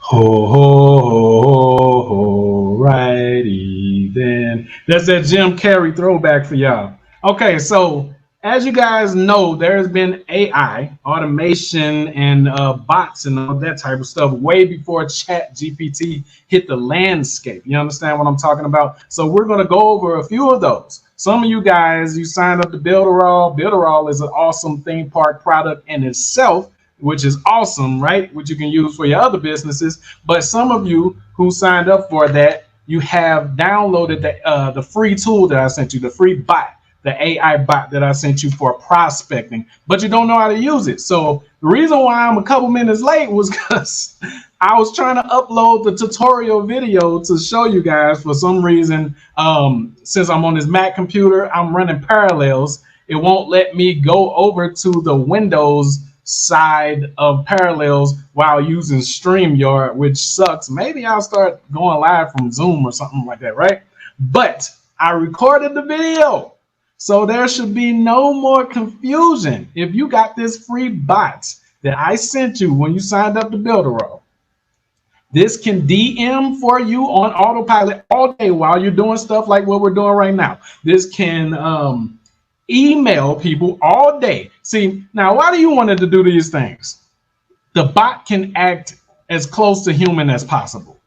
Ho, ho, ho, ho, righty then. That's that Jim Carrey throwback for y'all. Okay, so as you guys know, there's been AI, automation, and bots and all that type of stuff way before Chat GPT hit the landscape. You understand what I'm talking about? So we're going to go over a few of those. Some of you guys, you signed up to Builderall. Builderall is an awesome theme park product in itself, which is awesome, right? Which you can use for your other businesses. But some of you who signed up for that, you have downloaded the free tool that I sent you, the free bot, the AI bot that I sent you for prospecting, but you don't know how to use it. So the reason why I'm a couple minutes late was because I was trying to upload the tutorial video to show you guys. For some reason, since I'm on this Mac computer, I'm running Parallels. It won't let me go over to the Windows side of Parallels while using StreamYard, which sucks. Maybe I'll start going live from Zoom or something like that, right? But I recorded the video, so there should be no more confusion. If you got this free bot that I sent you when you signed up to Builderall, this can DM for you on autopilot all day while you're doing stuff like what we're doing right now. This can email people all day. See, now why do you want it to do these things? The bot can act as close to human as possible.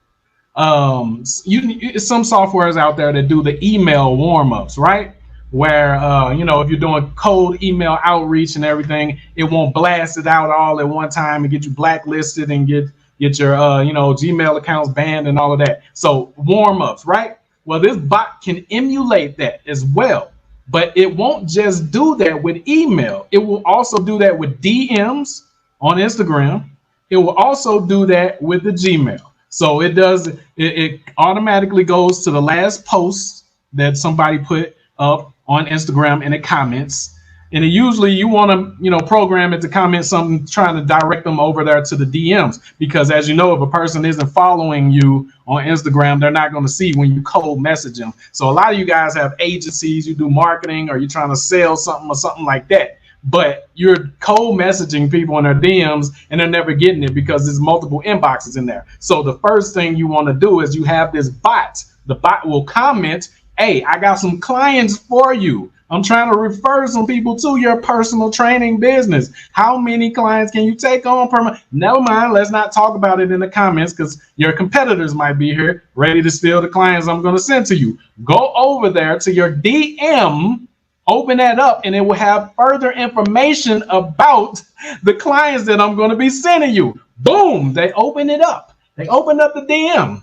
Some softwares out there that do the email warm-ups, right? Where if you're doing cold email outreach and everything, it won't blast it out all at one time and get you blacklisted and get your Gmail accounts banned and all of that. So warm-ups, right? Well, this bot can emulate that as well. But it won't just do that with email. It will also do that with DMs on Instagram. It will also do that with the Gmail. So it automatically goes to the last post that somebody put up on Instagram in the comments. And usually you want to, program it to comment something, trying to direct them over there to the DMs. Because as you know, if a person isn't following you on Instagram, they're not going to see when you cold message them. So a lot of you guys have agencies, you do marketing, or you're trying to sell something or something like that. But you're cold messaging people in their DMs and they're never getting it because there's multiple inboxes in there. So the first thing you want to do is you have this bot. The bot will comment, hey, I got some clients for you. I'm trying to refer some people to your personal training business. How many clients can you take on per month? Never mind. Let's not talk about it in the comments because your competitors might be here ready to steal the clients I'm going to send to you. Go over there to your DM, open that up, and it will have further information about the clients that I'm going to be sending you. Boom. They open it up. They opened up the DM.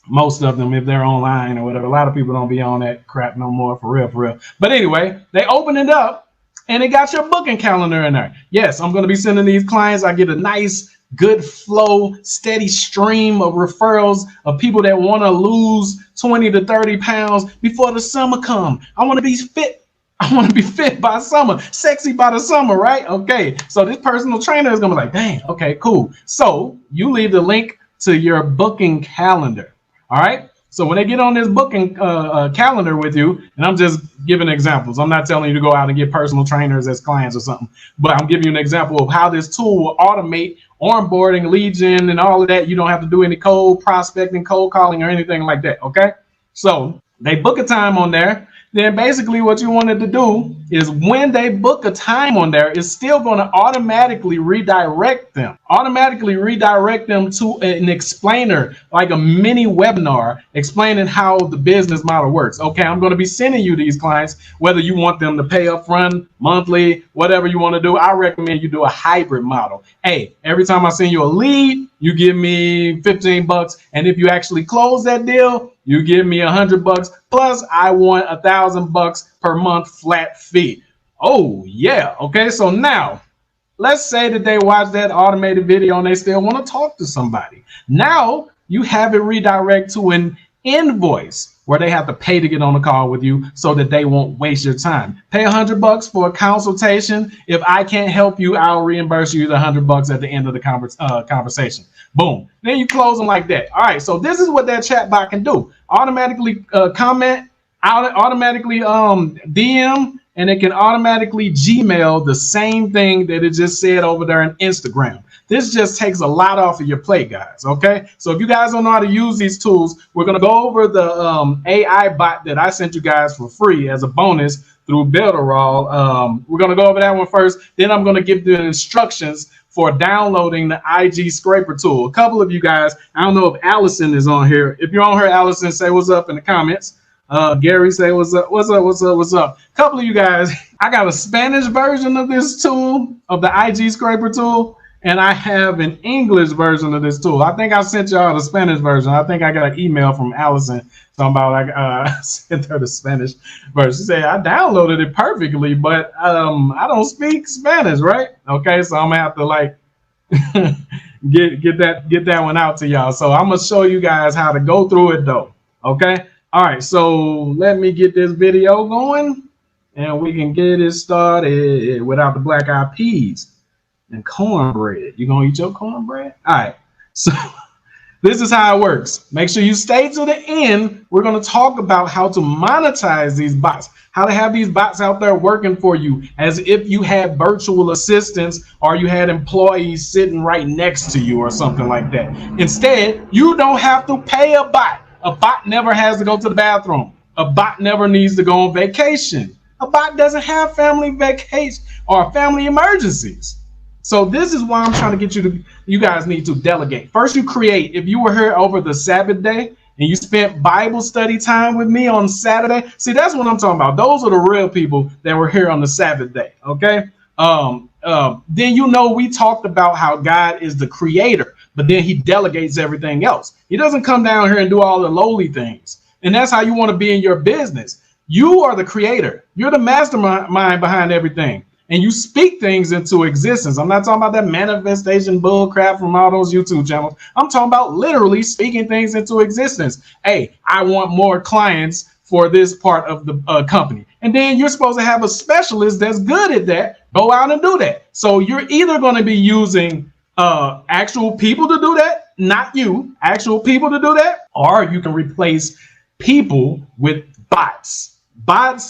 Most of them, if they're online or whatever. A lot of people don't be on that crap no more, for real. But anyway, they open it up and it got your booking calendar in there. Yes, I'm going to be sending these clients. I get a nice, good flow, steady stream of referrals of people that want to lose 20 to 30 pounds before the summer come. I want to be fit. I want to be fit by summer, sexy by the summer, right? Okay, so this personal trainer is going to be like, dang, okay, cool. So you leave the link to your booking calendar. All right. So when they get on this booking calendar with you, and I'm just giving examples. I'm not telling you to go out and get personal trainers as clients or something, but I'm giving you an example of how this tool will automate onboarding, lead gen, and all of that. You don't have to do any cold prospecting, cold calling, or anything like that. OK, so they book a time on there. Then basically what you wanted to do is when they book a time on there, it's still going to automatically redirect them to an explainer, like a mini webinar explaining how the business model works. Okay, I'm going to be sending you these clients, whether you want them to pay up front, monthly, whatever you want to do. I recommend you do a hybrid model. Hey, every time I send you a lead, you give me $15. And if you actually close that deal, you give me $100 plus I want $1,000 per month flat fee. Oh yeah. Okay. So now let's say that they watch that automated video and they still want to talk to somebody. Now you have it redirect to an invoice where they have to pay to get on the call with you so that they won't waste your time. Pay $100 for a consultation. If I can't help you, I'll reimburse you the $100 at the end of the conversation. Boom. Then you close them like that. All right. So this is what that chatbot can do. Automatically comment, automatically DM, and it can automatically Gmail the same thing that it just said over there on Instagram. This just takes a lot off of your plate, guys. Okay, so if you guys don't know how to use these tools, we're gonna go over the AI bot that I sent you guys for free as a bonus through Builderall. We're gonna go over that one first. Then I'm gonna give the instructions for downloading the IG scraper tool. A couple of you guys, I don't know if Allison is on here. If you're on here, Allison, say what's up in the comments. Gary, say what's up, what's up, what's up, what's up. A couple of you guys, I got a Spanish version of this tool, of the IG scraper tool, and I have an English version of this tool. I think I sent y'all the Spanish version. I think I got an email from Allison talking about like sent her the Spanish version. She said I downloaded it perfectly, but I don't speak Spanish, right? Okay, so I'm gonna have to like get that one out to y'all. So I'm gonna show you guys how to go through it though. Okay. All right, so let me get this video going and we can get it started without the black eyed peas and cornbread. You gonna eat your cornbread? All right, so this is how it works. Make sure you stay to the end. We're gonna talk about how to monetize these bots, how to have these bots out there working for you as if you had virtual assistants or you had employees sitting right next to you or something like that. Instead, you don't have to pay a bot. A bot never has to go to the bathroom. A bot never needs to go on vacation. A bot doesn't have family vacation or family emergencies. So this is why I'm trying to get you guys need to delegate. First, you create. If you were here over the Sabbath day and you spent Bible study time with me on Saturday, see, that's what I'm talking about. Those are the real people that were here on the Sabbath day, okay? Then you know we talked about how God is the creator, but then he delegates everything else. He doesn't come down here and do all the lowly things. And that's how you want to be in your business. You are the creator. You're the mastermind behind everything. And you speak things into existence. I'm not talking about that manifestation bull crap from all those YouTube channels. I'm talking about literally speaking things into existence. Hey, I want more clients for this part of the company. And then you're supposed to have a specialist that's good at that. Go out and do that. So you're either going to be using actual people to do that, not you, actual people to do that, or you can replace people with bots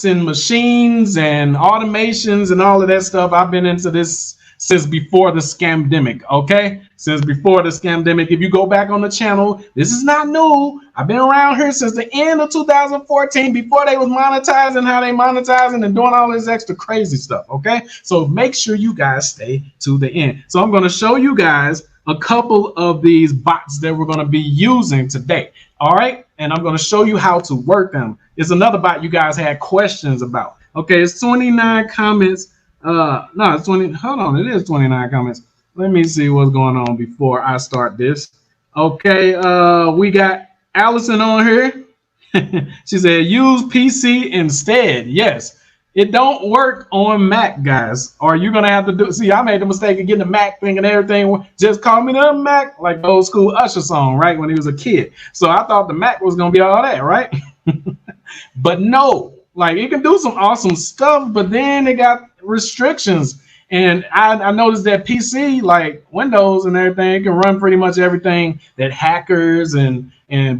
and machines and automations and all of that stuff. I've been into this since before the scamdemic. Okay, since before the scamdemic. If you go back on the channel, this is not new. I've been around here since the end of 2014, before they was monetizing how they monetizing and doing all this extra crazy stuff. Okay, so make sure you guys stay to the end. So I'm going to show you guys a couple of these bots that we're going to be using today. All right, and I'm going to show you how to work them. It's another bot you guys had questions about. Okay, it's 29 comments. No, it's 20. Hold on, it is 29 comments. Let me see what's going on before I start this. Okay, we got Allison on here. She said use PC instead. Yes, it don't work on Mac, guys. Or you're gonna have to do. See, I made the mistake of getting a Mac thing and everything. Just call me the Mac, like the old school Usher song, right? When he was a kid. So I thought the Mac was gonna be all that, right? But no, like it can do some awesome stuff, but then it got restrictions. And I noticed that PC, like Windows and everything, can run pretty much everything that hackers and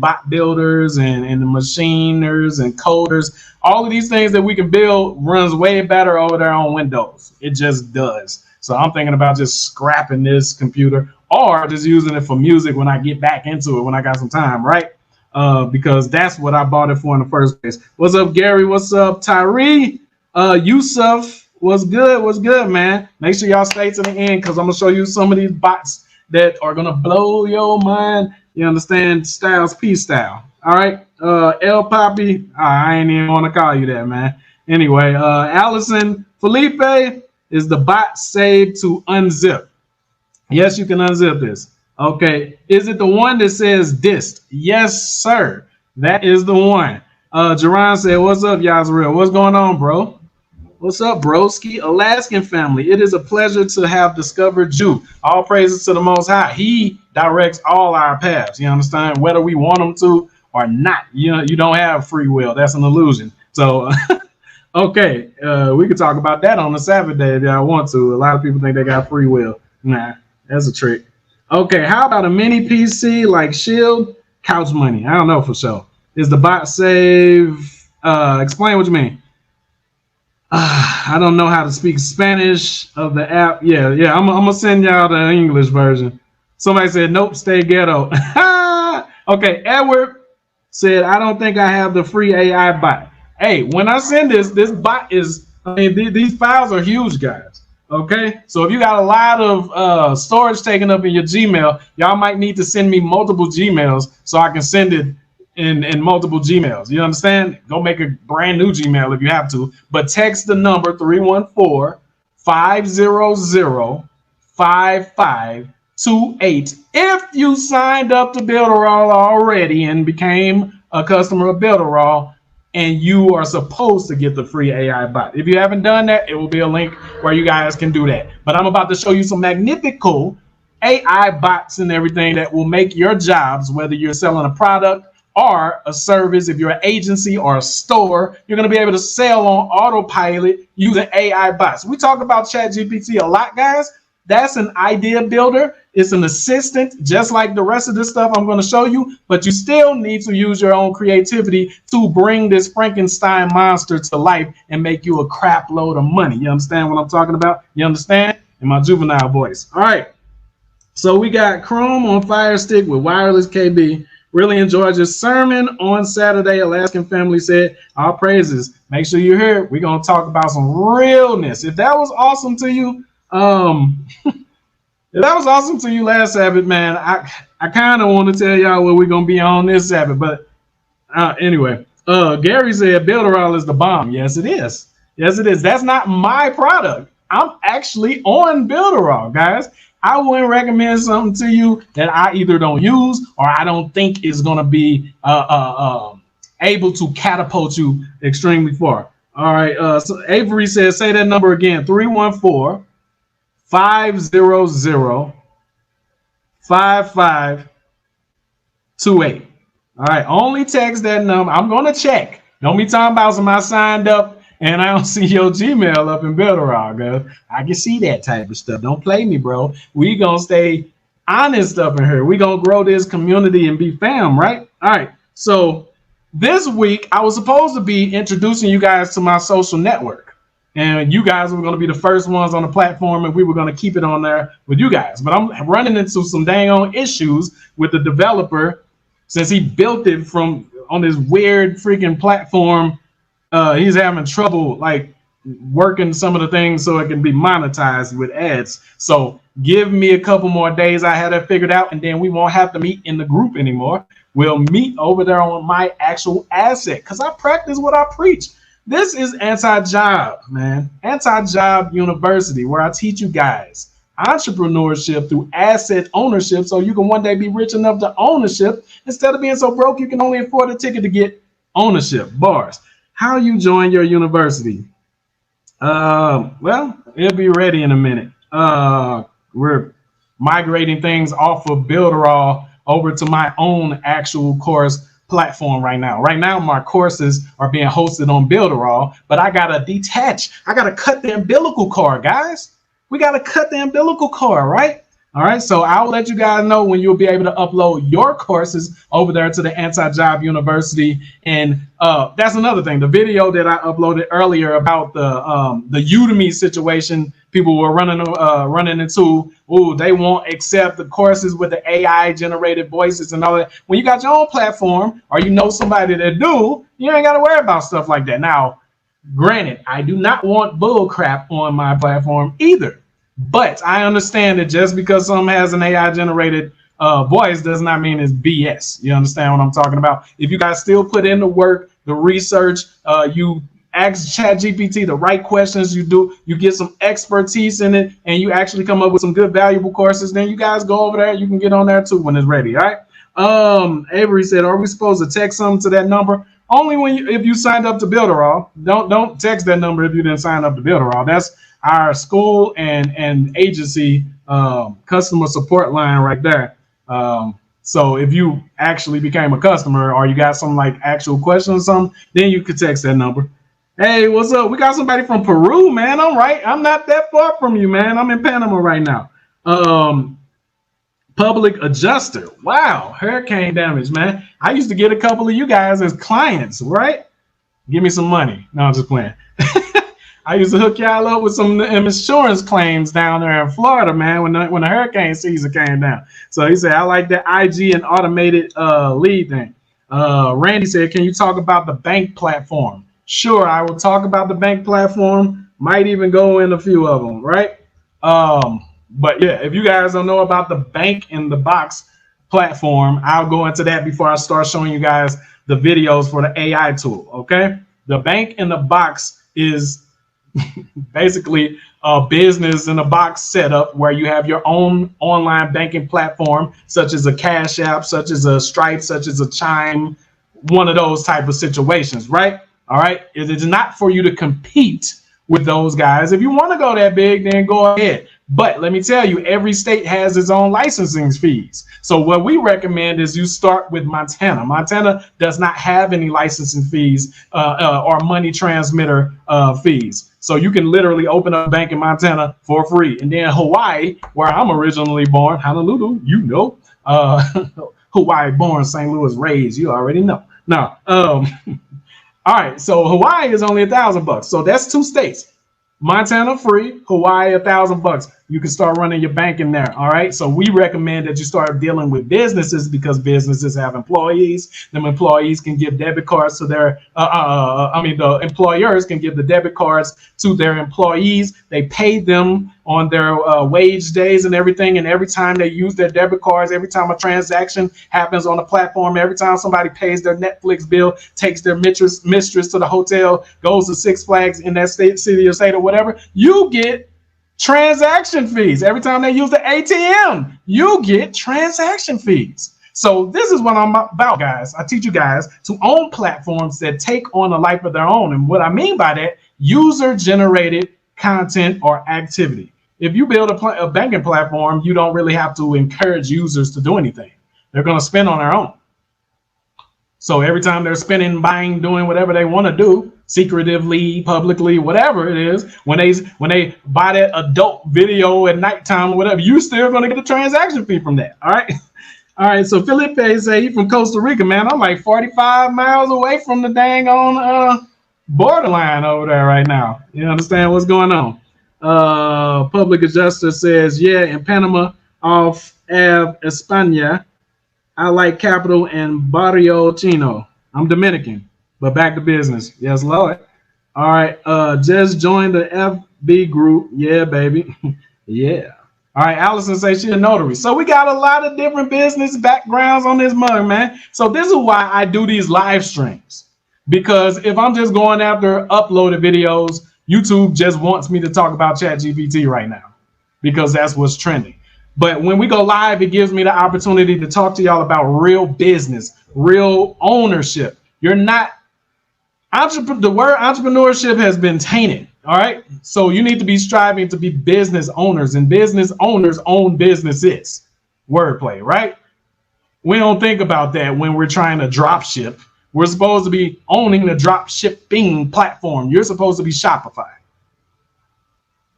bot builders and the machiners and coders, all of these things that we can build runs way better over there on Windows. It just does. So I'm thinking about just scrapping this computer or just using it for music when I get back into it, when I got some time, right? Because that's what I bought it for in the first place. What's up, Gary? What's up, Tyree? Yusuf? What's good, man? Make sure y'all stay to the end because I'm gonna show you some of these bots that are gonna blow your mind. You understand? Styles P style. All right. El Poppy. I ain't even want to call you that, man. Anyway, Allison Felipe is the bot saved to unzip. Yes, you can unzip this. Okay. Is it the one that says dist? Yes, sir. That is the one. Jerron said, "What's up, Yazriel? What's going on, bro? What's up, broski? Alaskan family. It is a pleasure to have discovered you. All praises to the Most High. He directs all our paths. You understand? Whether we want him to or not. You know, you don't have free will. That's an illusion. So, okay, we could talk about that on the Sabbath day if y'all want to. A lot of people think they got free will. Nah, that's a trick. Okay, how about a mini PC like Shield? Couch money. I don't know for sure. Is the bot save? Explain what you mean. I don't know how to speak Spanish of the app. Yeah, I'm gonna send y'all the English version. Somebody said, nope, stay ghetto. Okay, Edward said, I don't think I have the free AI bot. Hey, when I send this bot is, I mean, these files are huge, guys. Okay, so if you got a lot of storage taken up in your Gmail, y'all might need to send me multiple Gmails so I can send it in multiple Gmails. You understand? Go make a brand new Gmail if you have to, but text the number 314-500-5528 if you signed up to Builderall already and became a customer of Builderall, and you are supposed to get the free AI bot. If you haven't done that, it will be a link where you guys can do that. But I'm about to show you some magnifical AI bots and everything that will make your jobs, whether you're selling a product or a service, if you're an agency or a store, you're going to be able to sell on autopilot using AI bots. We talk about Chat GPT a lot, guys. That's an idea builder. It's an assistant, just like the rest of this stuff I'm going to show you, but you still need to use your own creativity to bring this Frankenstein monster to life and make you a crap load of money. You understand what I'm talking about? You understand? In my juvenile voice. All right. So we got Chrome on Fire Stick with wireless KB. Really enjoyed your sermon on Saturday. Alaskan family said, all praises. Make sure you're here. We're going to talk about some realness. If that was awesome to you, if that was awesome to you last Sabbath, man, I kind of want to tell y'all what we're going to be on this Sabbath. But anyway, Gary said Builderall is the bomb. Yes, it is. Yes, it is. That's not my product. I'm actually on Builderall, guys. I wouldn't recommend something to you that I either don't use or I don't think is going to be able to catapult you extremely far. All right. So Avery says, say that number again, 314-500-5528. All right. Only text that number. I'm going to check. Don't be talking about somebody signed up and I don't see your Gmail up in Builderall, girl. I can see that type of stuff. Don't play me, bro. We gonna stay honest up in here. We gonna grow this community and be fam, right? All right. So this week I was supposed to be introducing you guys to my social network, and you guys were gonna be the first ones on the platform, and we were gonna keep it on there with you guys. But I'm running into some dang on issues with the developer since he built it from on this weird freaking platform. He's having trouble like working some of the things so it can be monetized with ads. So give me a couple more days. I had it figured out, and then we won't have to meet in the group anymore. We'll meet over there on my actual asset because I practice what I preach. This is Anti-Job, man. Anti-Job University, where I teach you guys entrepreneurship through asset ownership so you can one day be rich enough to ownership instead of being so broke you can only afford a ticket to get ownership. Bars. How you join your university? Well, it'll be ready in a minute. We're migrating things off of Builderall over to my own actual course platform right now. Right now, my courses are being hosted on Builderall, but I gotta detach. I gotta cut the umbilical cord, guys. We gotta cut the umbilical cord, right? All right, so I'll let you guys know when you'll be able to upload your courses over there to the Anti-Job University. And that's another thing. The video that I uploaded earlier about the Udemy situation, people were running into, oh, they won't accept the courses with the AI generated voices and all that. When you got your own platform or you know somebody that do, you ain't got to worry about stuff like that. Now, granted, I do not want bull crap on my platform either. But I understand that just because something has an AI generated voice does not mean it's BS. You understand what I'm talking about? If you guys still put in the work, the research, you ask Chat GPT the right questions, you get some expertise in it, and you actually come up with some good, valuable courses, then you guys go over there. You can get on there too when it's ready. All right. Avery said, are we supposed to text something to that number? Only when if you signed up to Builderall. Don't text that number if you didn't sign up to Builderall. That's our school and agency customer support line right there. So if you actually became a customer or you got some like actual questions or something, then you could text that number. Hey, what's up? We got somebody from Peru, man. I'm right. I'm not that far from you, man. I'm in Panama right now. Public adjuster. Wow, hurricane damage, man. I used to get a couple of you guys as clients, right? Give me some money. No, I'm just playing. I used to hook y'all up with some insurance claims down there in Florida, man, when the hurricane season came down. So he said, I like the IG and automated lead thing. Randy said, can you talk about the bank platform? Sure, I will talk about the bank platform. Might even go in a few of them, right? But yeah, if you guys don't know about the bank in the box platform, I'll go into that before I start showing you guys the videos for the AI tool. Okay, the bank in the box is basically a business in a box setup where you have your own online banking platform, such as a Cash App, such as a Stripe, such as a Chime, one of those type of situations, right? All right, it is not for you to compete with those guys. If you want to go that big, then go ahead. But let me tell you, every state has its own licensing fees. So what we recommend is you start with Montana. Montana does not have any licensing fees or money transmitter fees. So you can literally open up a bank in Montana for free. And then Hawaii, where I'm originally born, Honolulu, you know, Hawaii born, St. Louis raised, you already know. Now, all right, so Hawaii is only $1,000. So that's 2 states. Montana free, Hawaii $1,000. You can start running your bank in there. All right. So we recommend that you start dealing with businesses because businesses have employees. Them employees can give debit cards to their the employers can give the debit cards to their employees. They pay them on their wage days and everything. And every time they use their debit cards, every time a transaction happens on the platform, every time somebody pays their Netflix bill, takes their mistress to the hotel, goes to Six Flags in that city or state or whatever, you get transaction fees. Every time they use the ATM, you get transaction fees. So this is what I'm about, guys. I teach you guys to own platforms that take on a life of their own. And what I mean by that, user-generated content or activity. If you build a banking platform, you don't really have to encourage users to do anything. They're going to spend on their own. So every time they're spending, buying, doing whatever they want to do, secretively, publicly, whatever it is, when they buy that adult video at nighttime or whatever, you still going to get a transaction fee from that. All right. All right. So Felipe say he's from Costa Rica, man. I'm like 45 miles away from the dang on borderline over there right now. You understand what's going on? Public adjuster says, yeah, in Panama off Ave España, I like Capital and Barrio Chino. I'm Dominican, but back to business. Yes, Lord. All right. Just joined the FB group. Yeah, baby. Yeah. All right. Allison says she's a notary. So we got a lot of different business backgrounds on this mug, man. So this is why I do these live streams. Because if I'm just going after uploaded videos, YouTube just wants me to talk about Chat GPT right now because that's what's trending. But when we go live, it gives me the opportunity to talk to y'all about real business, real ownership. You're not the word entrepreneurship has been tainted. All right. So you need to be striving to be business owners, and business owners own businesses. Wordplay, right? We don't think about that when we're trying to drop ship. We're supposed to be owning the drop shipping platform. You're supposed to be Shopify.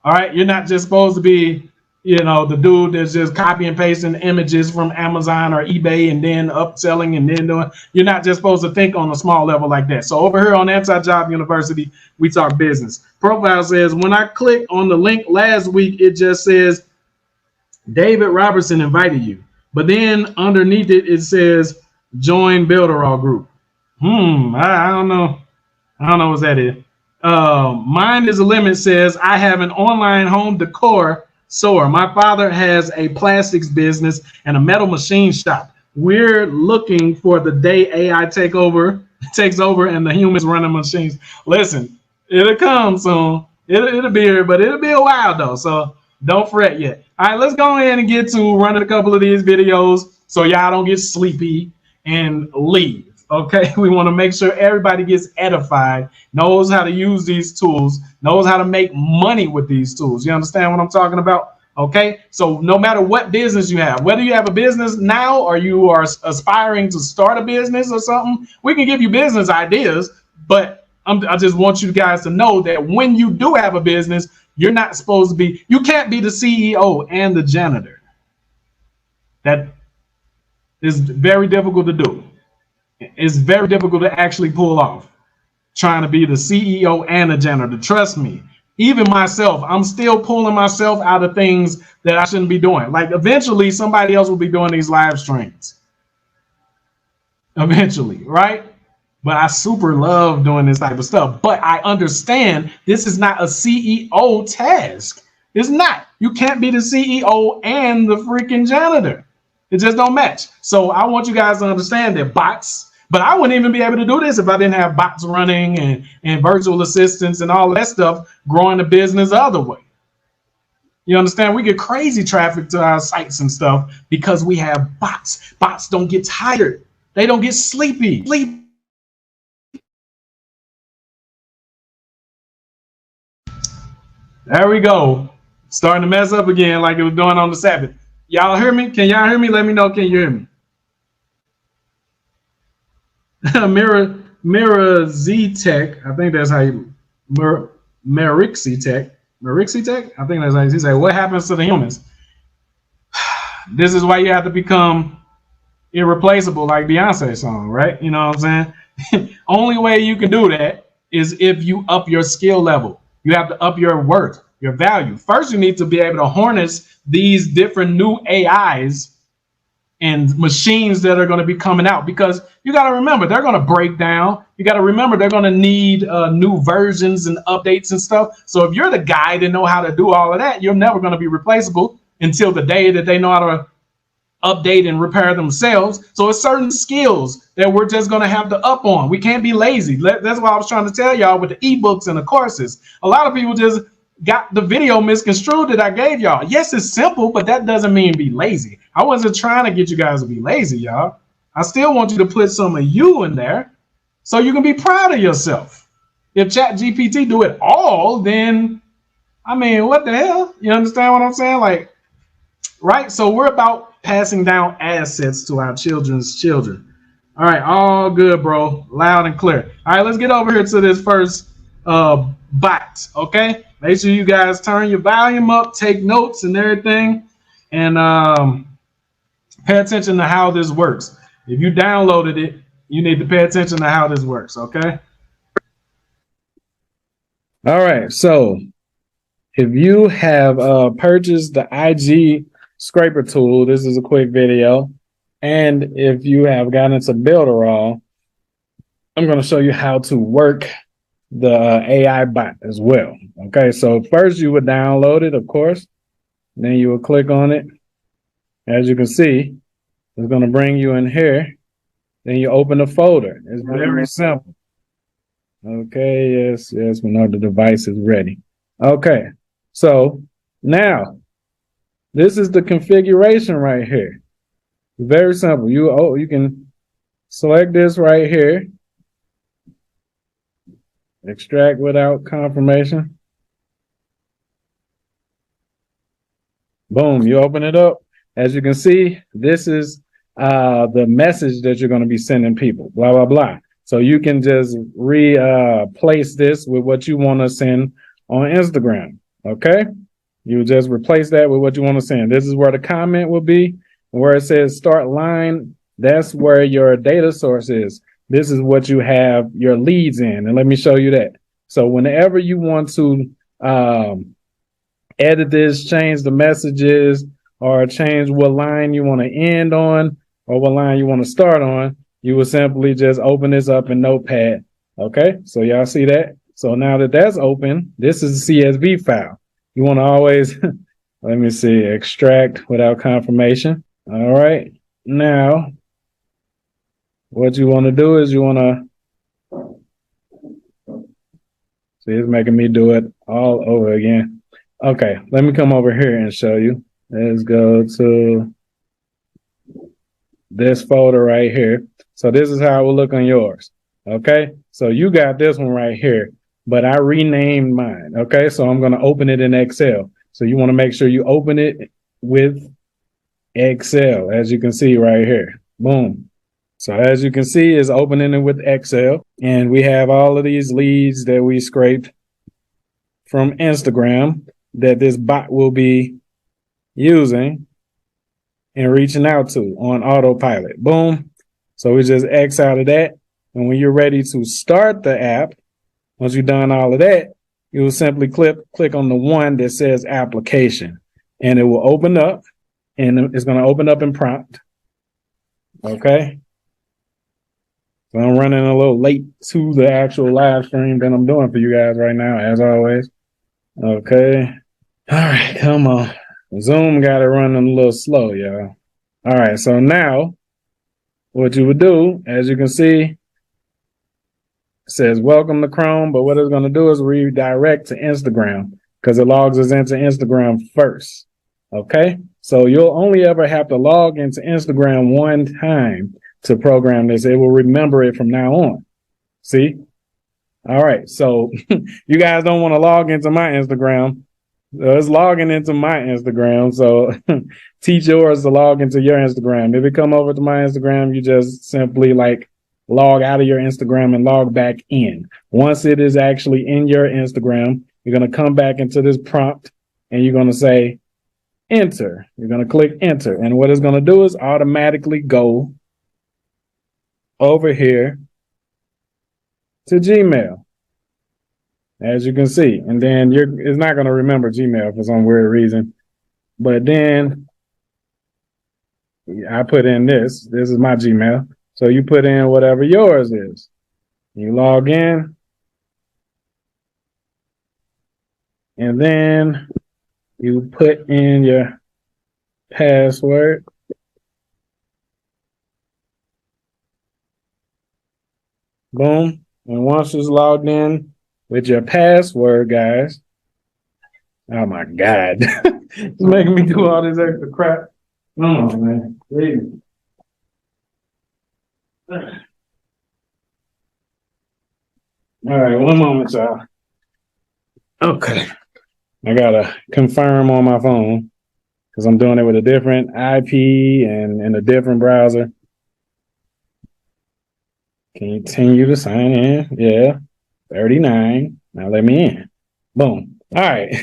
All right. You're not just supposed to be, you know, the dude that's just copy and pasting images from Amazon or eBay and then upselling and then doing. You're not just supposed to think on a small level like that. So over here on Anti-Job University, we talk business. Profile says, when I click on the link last week, it just says David Robertson invited you. But then underneath it, it says join Builderall group. I don't know. I don't know what that is. Mine is a limit says I have an online home decor store. My father has a plastics business and a metal machine shop. We're looking for the day AI takes over and the humans running machines. Listen, it'll come soon. It'll be here, but it'll be a while though. So don't fret yet. All right, let's go ahead and get to running a couple of these videos so y'all don't get sleepy and leave. Okay, we want to make sure everybody gets edified, knows how to use these tools, knows how to make money with these tools. You understand what I'm talking about? Okay, so no matter what business you have, whether you have a business now or you are aspiring to start a business or something, we can give you business ideas, but I just want you guys to know that when you do have a business, you're not supposed to be, you can't be the CEO and the janitor. That is very difficult to do. It's very difficult to actually pull off trying to be the CEO and the janitor. Trust me, Even myself, I'm still pulling myself out of things that I shouldn't be doing. Like eventually somebody else will be doing these live streams. Eventually, right? But I super love doing this type of stuff. But I understand this is not a CEO task. It's not. You can't be the CEO and the freaking janitor. It just don't match. So I want you guys to understand that bots, but I wouldn't even be able to do this if I didn't have bots running and virtual assistants and all of that stuff growing the business the other way. You understand? We get crazy traffic to our sites and stuff because we have bots. Bots don't get tired. They don't get sleepy. There we go. Starting to mess up again like it was doing on the Sabbath. Y'all hear me? Can y'all hear me? Let me know. Can you hear me? Mirror Z Tech. I think that's how you Merixi Tech. Merixi Tech? I think that's how you say. What happens to the humans? This is why you have to become irreplaceable, like Beyonce's song, right? You know what I'm saying? Only way you can do that is if you up your skill level. You have to up your worth, your value. First, you need to be able to harness these different new AIs and machines that are going to be coming out, because you got to remember they're going to break down. You got to remember they're going to need new versions and updates and stuff. So if you're the guy that know how to do all of that, you're never going to be replaceable until the day that they know how to update and repair themselves. So it's certain skills that we're just going to have to up on. We can't be lazy. That's what I was trying to tell y'all with the ebooks and the courses. A lot of people just got the video misconstrued that I gave y'all. Yes, it's simple, but that doesn't mean be lazy. I wasn't trying to get you guys to be lazy, y'all. I still want you to put some of you in there so you can be proud of yourself. If Chat GPT do it all, then, I mean, what the hell? You understand what I'm saying? Like, right? So we're about passing down assets to our children's children. All right, all good, bro. Loud and clear. All right, let's get over here to this first bot, okay? Make sure you guys turn your volume up, take notes and everything, and pay attention to how this works. If you downloaded it, you need to pay attention to how this works, okay? All right, so if you have purchased the IG scraper tool, this is a quick video. And if you have gotten into Builderall, I'm going to show you how to work the AI bot as well. Okay, so first you would download it, of course. Then you will click on it. As you can see, it's going to bring you in here. Then you open the folder. It's very simple. Okay, yes, we know the device is ready. Okay, so now this is the configuration right here. Very simple. You can select this right here. Extract without confirmation. Boom, you open it up. As you can see, this is the message that you're going to be sending people, blah, blah, blah. So you can just replace this with what you want to send on Instagram, okay? You just replace that with what you want to send. This is where the comment will be. Where it says start line, that's where your data source is. This is what you have your leads in. And let me show you that. So whenever you want to edit this, change the messages, or change what line you want to end on, or what line you want to start on, you will simply just open this up in Notepad. Okay, so y'all see that? So now that that's open, this is a CSV file. You want to always, let me see, extract without confirmation. All right, now what you want to do is you want to, see, it's making me do it all over again. Okay, let me come over here and show you. Let's go to this folder right here. So this is how it will look on yours. Okay, so you got this one right here, but I renamed mine. Okay, so I'm going to open it in Excel. So you want to make sure you open it with Excel, as you can see right here. Boom. So as you can see, it's opening it with Excel, and we have all of these leads that we scraped from Instagram that this bot will be using and reaching out to on autopilot. Boom. So we just X out of that. And when you're ready to start the app, once you've done all of that, you will simply click on the one that says application, and it will open up, and it's going to open up in prompt. Okay. So I'm running a little late to the actual live stream that I'm doing for you guys right now, as always. Okay. All right, come on. Zoom got it running a little slow, y'all. All right, so now what you would do, as you can see, it says welcome to Chrome, but what it's going to do is redirect to Instagram because it logs us into Instagram first. Okay, so you'll only ever have to log into Instagram one time to program this. It will remember it from now on. See? All right, so you guys don't want to log into my Instagram. It's logging into my Instagram, so teach yours to log into your Instagram. If it come over to my Instagram, you just simply like log out of your Instagram and log back in. Once it is actually in your Instagram, you're going to come back into this prompt and you're going to say enter. You're going to click enter, and what it's going to do is automatically go over here to Gmail, as you can see. And then it's not going to remember Gmail for some weird reason. But then I put in this. This is my Gmail. So you put in whatever yours is. You log in. And then you put in your password. Boom. And once it's logged in with your password, guys. Oh my God. It's making me do all this extra crap. Come on, man. Please. All right, one moment, y'all. Okay. I gotta confirm on my phone because I'm doing it with a different IP and a different browser. Continue to sign in. Yeah. 39. Now let me in. Boom. All right.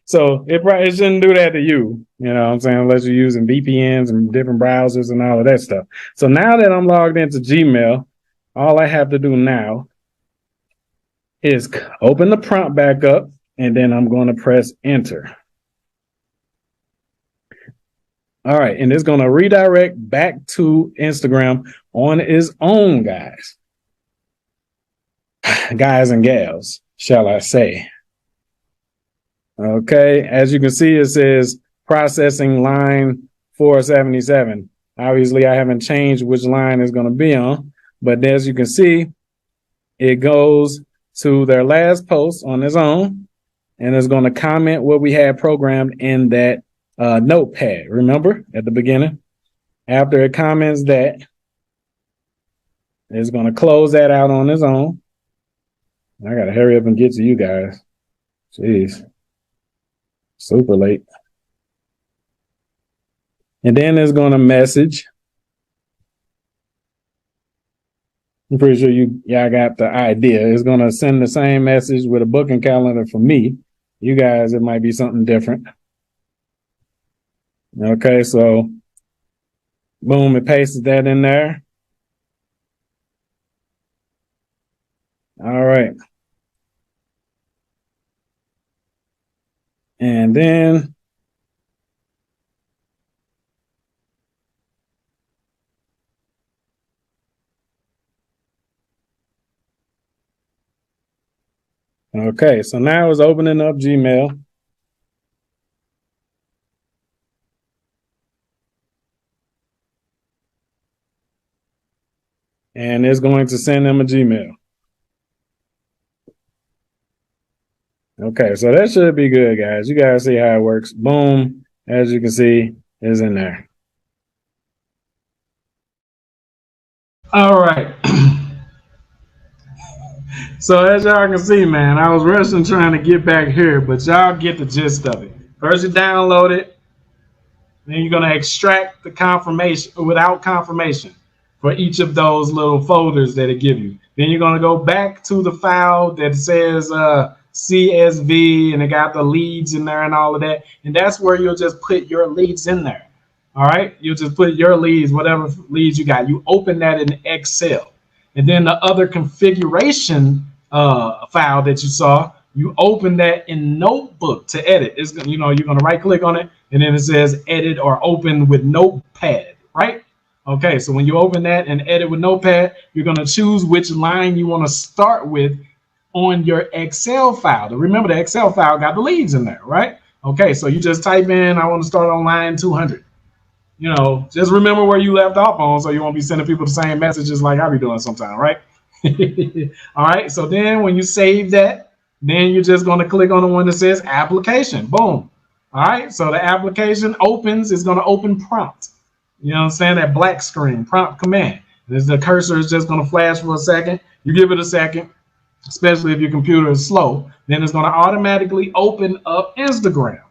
So it shouldn't do that to you. You know what I'm saying? Unless you're using VPNs and different browsers and all of that stuff. So now that I'm logged into Gmail, all I have to do now is open the prompt back up, and then I'm going to press enter. All right. And it's going to redirect back to Instagram on its own, guys. Guys and gals, shall I say. Okay, as you can see, it says processing line 477. Obviously, I haven't changed which line it's going to be on, but as you can see, it goes to their last post on its own, and it's going to comment what we had programmed in that notepad. Remember at the beginning? After it comments that, it's going to close that out on its own. I got to hurry up and get to you guys. Jeez. Super late. And then it's going to message. I'm pretty sure y'all got the idea. It's going to send the same message with a booking calendar for me. You guys, it might be something different. Okay, so boom, it pastes that in there. All right. And then okay, so now it's opening up Gmail. And it's going to send them a Gmail. Okay, so that should be good, guys. You guys see how it works. Boom, as you can see, is in there. All right. So as y'all can see, man, I was rushing trying to get back here, but y'all get the gist of it. First you download it, then you're going to extract the confirmation without confirmation for each of those little folders that it give you. Then you're going to go back to the file that says CSV, and it got the leads in there and all of that. And that's where you'll just put your leads in there. All right. You'll just put your leads, whatever leads you got. You open that in Excel. And then the other configuration file that you saw, you open that in Notebook to edit. It's, you know, you're going to right click on it, and then it says edit or open with Notepad, right? Okay, so when you open that and edit with Notepad, you're going to choose which line you want to start with on your Excel file. Remember, the Excel file got the leads in there, right? Okay, so you just type in, I want to start on line 200. You know, just remember where you left off on, so you won't be sending people the same messages like I be doing sometimes, right? All right, so then when you save that, then you're just going to click on the one that says application. Boom. All right, so the application opens. It's going to open prompt. You know what I'm saying? That black screen, prompt command. The cursor is just going to flash for a second. You give it a second, especially if your computer is slow. Then it's going to automatically open up Instagram.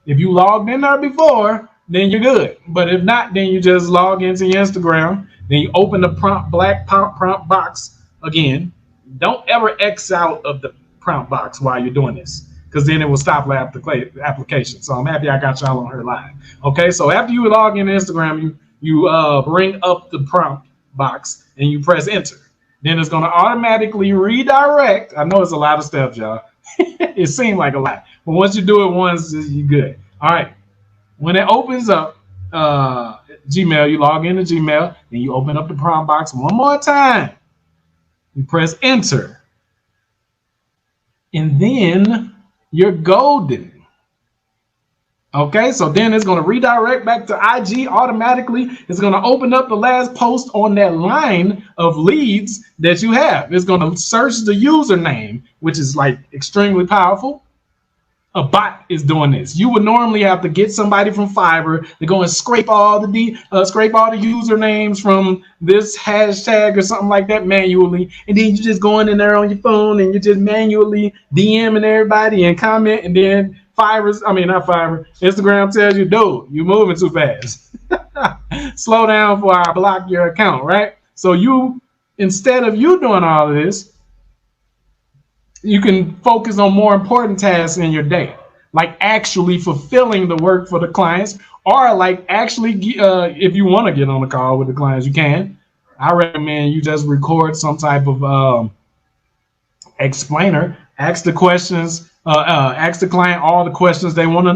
If you logged in there before, then you're good. But if not, then you just log into your Instagram. Then you open the black prompt box again. Don't ever X out of the prompt box while you're doing this, because then it will stop the application. So I'm happy I got y'all on her live. Okay, so after you log into Instagram, you bring up the prompt box and you press enter. Then it's going to automatically redirect. I know it's a lot of steps, y'all. It seemed like a lot, but once you do it once, you're good. All right. When it opens up Gmail, you log into Gmail, and you open up the prompt box one more time. You press enter. And then you're golden. Okay, so then it's going to redirect back to IG automatically. It's going to open up the last post on that line of leads that you have. It's going to search the username, which is like extremely powerful. A bot is doing this. You would normally have to get somebody from Fiverr to go and scrape all the usernames from this hashtag or something like that manually, and then you just going in there on your phone and you just manually DMing everybody and comment, and then Instagram tells you, dude, you're moving too fast. Slow down before I block your account, right? So instead of you doing all of this, you can focus on more important tasks in your day, like actually fulfilling the work for the clients, or like actually, if you want to get on a call with the clients, you can. I recommend you just record some type of explainer, ask the questions, ask the client all the questions they want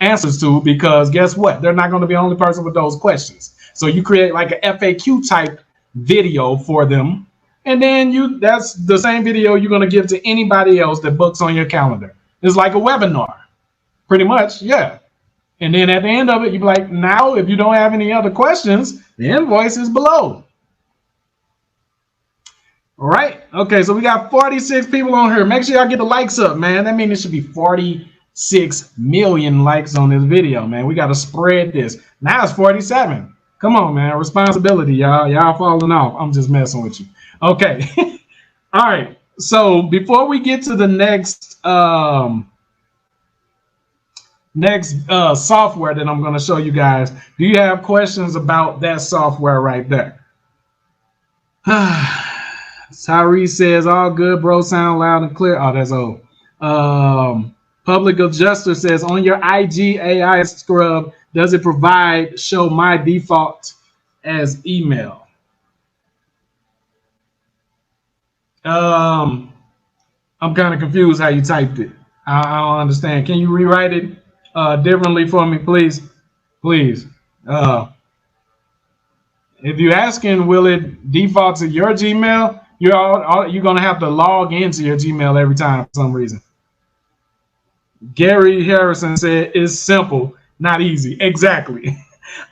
answers to, because guess what? They're not going to be the only person with those questions. So you create like an FAQ type video for them. And then that's the same video you're going to give to anybody else that books on your calendar. It's like a webinar, pretty much, yeah. And then at the end of it, you'd be like, now, if you don't have any other questions, the invoice is below. All right, okay, so we got 46 people on here. Make sure y'all get the likes up, man. That means it should be 46 million likes on this video, man. We got to spread this. Now it's 47. Come on, man, responsibility, y'all. Y'all falling off. I'm just messing with you. Okay. All right. So before we get to the next software that I'm going to show you guys, do you have questions about that software right there? Tyree says, all good, bro. Sound loud and clear. Oh, that's old. Public Adjuster says, on your IG AI scrub, does it show my default as email? I'm kind of confused how you typed it. I don't understand. Can you rewrite it differently for me, please? Please. If you're asking, will it default to your Gmail? You're going to have to log into your Gmail every time for some reason. Gary Harrison said, it's simple, not easy. Exactly.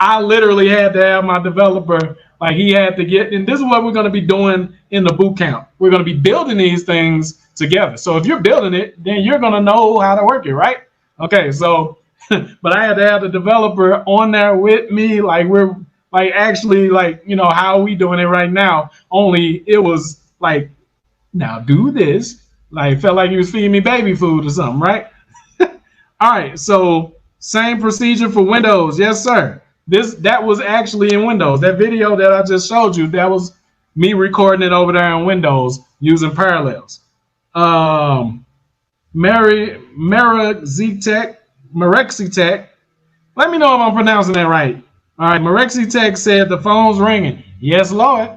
I literally had to have my developer, like he had to get, and this is what we're going to be doing in the boot camp. We're going to be building these things together. So if you're building it, then you're going to know how to work it, right? Okay, so, but I had to have the developer on there with me, like we're like actually like, you know, how are we doing it right now? Only it was like, now do this, like felt like he was feeding me baby food or something, right? All right, so same procedure for Windows. Yes, sir. That was actually in Windows. That video that I just showed you, that was me recording it over there in Windows using Parallels. Marexitech. Let me know if I'm pronouncing that right. All right, Marexitech said the phone's ringing. Yes, Lord.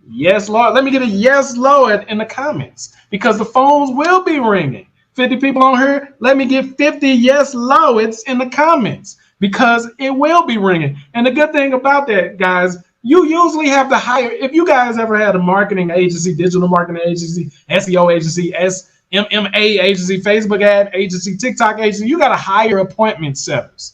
Yes, Lord. Let me get a yes, Lord in the comments, because the phones will be ringing. 50 people on here, let me get 50 yes Lowits in the comments, because it will be ringing. And the good thing about that, guys, you usually have to hire, if you guys ever had a marketing agency, digital marketing agency, SEO agency, MMA agency, Facebook ad agency, TikTok agency, you got to hire appointment setters.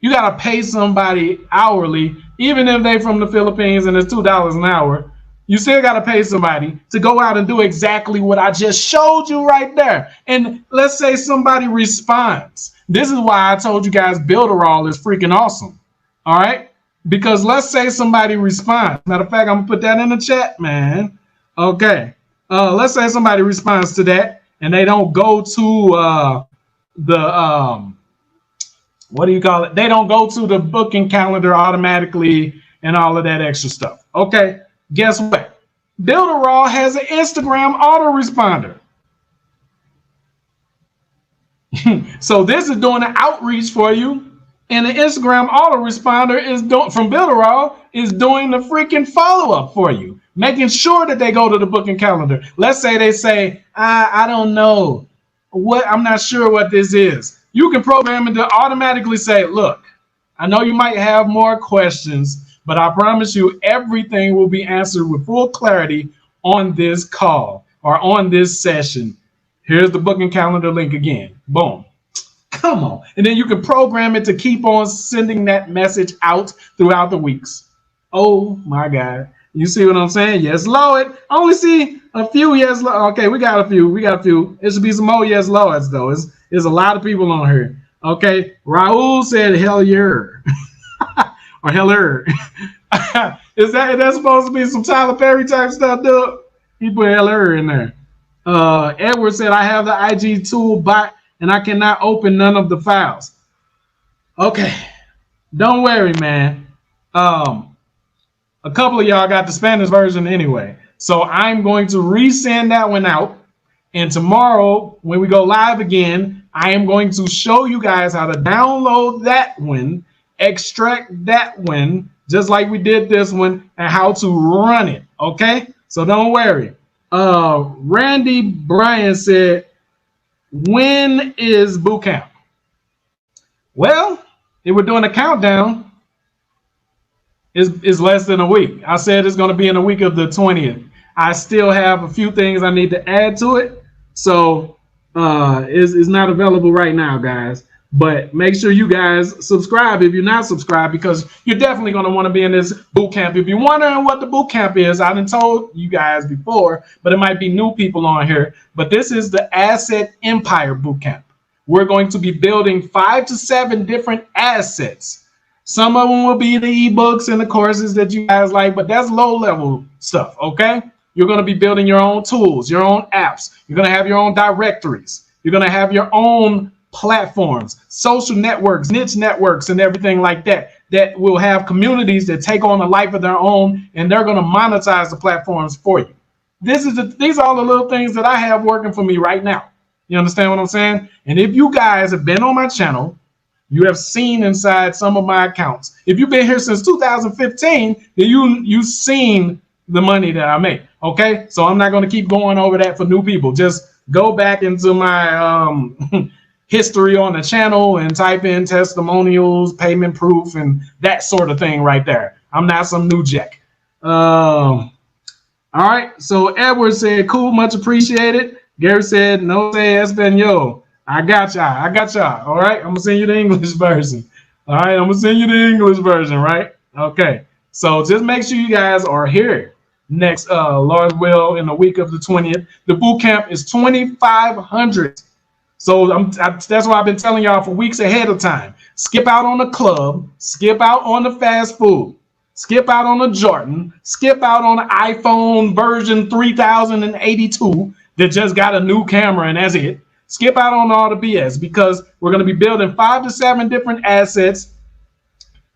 You got to pay somebody hourly, even if they from the Philippines and it's $2 an hour. You still got to pay somebody to go out and do exactly what I just showed you right there. And let's say somebody responds. This is why I told you guys Builderall is freaking awesome. All right? Because let's say somebody responds. Matter of fact, I'm going to put that in the chat, man. Okay. Let's say somebody responds to that and they don't go to what do you call it? They don't go to the booking calendar automatically and all of that extra stuff. Okay. Guess what? Builderall has an Instagram autoresponder. So this is doing an outreach for you, and the Instagram autoresponder is doing from Builderall is doing the freaking follow-up for you, making sure that they go to the booking calendar. Let's say they say, I don't know what, I'm not sure what this is. You can program it to automatically say, look, I know you might have more questions, but I promise you everything will be answered with full clarity on this call or on this session. Here's the booking calendar link again. Boom. Come on. And then you can program it to keep on sending that message out throughout the weeks. Oh my God. You see what I'm saying? Yes, Lord. I only see a few yes. Okay, we got a few. It should be some more yes, Lords, though. There's a lot of people on here. Okay. Raul said, hell yeah. Or heller. Is that supposed to be some Tyler Perry type stuff, dude? He put heller in there. Edward said, I have the IG tool bot and I cannot open none of the files. Okay. Don't worry, man. A couple of y'all got the Spanish version anyway. So I'm going to resend that one out. And tomorrow, when we go live again, I am going to show you guys how to download that one, extract that one, just like we did this one, and how to run it. Okay? So don't worry. Randy Bryan said, when is boot camp? Well, if we're doing a countdown, it's less than a week. I said it's going to be in the week of the 20th. I still have a few things I need to add to it. So it's not available right now, guys. But make sure you guys subscribe if you're not subscribed, because you're definitely going to want to be in this boot camp. If you're wondering what the boot camp is, I done told you guys before, but it might be new people on here. But this is the Asset Empire boot camp. We're going to be building 5 to 7 different assets. Some of them will be the ebooks and the courses that you guys like, but that's low level stuff. Okay. You're going to be building your own tools, your own apps. You're going to have your own directories. You're going to have your own platforms, social networks, niche networks, and everything like that, that will have communities that take on a life of their own, and they're going to monetize the platforms for you. These are all the little things that I have working for me right now. You understand what I'm saying? And if you guys have been on my channel, you have seen inside some of my accounts. If you've been here since 2015, then you've seen the money that I make. Okay, so I'm not going to keep going over that for new people. Just go back into my history on the channel and type in testimonials, payment proof, and that sort of thing right there. I'm not some new jack. All right, so Edward said, cool, much appreciated. Gary said, no say Espanol. I got y'all. All right, I'm gonna send you the English version. All right, I'm gonna send you the English version, right? Okay, so just make sure you guys are here next, Lord's will, in the week of the 20th. The boot camp is 2,500. So that's why I've been telling y'all for weeks ahead of time. Skip out on the club, skip out on the fast food, skip out on the Jordan, skip out on the iPhone version 3082 that just got a new camera and that's it. Skip out on all the BS, because we're going to be building 5 to 7 different assets.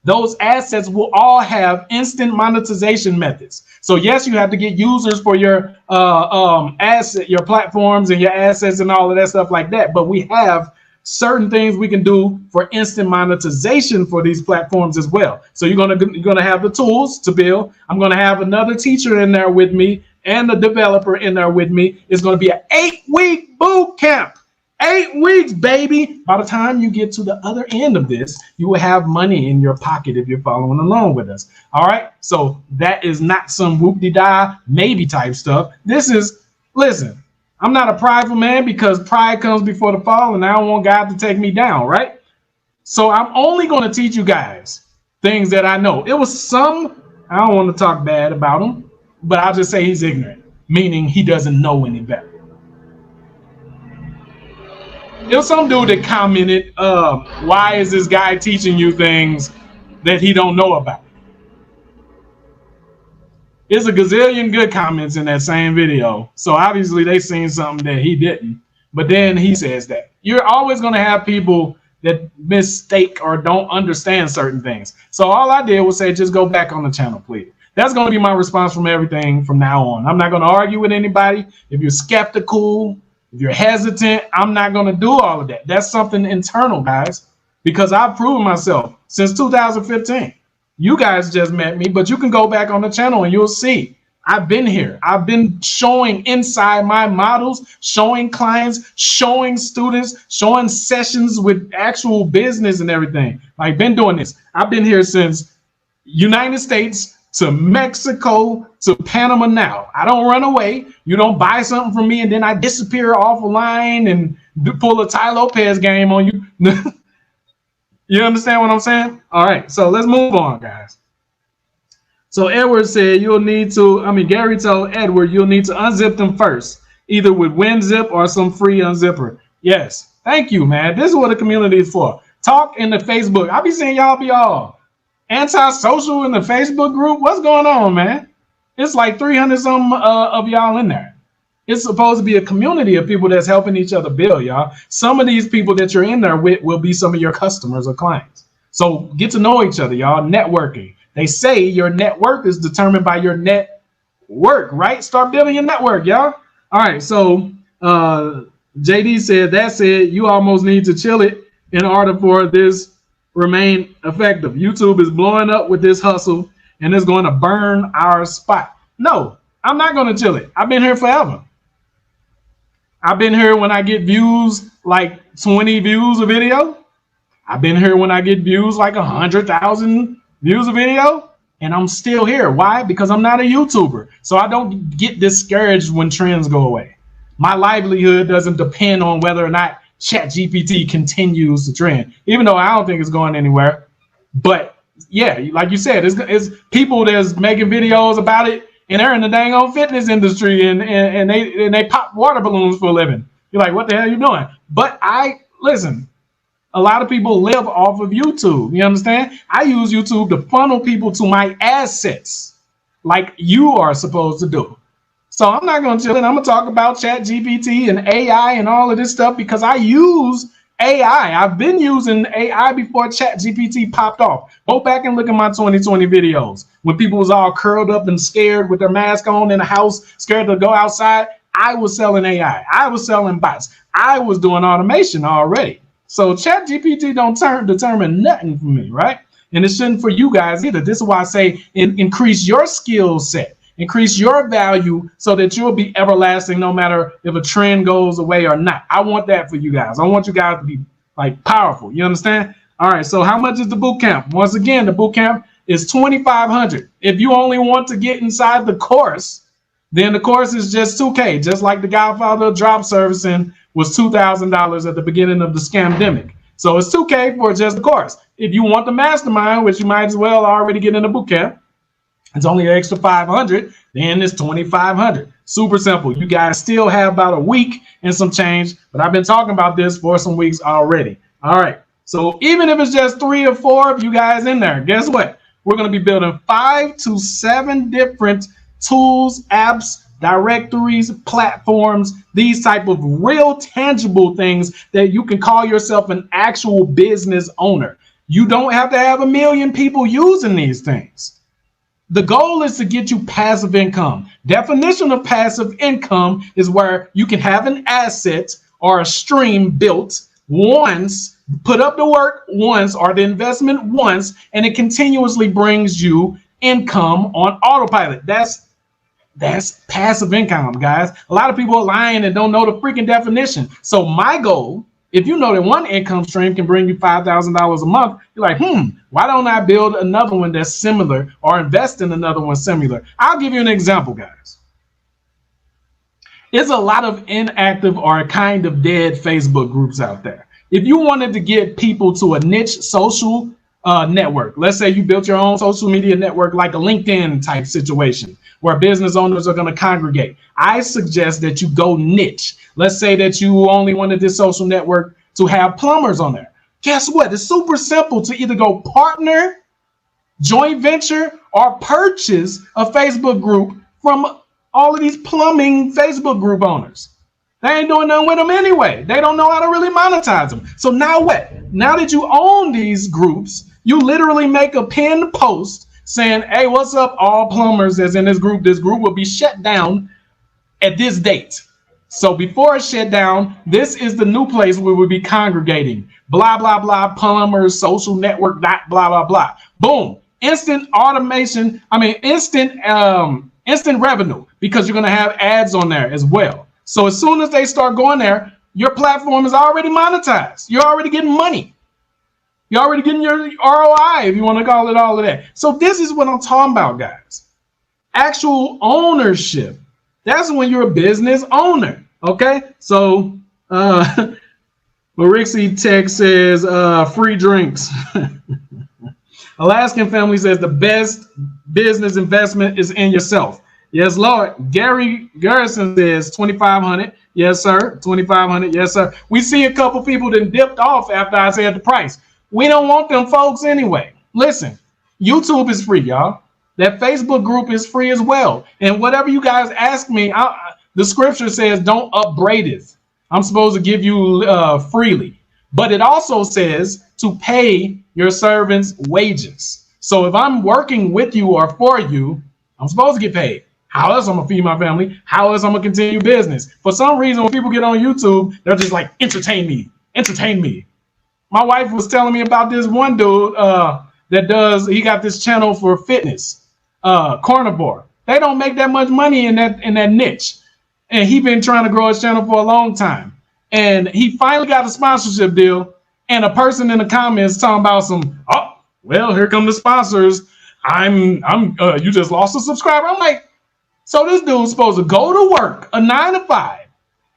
Those assets will all have instant monetization methods. So yes, you have to get users for your asset, your platforms and your assets and all of that stuff like that. But we have certain things we can do for instant monetization for these platforms as well. So you're gonna have the tools to build. I'm gonna have another teacher in there with me and the developer in there with me. It's going to be an 8-week boot camp. 8 weeks, baby. By the time you get to the other end of this, you will have money in your pocket if you're following along with us. All right. So that is not some whoop-de-die maybe type stuff. This is, listen, I'm not a prideful man because pride comes before the fall, and I don't want God to take me down, right? So I'm only going to teach you guys things that I know. It was some, I don't want to talk bad about him, but I'll just say he's ignorant, meaning he doesn't know any better. It was some dude that commented, why is this guy teaching you things that he don't know about? There's a gazillion good comments in that same video. So obviously they seen something that he didn't. But then he says that. You're always going to have people that mistake or don't understand certain things. So all I did was say, just go back on the channel, please. That's going to be my response from everything from now on. I'm not going to argue with anybody. If you're skeptical, if you're hesitant, I'm not going to do all of that. That's something internal, guys, because I've proven myself since 2015. You guys just met me, but you can go back on the channel and you'll see. I've been here. I've been showing inside my models, showing clients, showing students, showing sessions with actual business and everything. I've been doing this. I've been here since United States to Mexico to Panama now. I don't run away. You don't buy something from me and then I disappear off a line and pull a Ty Lopez game on you. You understand what I'm saying? All right, so let's move on, guys. So Edward said Gary told Edward you'll need to unzip them first, either with WinZip or some free unzipper. Yes, thank you, man. This is what the community is for. Talk in the Facebook. I be seeing y'all be all anti-social in the Facebook group. What's going on, man? It's like 300 some of y'all in there. It's supposed to be a community of people that's helping each other build, y'all. Some of these people that you're in there with will be some of your customers or clients. So get to know each other, y'all. Networking. They say your net worth is determined by your net work, right? Start building your network, y'all. All right, so JD said, that said, you almost need to chill it in order for this remain effective. YouTube is blowing up with this hustle and it's going to burn our spot. No, I'm not going to chill it. I've been here forever. I've been here when I get views like 20 views a video. I've been here when I get views like 100,000 views a video, and I'm still here. Why? Because I'm not a YouTuber. So I don't get discouraged when trends go away. My livelihood doesn't depend on whether or not Chat GPT continues to trend, even though I don't think it's going anywhere. But yeah, like you said, it's people that's making videos about it, and they're in the dang old fitness industry, and they pop water balloons for a living. You're like, what the hell are you doing? But listen, a lot of people live off of YouTube. You understand? I use YouTube to funnel people to my assets like you are supposed to do. So I'm not going to chill it. I'm going to talk about Chat GPT and AI and all of this stuff because I use AI. I've been using AI before Chat GPT popped off. Go back and look at my 2020 videos when people was all curled up and scared with their mask on in the house, scared to go outside. I was selling AI. I was selling bots. I was doing automation already. So Chat GPT don't determine nothing for me, right? And it shouldn't for you guys either. This is why I say increase your skill set, increase your value so that you'll be everlasting no matter if a trend goes away or not. I want that for you guys. I want you guys to be like powerful. You understand? All right. So how much is the boot camp? Once again, the boot camp is $2,500. If you only want to get inside the course, then the course is just $2K, just like the Godfather of drop servicing was $2,000 at the beginning of the scamdemic. So it's $2K for just the course. If you want the mastermind, which you might as well already get in the boot camp, it's only an extra $500, then it's $2,500. Super simple. You guys still have about a week and some change, but I've been talking about this for some weeks already. All right. So even if it's just 3 or 4 of you guys in there, guess what? We're going to be building 5 to 7 different tools, apps, directories, platforms, these type of real tangible things that you can call yourself an actual business owner. You don't have to have 1 million people using these things. The goal is to get you passive income. Definition of passive income is where you can have an asset or a stream built once, put up the work once or the investment once, and it continuously brings you income on autopilot. That's That's passive income, guys. A lot of people are lying and don't know the freaking definition. So my goal, if you know that one income stream can bring you $5,000 a month, you're like, why don't I build another one that's similar or invest in another one similar? I'll give you an example, guys. There's a lot of inactive or kind of dead Facebook groups out there. If you wanted to get people to a niche social network, let's say you built your own social media network like a LinkedIn type situation where business owners are going to congregate, I suggest that you go niche. Let's say that you only wanted this social network to have plumbers on there. Guess what? It's super simple to either go partner, joint venture, or purchase a Facebook group from all of these plumbing Facebook group owners. They ain't doing nothing with them anyway. They don't know how to really monetize them. So now what? Now that you own these groups, you literally make a pinned post saying, hey, what's up, all plumbers that's in this group? This group will be shut down at this date. So before it's shut down, this is the new place where we'll be congregating. Blah, blah, blah, plumbers, social network, blah, blah, blah. Boom. Instant automation. Instant revenue, because you're going to have ads on there as well. So as soon as they start going there, your platform is already monetized. You're already getting money. You're already getting your ROI, if you want to call it all of that. So this is what I'm talking about, guys. Actual ownership. That's when you're a business owner. Okay. So Marixie Tech says free drinks. Alaskan family says the best business investment is in yourself. Yes, Lord. Gary Garrison says 2,500. Yes, sir. 2,500. Yes, sir. We see a couple people that dipped off after I said the price. We don't want them folks anyway. Listen, YouTube is free, y'all. That Facebook group is free as well. And whatever you guys ask me, the scripture says don't upbraid it. I'm supposed to give you freely. But it also says to pay your servants wages. So if I'm working with you or for you, I'm supposed to get paid. How else I'm gonna feed my family? How else I'm gonna continue business? For some reason, when people get on YouTube, they're just like, entertain me, entertain me. My wife was telling me about this one dude he got this channel for fitness, carnivore. They don't make that much money in that niche. And he been trying to grow his channel for a long time. And he finally got a sponsorship deal. And a person in the comments talking about here come the sponsors. You just lost a subscriber. I'm like, so this dude's supposed to go to work a 9 to 5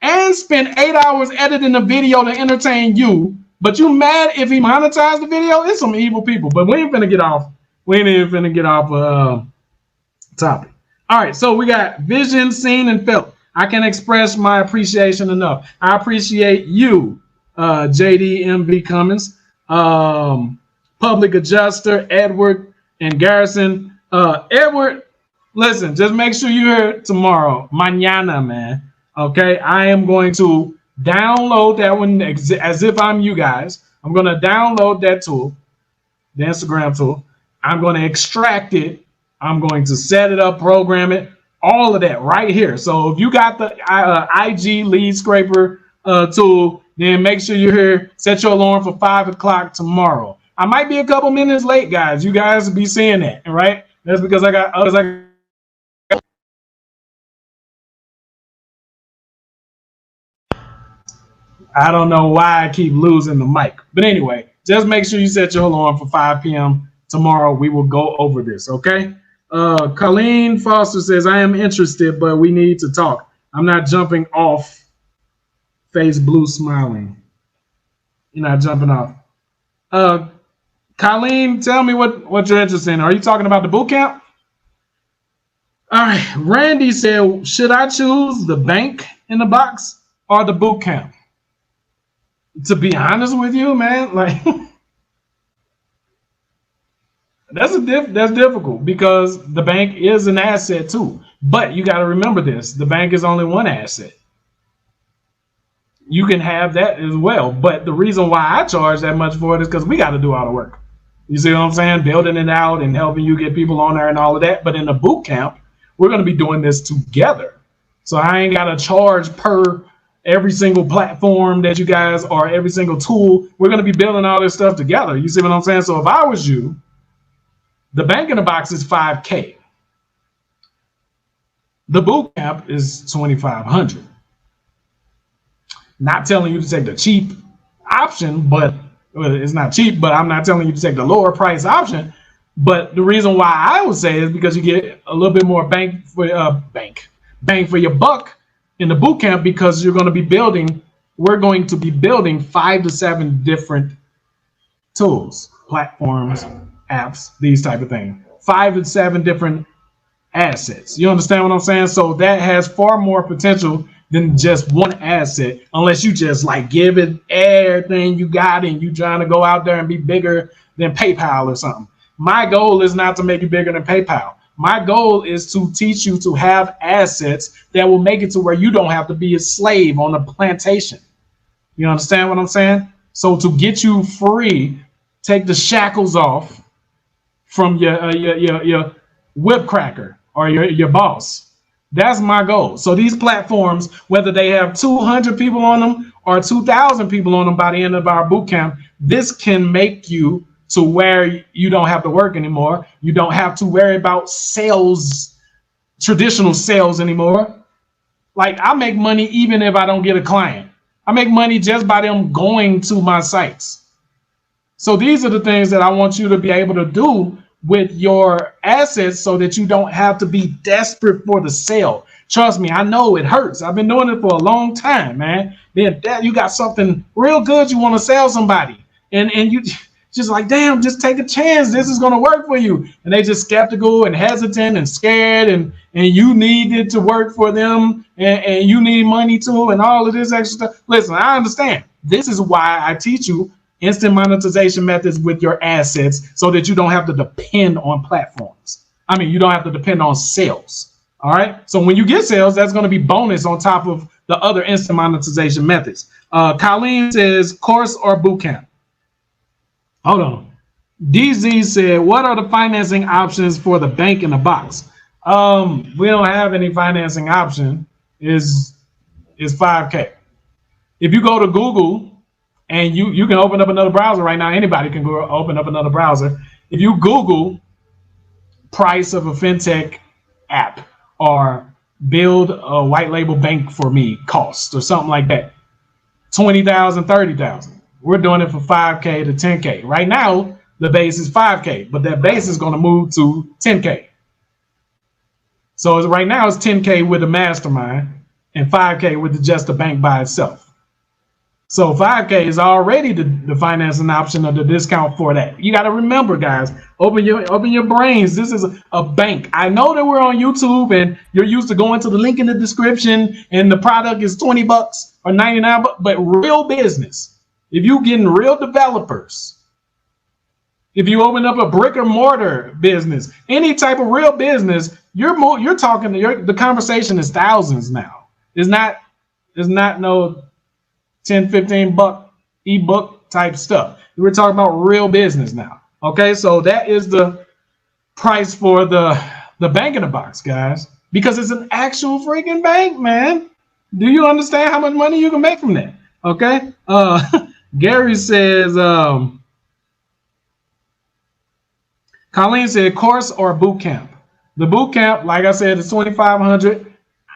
and spend 8 hours editing a video to entertain you, but you mad if he monetized the video? It's some evil people, but we ain't finna get off. We ain't even finna get off topic. All right, so we got vision, seen, and felt. I can express my appreciation enough. I appreciate you, JD MV Cummins, Public Adjuster, Edward, and Garrison. Edward, listen, just make sure you're here tomorrow, mañana, man. Okay, I am going to download that one as if I'm you guys. I'm going to download that tool, the Instagram tool. I'm going to extract it. I'm going to set it up, program it, all of that right here. So if you got the IG lead scraper tool, then make sure you're here. Set your alarm for 5 o'clock tomorrow. I might be a couple minutes late, guys. You guys will be seeing that, right? That's because I got I don't know why I keep losing the mic. But anyway, just make sure you set your alarm for 5 p.m. tomorrow. We will go over this, okay? Colleen Foster says, I am interested, but we need to talk. I'm not jumping off. Face blue smiling. You're not jumping off. Colleen, tell me what you're interested in. Are you talking about the boot camp? All right. Randy said, should I choose the bank in the box or the boot camp? To be honest with you, man, like that's difficult because the bank is an asset too. But you got to remember this: the bank is only one asset. You can have that as well, but the reason why I charge that much for it is because we got to do all the work. You see what I'm saying? Building it out and helping you get people on there and all of that. But in the boot camp, we're going to be doing this together. So I ain't got to charge per every single platform that you guys or every single tool. We're going to be building all this stuff together. You see what I'm saying? So if I was you, the bank in the box is $5K. The boot camp is 2,500. Not telling you to take the cheap option, but well, it's not cheap, but I'm not telling you to take the lower price option. But the reason why I would say is because you get a little bit more bang for your buck in the boot camp, because we're going to be building 5 to 7 different tools, platforms, apps, these type of things. 5 to 7 different assets. You understand what I'm saying? So that has far more potential than just one asset, unless you just like give it everything you got and you trying to go out there and be bigger than PayPal or something. My goal is not to make you bigger than PayPal. My goal is to teach you to have assets that will make it to where you don't have to be a slave on a plantation. You understand what I'm saying? So to get you free, take the shackles off from your whip cracker or your boss. That's my goal. So these platforms, whether they have 200 people on them or 2,000 people on them by the end of our boot camp, this can make you to where you don't have to work anymore. You don't have to worry about sales, traditional sales anymore. Like, I make money even if I don't get a client. I make money just by them going to my sites. So these are the things that I want you to be able to do with your assets so that you don't have to be desperate for the sale. Trust me, I know it hurts. I've been doing it for a long time, man. Then you got something real good you want to sell somebody, and you just like, damn, just take a chance. This is going to work for you. And they just skeptical and hesitant and scared, and you need it to work for them, and you need money too, and all of this extra stuff. Listen, I understand. This is why I teach you instant monetization methods with your assets, so that you don't have to depend on platforms. I mean, you don't have to depend on sales. All right. So when you get sales, that's going to be bonus on top of the other instant monetization methods. Colleen says course or boot camp. Hold on. DZ said, what are the financing options for the bank in the box? We don't have any financing option. Is 5K. If you go to Google, and you can open up another browser right now. Anybody can go open up another browser. If you Google price of a fintech app or build a white label bank for me cost or something like that, 20,000, 30,000. We're doing it for 5K to 10K. Right now, the base is 5K, but that base is going to move to 10K. So right now it's 10K with a mastermind and 5K with just the bank by itself. So 5K is already the financing option of the discount for that. You got to remember, guys, open your brains. This is a bank. I know that we're on YouTube and you're used to going to the link in the description and the product is 20 bucks or 99 bucks, but real business, if you getting real developers, if you open up a brick or mortar business, any type of real business, you're talking the conversation is thousands now. It's not no 10, 15 buck ebook type stuff. We're talking about real business now. Okay, so that is the price for the bank in the box, guys, because it's an actual freaking bank, man. Do you understand how much money you can make from that? Okay. Gary says, Colleen said course or boot camp. The boot camp, like I said, is 2,500.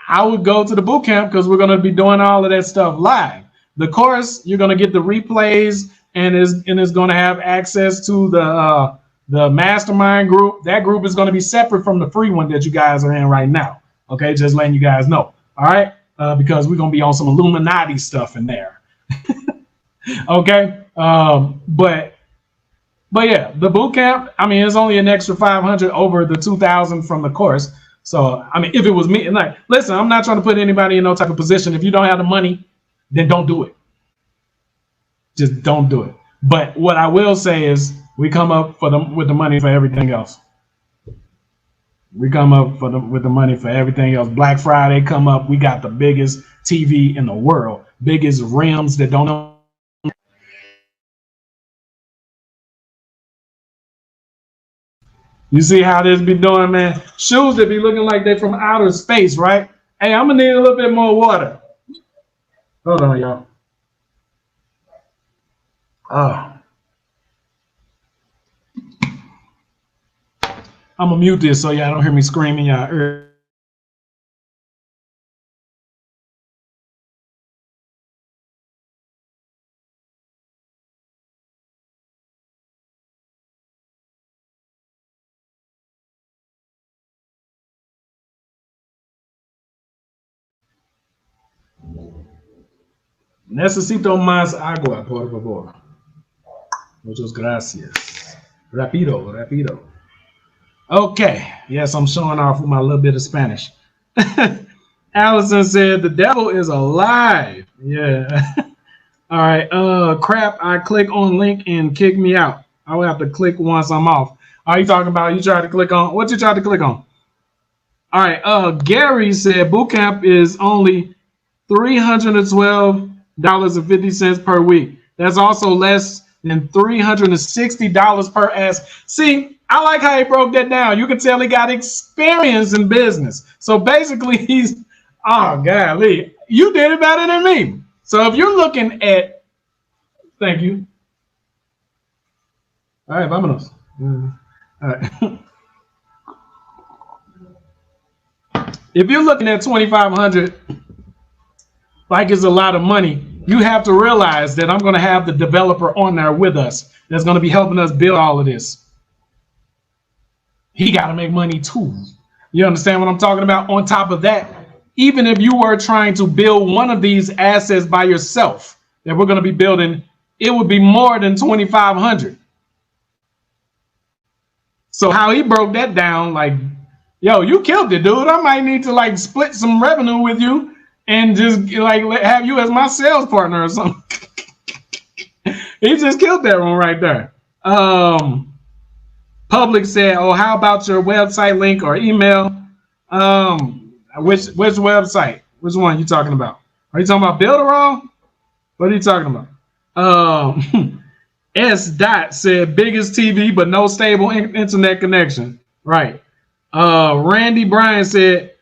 I would go to the boot camp because we're going to be doing all of that stuff live. The course, you're going to get the replays and is going to have access to the mastermind group. That group is going to be separate from the free one that you guys are in right now. Okay, just letting you guys know. All right, because we're going to be on some Illuminati stuff in there. Okay, but yeah, the boot camp, I mean, it's only an extra 500 over the 2,000 from the course. So, I mean, if it was me, like, listen, I'm not trying to put anybody in no type of position. If you don't have the money, then don't do it. Just don't do it. But what I will say is we come up with the money for everything else. We come up with the money for everything else. Black Friday come up. We got the biggest TV in the world, biggest rims that don't know. You see how this be doing, man? Shoes that be looking like they from outer space, right? Hey, I'm gonna need a little bit more water. Hold on, y'all. Oh. I'm gonna mute this so y'all don't hear me screaming y'all ear. Necesito más agua, por favor. Muchas gracias. Rapido, rapido. Okay. Yes, I'm showing off with my little bit of Spanish. Allison said the devil is alive. Yeah. All right. Crap. I click on link and kick me out. I will have to click once I'm off. Are you talking about you tried to click on? What you tried to click on? All right. Gary said bootcamp is only $312.50 per week. That's also less than $360 per ask. See, I like how he broke that down. You can tell he got experience in business. So basically, he's, oh, golly, you did it better than me. So if you're looking at, thank you. All right, vámonos. All right. If you're looking at 2,500, like it's a lot of money, you have to realize that I'm going to have the developer on there with us that's going to be helping us build all of this. He got to make money too. You understand what I'm talking about? On top of that, even if you were trying to build one of these assets by yourself that we're going to be building, it would be more than 2,500. So how he broke that down, like, yo, you killed it, dude. I might need to like split some revenue with you and just like have you as my sales partner or something. He just killed that one right there. Public said, oh, how about your website link or email? Which website? Which one are you talking about? Are you talking about Builderall? What are you talking about? S. Dot said biggest TV, but no stable internet connection. Right. Randy Bryan said,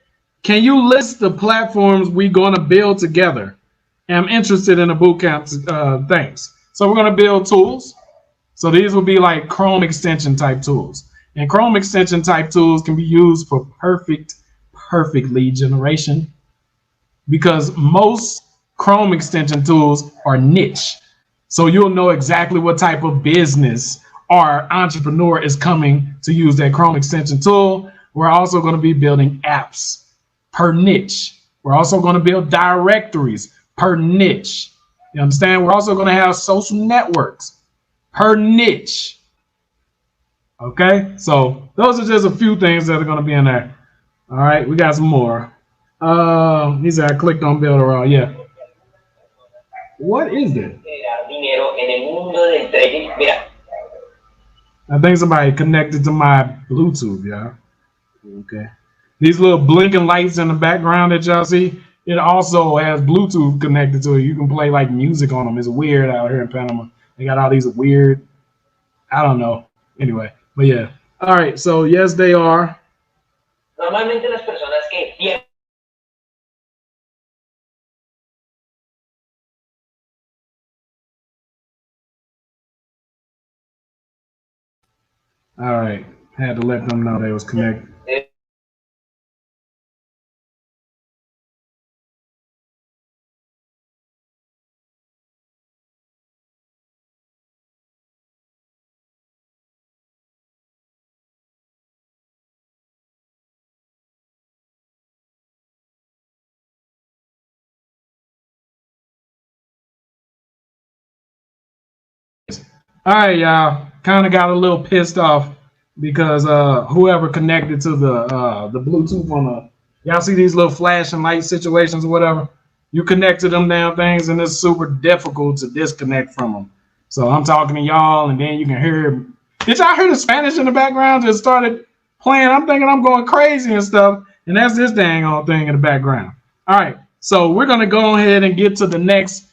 can you list the platforms we're going to build together? I'm interested in a bootcamp. Thanks. So we're going to build tools. So these will be like Chrome extension type tools. And Chrome extension type tools can be used for perfect lead generation, because most Chrome extension tools are niche. So you'll know exactly what type of business or entrepreneur is coming to use that Chrome extension tool. We're also going to be building apps per niche. We're also going to build directories per niche. You understand? We're also going to have social networks per niche. Okay, so those are just a few things that are going to be in there. All right, we got some more. He said I clicked on Builderall. Yeah. What is it? I think somebody connected to my Bluetooth, yeah. Okay. These little blinking lights in the background that y'all see, it also has Bluetooth connected to it. You can play like music on them. It's weird out here in Panama. They got all these weird, I don't know. Anyway, but yeah. All right, so yes, they are. Normalmente las personas que all right, had to let them know they was connected. All right, y'all. Kind of got a little pissed off because whoever connected to the Bluetooth on the, y'all see these little flashing light situations or whatever, you connect to them damn things and it's super difficult to disconnect from them. So I'm talking to y'all and then you can hear, did y'all hear the Spanish in the background just started playing? I'm thinking I'm going crazy and stuff, and that's this dang old thing in the background. All right, so we're gonna go ahead and get to the next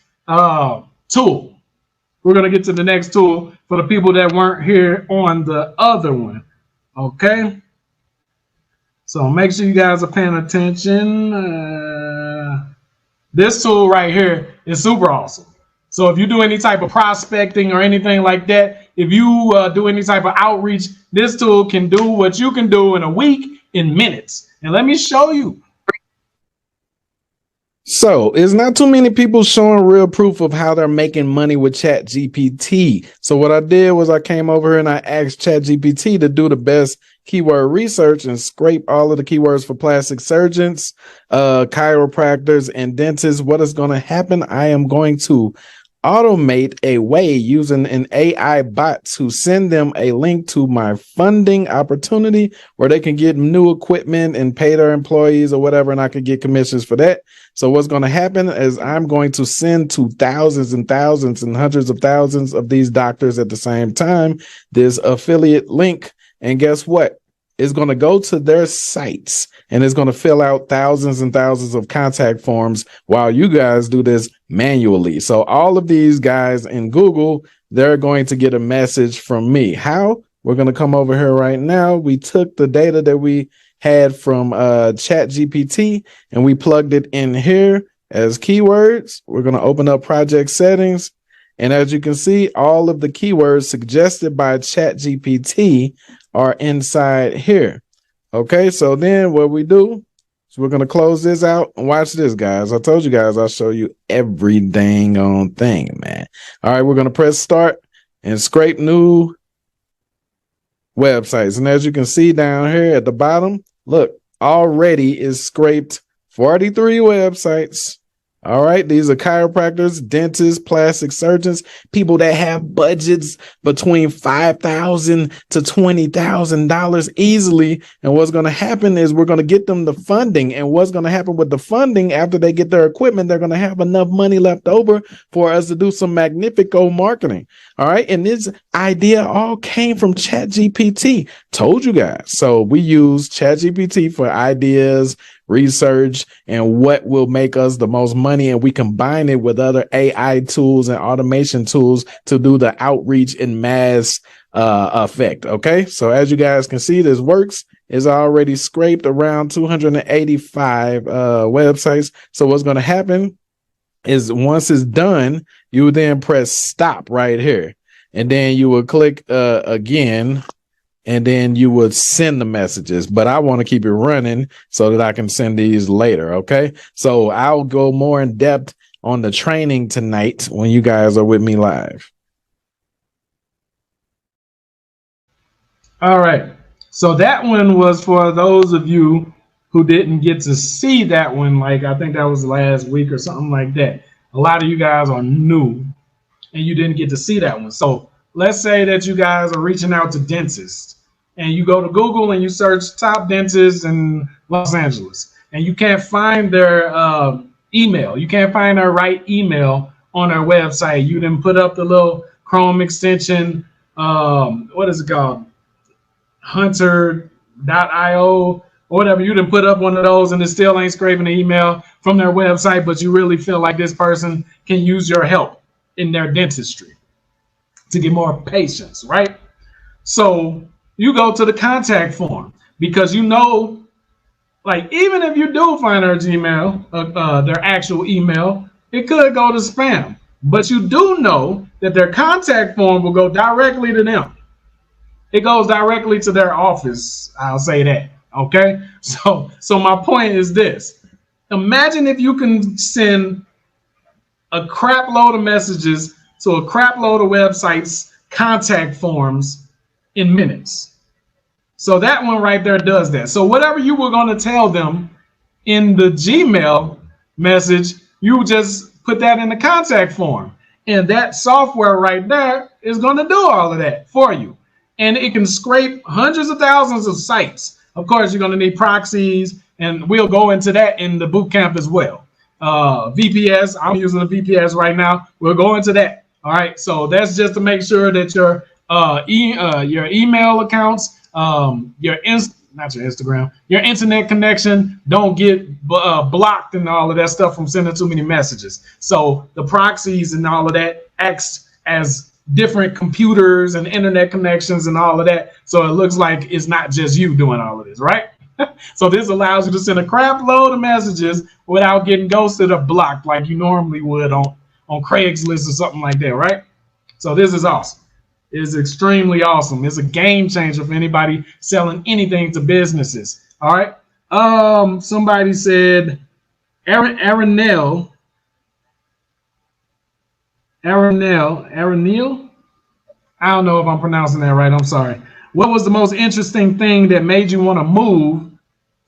tool. We're going to get to the next tool for the people that weren't here on the other one. Okay. So make sure you guys are paying attention. This tool right here is super awesome. So if you do any type of prospecting or anything like that, if you do any type of outreach, this tool can do what you can do in a week in minutes. And let me show you. So it's not too many people showing real proof of how they're making money with Chat GPT. So what I did was I came over here and I asked Chat GPT to do the best keyword research and scrape all of the keywords for plastic surgeons, chiropractors, and dentists. What is going to happen? I am going to automate a way using an AI bot to send them a link to my funding opportunity where they can get new equipment and pay their employees or whatever, and I can get commissions for that. So what's going to happen is I'm going to send to thousands and thousands and hundreds of thousands of these doctors at the same time this affiliate link. And guess what? It's going to go to their sites and it's going to fill out thousands and thousands of contact forms while you guys do this manually. So all of these guys in Google, they're going to get a message from me. How? We're going to come over here right now. We took the data that we had from Chat GPT and we plugged it in here as keywords. We're going to open up project settings. And as you can see, all of the keywords suggested by Chat GPT are inside here. Okay, so then what we do is we're going to close this out and watch this, guys. I told you guys I'll show you every dang on thing, man. All right, we're going to press start and scrape new websites. And as you can see down here at the bottom, look, already is scraped 43 websites. All right, these are chiropractors, dentists, plastic surgeons, people that have budgets between $5,000 to $20,000 easily. And what's going to happen is we're going to get them the funding. And what's going to happen with the funding after they get their equipment, they're going to have enough money left over for us to do some magnifico marketing. All right, and this idea all came from Chat GPT. Told you guys. So we use Chat GPT for ideas, research, and what will make us the most money, and we combine it with other AI tools and automation tools to do the outreach and mass effect. Okay, so as you guys can see, this works. It's already scraped around 285 websites. So what's going to happen is once it's done, you then press stop right here, and then you will click again, and then you would send the messages. But I want to keep it running so that I can send these later. Okay, so I'll go more in depth on the training tonight when you guys are with me live. All right, so that one was for those of you who didn't get to see that one. Like, I think that was last week or something like that. A lot of you guys are new and you didn't get to see that one. So let's say that you guys are reaching out to dentists and you go to Google and you search top dentists in Los Angeles and you can't find their email. You can't find their right email on their website. You didn't put up the little Chrome extension. What is it called? Hunter.io or whatever. You didn't put up one of those and it still ain't scraping the email from their website, but you really feel like this person can use your help in their dentistry to get more patients, right? So you go to the contact form because you know, like, even if you do find their Gmail, their actual email, it could go to spam, but you do know that their contact form will go directly to them. It goes directly to their office. I'll say that. Okay. So my point is this. Imagine if you can send a crap load of messages to a crap load of websites, contact forms in minutes. So that one right there does that. So whatever you were going to tell them in the Gmail message, you just put that in the contact form. And that software right there is going to do all of that for you. And it can scrape hundreds of thousands of sites. Of course, you're going to need proxies, and we'll go into that in the boot camp as well. VPS, I'm using a VPS right now. We'll go into that. All right, so that's just to make sure that your email accounts, your internet connection don't get blocked and all of that stuff from sending too many messages. So the proxies and all of that acts as different computers and internet connections and all of that. So it looks like it's not just you doing all of this, right? So this allows you to send a crap load of messages without getting ghosted or blocked like you normally would on Craigslist or something like that, right? So this is awesome. It is extremely awesome. It's a game changer for anybody selling anything to businesses. All right. Somebody said Aranil. I don't know if I'm pronouncing that right. I'm sorry. What was the most interesting thing that made you want to move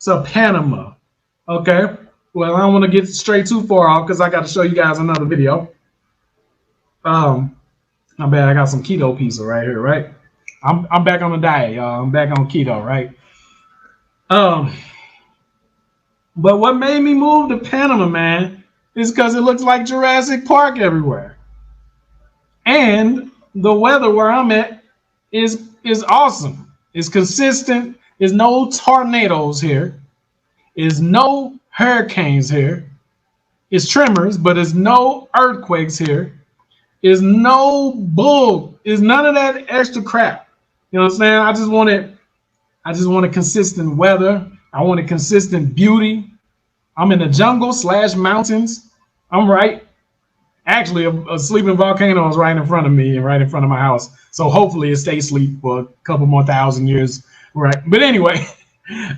to Panama? Okay. Well, I don't want to get straight too far off because I got to show you guys another video. My bad. I got some keto pizza right here, right? I'm back on the diet, y'all. I'm back on keto, right? But what made me move to Panama, man, is because it looks like Jurassic Park everywhere. And the weather where I'm at is awesome. It's consistent. There's no tornadoes here. There's no hurricanes here. It's tremors, but there's no earthquakes here. There's no bull. There's none of that extra crap. You know what I'm saying? I just wanted consistent weather. I wanted consistent beauty. I'm in the jungle / mountains. I'm right. Actually, a sleeping volcano is right in front of me and right in front of my house. So hopefully it stays asleep for a couple more thousand years. Right. But anyway,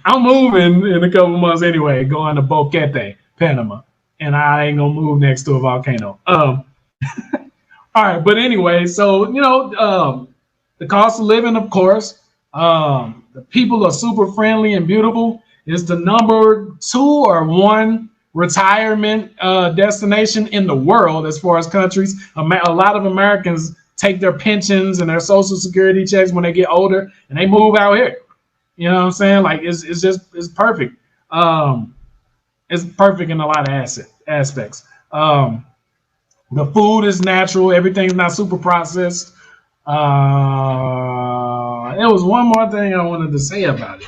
I'm moving in a couple months anyway, going to Boquete, Panama. And I ain't going to move next to a volcano. All right. But anyway, so, the cost of living, of course, the people are super friendly and beautiful. It's the number 2 or 1 retirement destination in the world as far as countries. A lot of Americans take their pensions and their social security checks when they get older and they move out here. You know what I'm saying? Like it's perfect. It's perfect in a lot of aspects. The food is natural. Everything's not super processed. There was one more thing I wanted to say about it.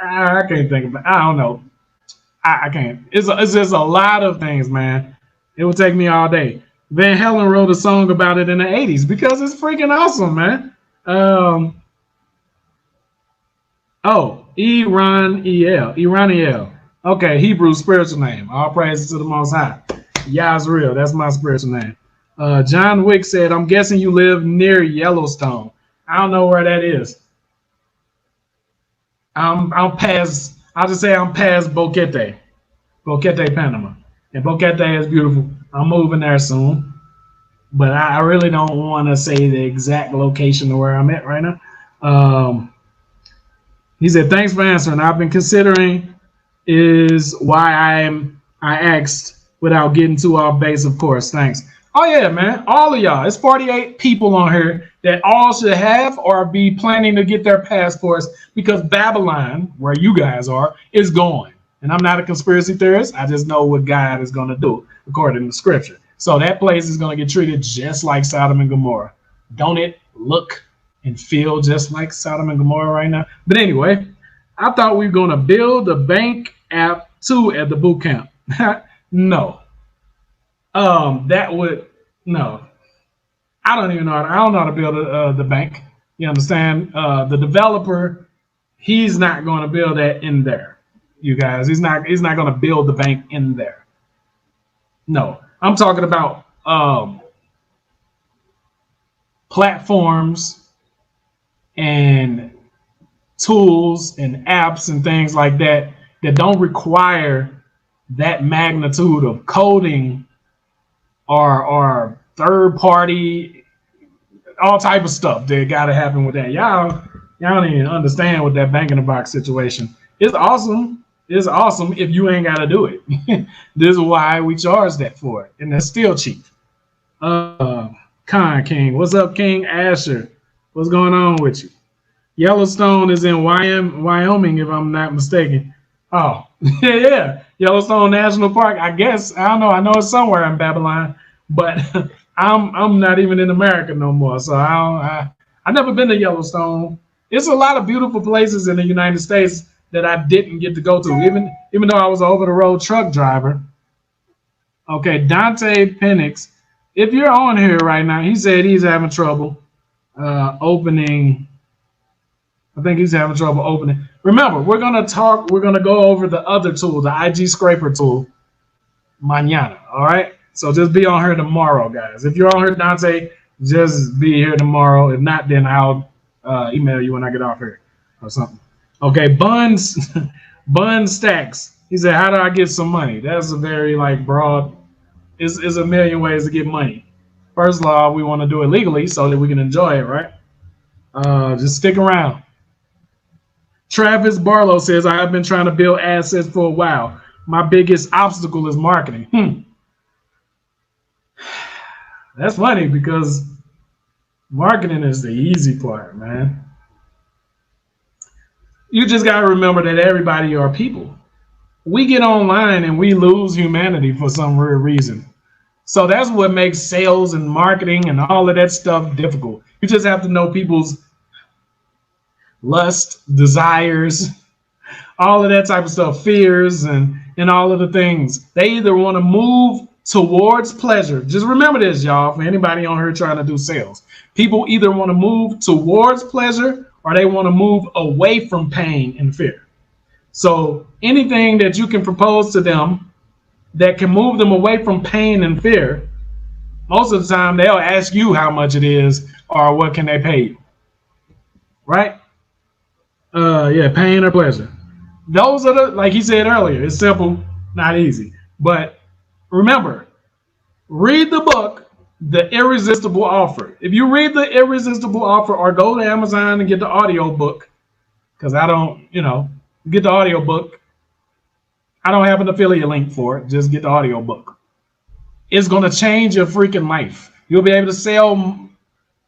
I can't think about it. I don't know. I can't. It's just a lot of things, man. It would take me all day. Van Halen wrote a song about it in the 80s because it's freaking awesome, man. Iraniel. Okay, Hebrew spiritual name. All praises to the Most High. Yazriel, that's my spiritual name. John Wick said, I'm guessing you live near Yellowstone. I don't know where that is. I'm past Boquete, Panama. And Boquete is beautiful. I'm moving there soon. But I really don't want to say the exact location of where I'm at right now. He said, thanks for answering. I've been considering is why I asked without getting too off base, of course. Thanks. Oh, yeah, man. All of y'all. It's 48 people on here that all should have or be planning to get their passports because Babylon, where you guys are, is going. And I'm not a conspiracy theorist. I just know what God is going to do according to scripture. So that place is going to get treated just like Sodom and Gomorrah. Don't it look and feel just like Sodom and Gomorrah right now? But anyway, I thought we were going to build a bank app too at the boot camp. No. No. I don't know how to build the bank. You understand? The developer, he's not going to build that in there. You guys, he's not going to build the bank in there. No, I'm talking about platforms and tools and apps and things like that don't require that magnitude of coding or third party, all type of stuff that got to happen with that. Y'all don't even understand what that bank in the box situation. It's awesome. It's awesome if you ain't got to do it. This is why we charge that for it, and that's still cheap. Khan King, what's up, King Asher? What's going on with you? Yellowstone is in Wyoming, if I'm not mistaken. Oh, yeah. Yellowstone National Park, I guess. I don't know. I know it's somewhere in Babylon, but I'm not even in America no more. So I've never been to Yellowstone. It's a lot of beautiful places in the United States that I didn't get to go to, even though I was an over-the-road truck driver. Okay, Dante Penix, if you're on here right now, he said he's having trouble opening. I think he's having trouble opening. Remember, we're going to go over the other tool, the IG scraper tool, mañana, all right? So just be on here tomorrow, guys. If you're on here, Dante, just be here tomorrow. If not, then I'll email you when I get off here or something. Okay, Bun Stacks. He said, how do I get some money? That's a very like broad, is a million ways to get money. First of all, we want to do it legally so that we can enjoy it, right? Just stick around. Travis Barlow says, I have been trying to build assets for a while. My biggest obstacle is marketing. That's funny because marketing is the easy part, man. You just got to remember that everybody are people. We get online and we lose humanity for some real reason. So that's what makes sales and marketing and all of that stuff difficult. You just have to know people's lust, desires, all of that type of stuff, fears, and all of the things. They either want to move towards pleasure. Just remember this, y'all, for anybody on here trying to do sales. People either want to move towards pleasure or they want to move away from pain and fear. So anything that you can propose to them that can move them away from pain and fear, most of the time they'll ask you how much it is or what can they pay you. Right? Yeah, pain or pleasure. Those are the, like he said earlier, it's simple, not easy. But remember, read the book, The Irresistible Offer. If you read The Irresistible Offer or go to Amazon and get the audio book, because I don't, get the audio book. I don't have an affiliate link for it. Just get the audio book. It's going to change your freaking life. You'll be able to sell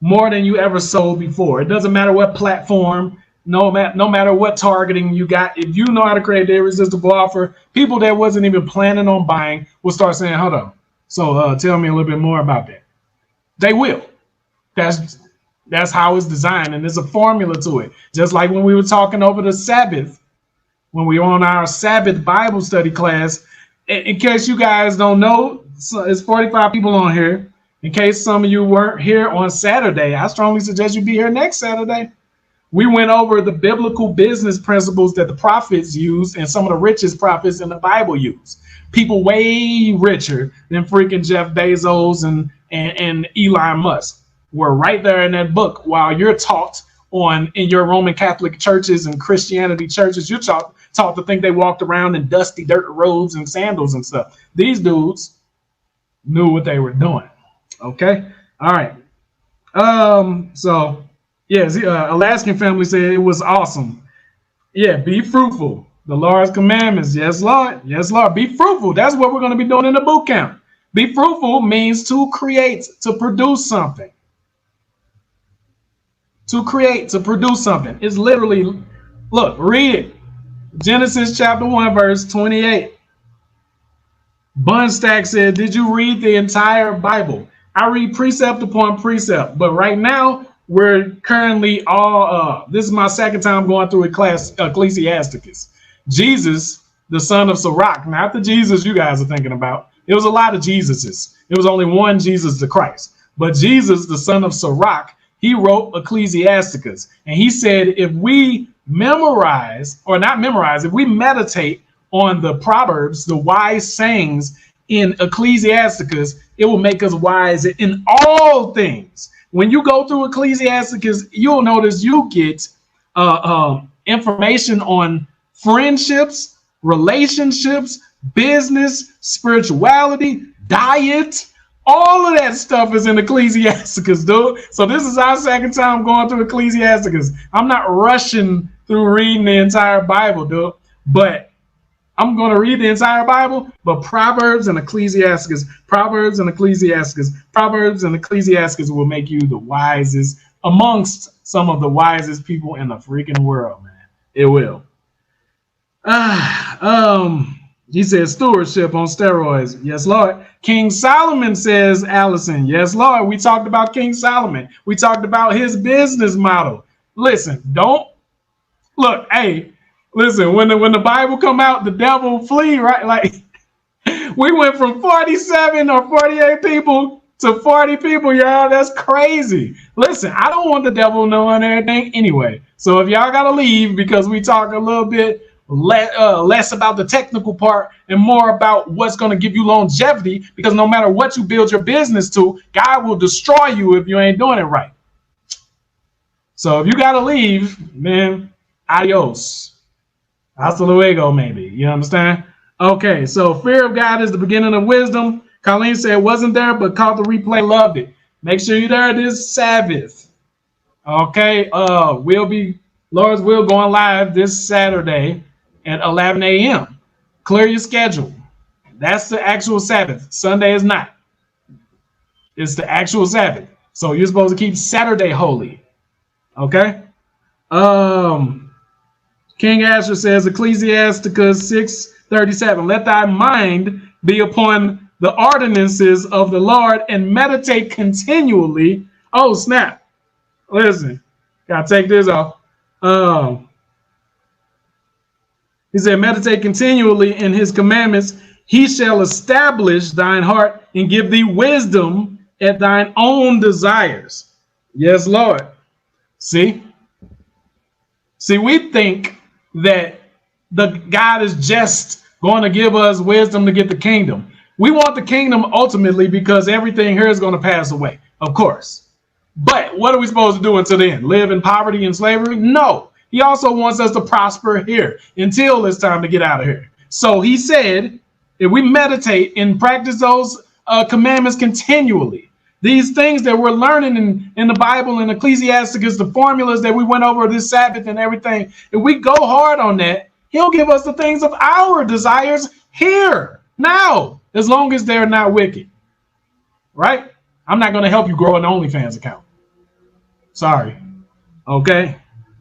more than you ever sold before. It doesn't matter what platform, no matter what targeting you got. If you know how to create the irresistible offer, people that wasn't even planning on buying will start saying, hold on. So tell me a little bit more about that. They will. That's how it's designed, and there's a formula to it. Just like when we were talking over the Sabbath, when we were on our Sabbath Bible study class. In case you guys don't know, so it's 45 people on here. In case some of you weren't here on Saturday, I strongly suggest you be here next Saturday. We went over the biblical business principles that the prophets used and some of the richest prophets in the Bible use. People way richer than freaking Jeff Bezos and Elon Musk were right there in that book, while you're taught in your Roman Catholic churches and Christianity churches, you're taught to think they walked around in dusty dirt roads and sandals and stuff. These dudes knew what they were doing. Okay. All right. So yes, Alaskan family said it was awesome. Yeah, be fruitful. The Lord's commandments. Yes, Lord. Yes, Lord. Be fruitful. That's what we're going to be doing in the boot camp. Be fruitful means to create, to produce something. To create, to produce something. It's literally, look, read it. Genesis chapter 1, verse 28. Bunstack said, did you read the entire Bible? I read precept upon precept, but right now we're currently all, this is my second time going through Ecclesiasticus. Jesus, the son of Sirach, not the Jesus you guys are thinking about. It was a lot of Jesuses. It was only one Jesus, the Christ. But Jesus, the son of Sirach, he wrote Ecclesiasticus. And he said, if we if we meditate on the Proverbs, the wise sayings in Ecclesiasticus, it will make us wise in all things. When you go through Ecclesiasticus, you'll notice you get information on friendships, relationships, business, spirituality, diet. All of that stuff is in Ecclesiasticus, dude. So this is our second time going through Ecclesiasticus. I'm not rushing through reading the entire Bible, dude. But I'm going to read the entire Bible, but Proverbs and Ecclesiasticus, Proverbs and Ecclesiasticus, Proverbs and Ecclesiasticus will make you the wisest amongst some of the wisest people in the freaking world, man. It will. He says stewardship on steroids. Yes, Lord. King Solomon says, Allison. Yes, Lord. We talked about King Solomon. We talked about his business model. Listen, listen, when the Bible come out, the devil flee, right? Like we went from 47 or 48 people to 40 people, y'all. That's crazy. Listen, I don't want the devil knowing everything anyway. So if y'all got to leave because we talk a little bit less about the technical part and more about what's going to give you longevity, because no matter what you build your business to, God will destroy you if you ain't doing it right. So if you got to leave, man, adios. Hasta luego, maybe. You understand? Okay, so fear of God is the beginning of wisdom. Colleen said wasn't there, but caught the replay, loved it. Make sure you're there this Sabbath. Okay, we'll be Lord's will going live this Saturday at 11 a.m. Clear your schedule. That's the actual Sabbath. Sunday is not. It's the actual Sabbath. So you're supposed to keep Saturday holy. Okay. Um, King Asher says Ecclesiasticus 6:37. Let thy mind be upon the ordinances of the Lord and meditate continually. Oh, snap. Listen, gotta take this off. Um, he said, meditate continually in his commandments. He shall establish thine heart and give thee wisdom at thine own desires. Yes, Lord. See? See, we think that the God is just going to give us wisdom to get the kingdom. We want the kingdom ultimately because everything here is going to pass away, of course. But what are we supposed to do until then? Live in poverty and slavery? No. He also wants us to prosper here until it's time to get out of here. So he said, if we meditate and practice those commandments continually, these things that we're learning in the Bible and Ecclesiasticus, the formulas that we went over this Sabbath and everything, if we go hard on that, he'll give us the things of our desires here, now, as long as they're not wicked. Right? I'm not going to help you grow an OnlyFans account. Sorry. Okay.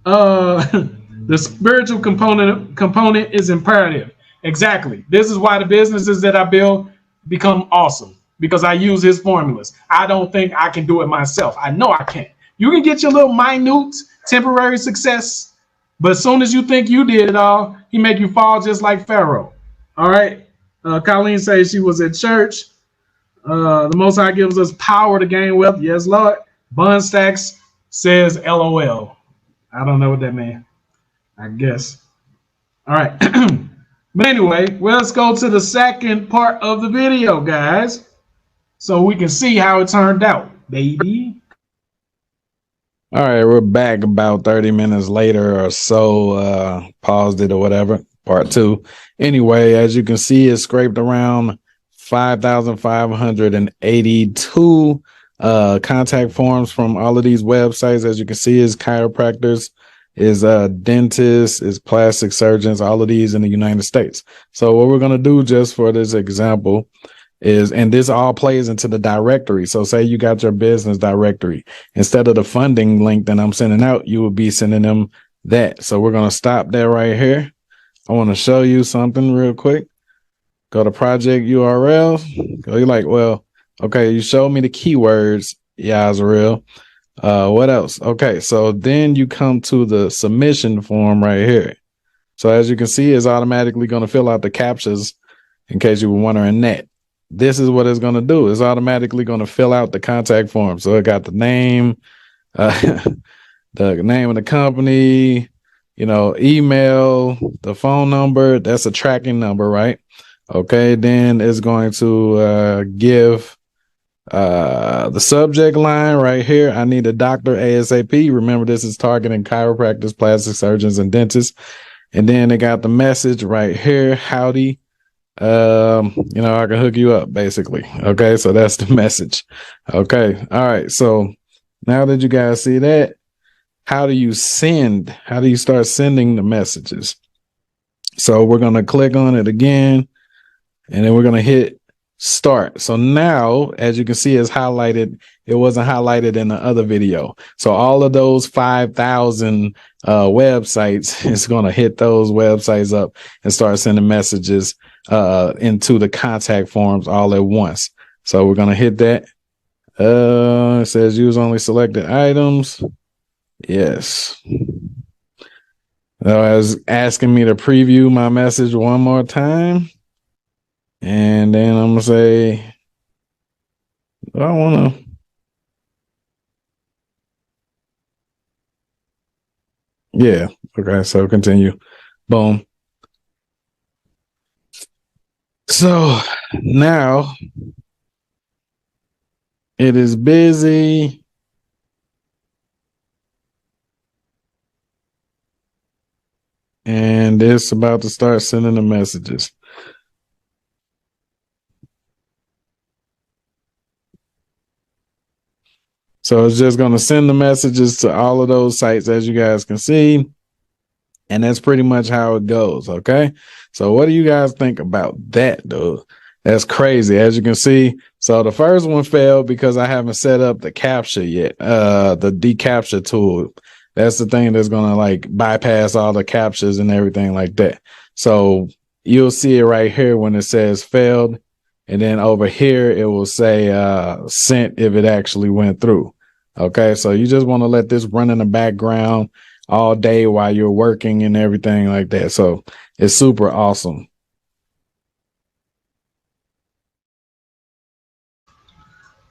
The spiritual component is imperative. Exactly. This is why the businesses that I build become awesome, because I use his formulas. I don't think I can do it myself. I know I can't. You can get your little minute temporary success, but as soon as you think you did it all, he make you fall just like Pharaoh. All right. Colleen says she was at church. The Most High gives us power to gain wealth. Yes, Lord. Bun Stacks says LOL. I don't know what that means. I guess. All right. But anyway, let's go to the second part of the video, guys, so we can see how it turned out, baby. All right, we're back about 30 minutes later or so. Paused it or whatever. Part two. Anyway, as you can see, it scraped around 5,582 contact forms from all of these websites. As you can see, is chiropractors, is dentists, is plastic surgeons, all of these in the United States. So what we're going to do just for this example is, and this all plays into the directory. So say you got your business directory. Instead of the funding link that I'm sending out, you will be sending them that. So we're going to stop there right here. I want to show you something real quick. Go to project URLs. Go, you're like, well, okay, you showed me the keywords. Yeah, it's real. What else? Okay, so then you come to the submission form right here. So as you can see, it's automatically going to fill out the captchas in case you were wondering that. This is what it's going to do. It's automatically going to fill out the contact form. So it got the name, the name of the company, you know, email, the phone number. That's a tracking number, right? Okay, then it's going to give the subject line right here. I need a doctor ASAP. Remember, this is targeting chiropractors, plastic surgeons, and dentists. And then they got the message right here. Howdy. You know, I can hook you up, basically. Okay, so that's the message. Okay, all right. So now that you guys see that, how do you send? How do you start sending the messages? So we're going to click on it again, and then we're going to hit start. So now, as you can see, it's highlighted. It wasn't highlighted in the other video. So all of those 5,000 websites, it's going to hit those websites up and start sending messages into the contact forms all at once. So we're going to hit that. It says use only selected items. Yes. I was asking me to preview my message one more time. And then I'm going to say, I want to. Yeah. Okay. So continue. Boom. So now it is busy. And it's about to start sending the messages. So it's just going to send the messages to all of those sites, as you guys can see. And that's pretty much how it goes. Okay. So what do you guys think about that, though? That's crazy. As you can see. So the first one failed because I haven't set up the capture yet. The deCAPTCHA tool. That's the thing that's going to like bypass all the captures and everything like that. So you'll see it right here when it says failed. And then over here, it will say sent if it actually went through. Okay. So you just want to let this run in the background all day while you're working and everything like that. So it's super awesome.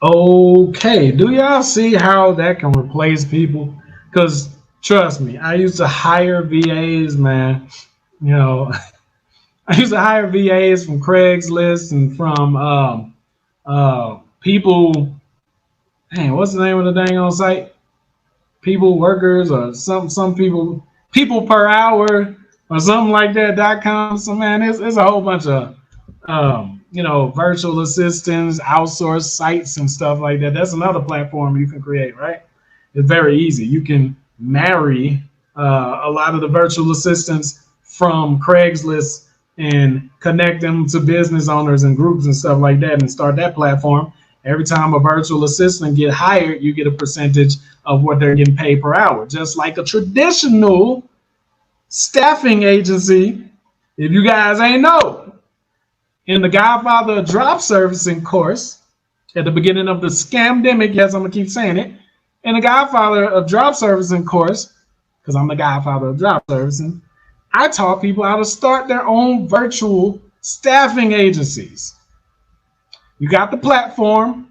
Okay, do y'all see how that can replace people? Because trust me, I used to hire VAs, man. You know, I used to hire VAs from Craigslist and from people. Dang, what's the name of the dang on site? People workers or some people per hour or something like that.com. So man, it's a whole bunch of virtual assistants, outsourced sites and stuff like that. That's another platform you can create, right? It's very easy. You can marry a lot of the virtual assistants from Craigslist and connect them to business owners and groups and stuff like that and start that platform. Every time a virtual assistant get hired, you get a percentage of what they're getting paid per hour, just like a traditional staffing agency. If you guys ain't know, in the Godfather of Drop Servicing course, at the beginning of the scamdemic, yes, I'm gonna keep saying it, in the Godfather of Drop Servicing course, because I'm the Godfather of Drop Servicing, I taught people how to start their own virtual staffing agencies. You got the platform,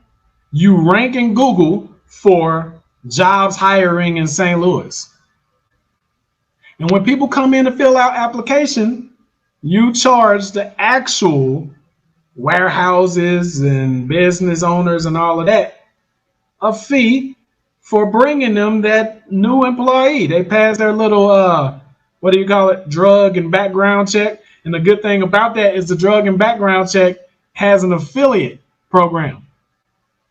you rank in Google for jobs hiring in St. Louis. And when people come in to fill out application, you charge the actual warehouses and business owners and all of that a fee for bringing them that new employee. They pass their little, drug and background check. And the good thing about that is the drug and background check has an affiliate program.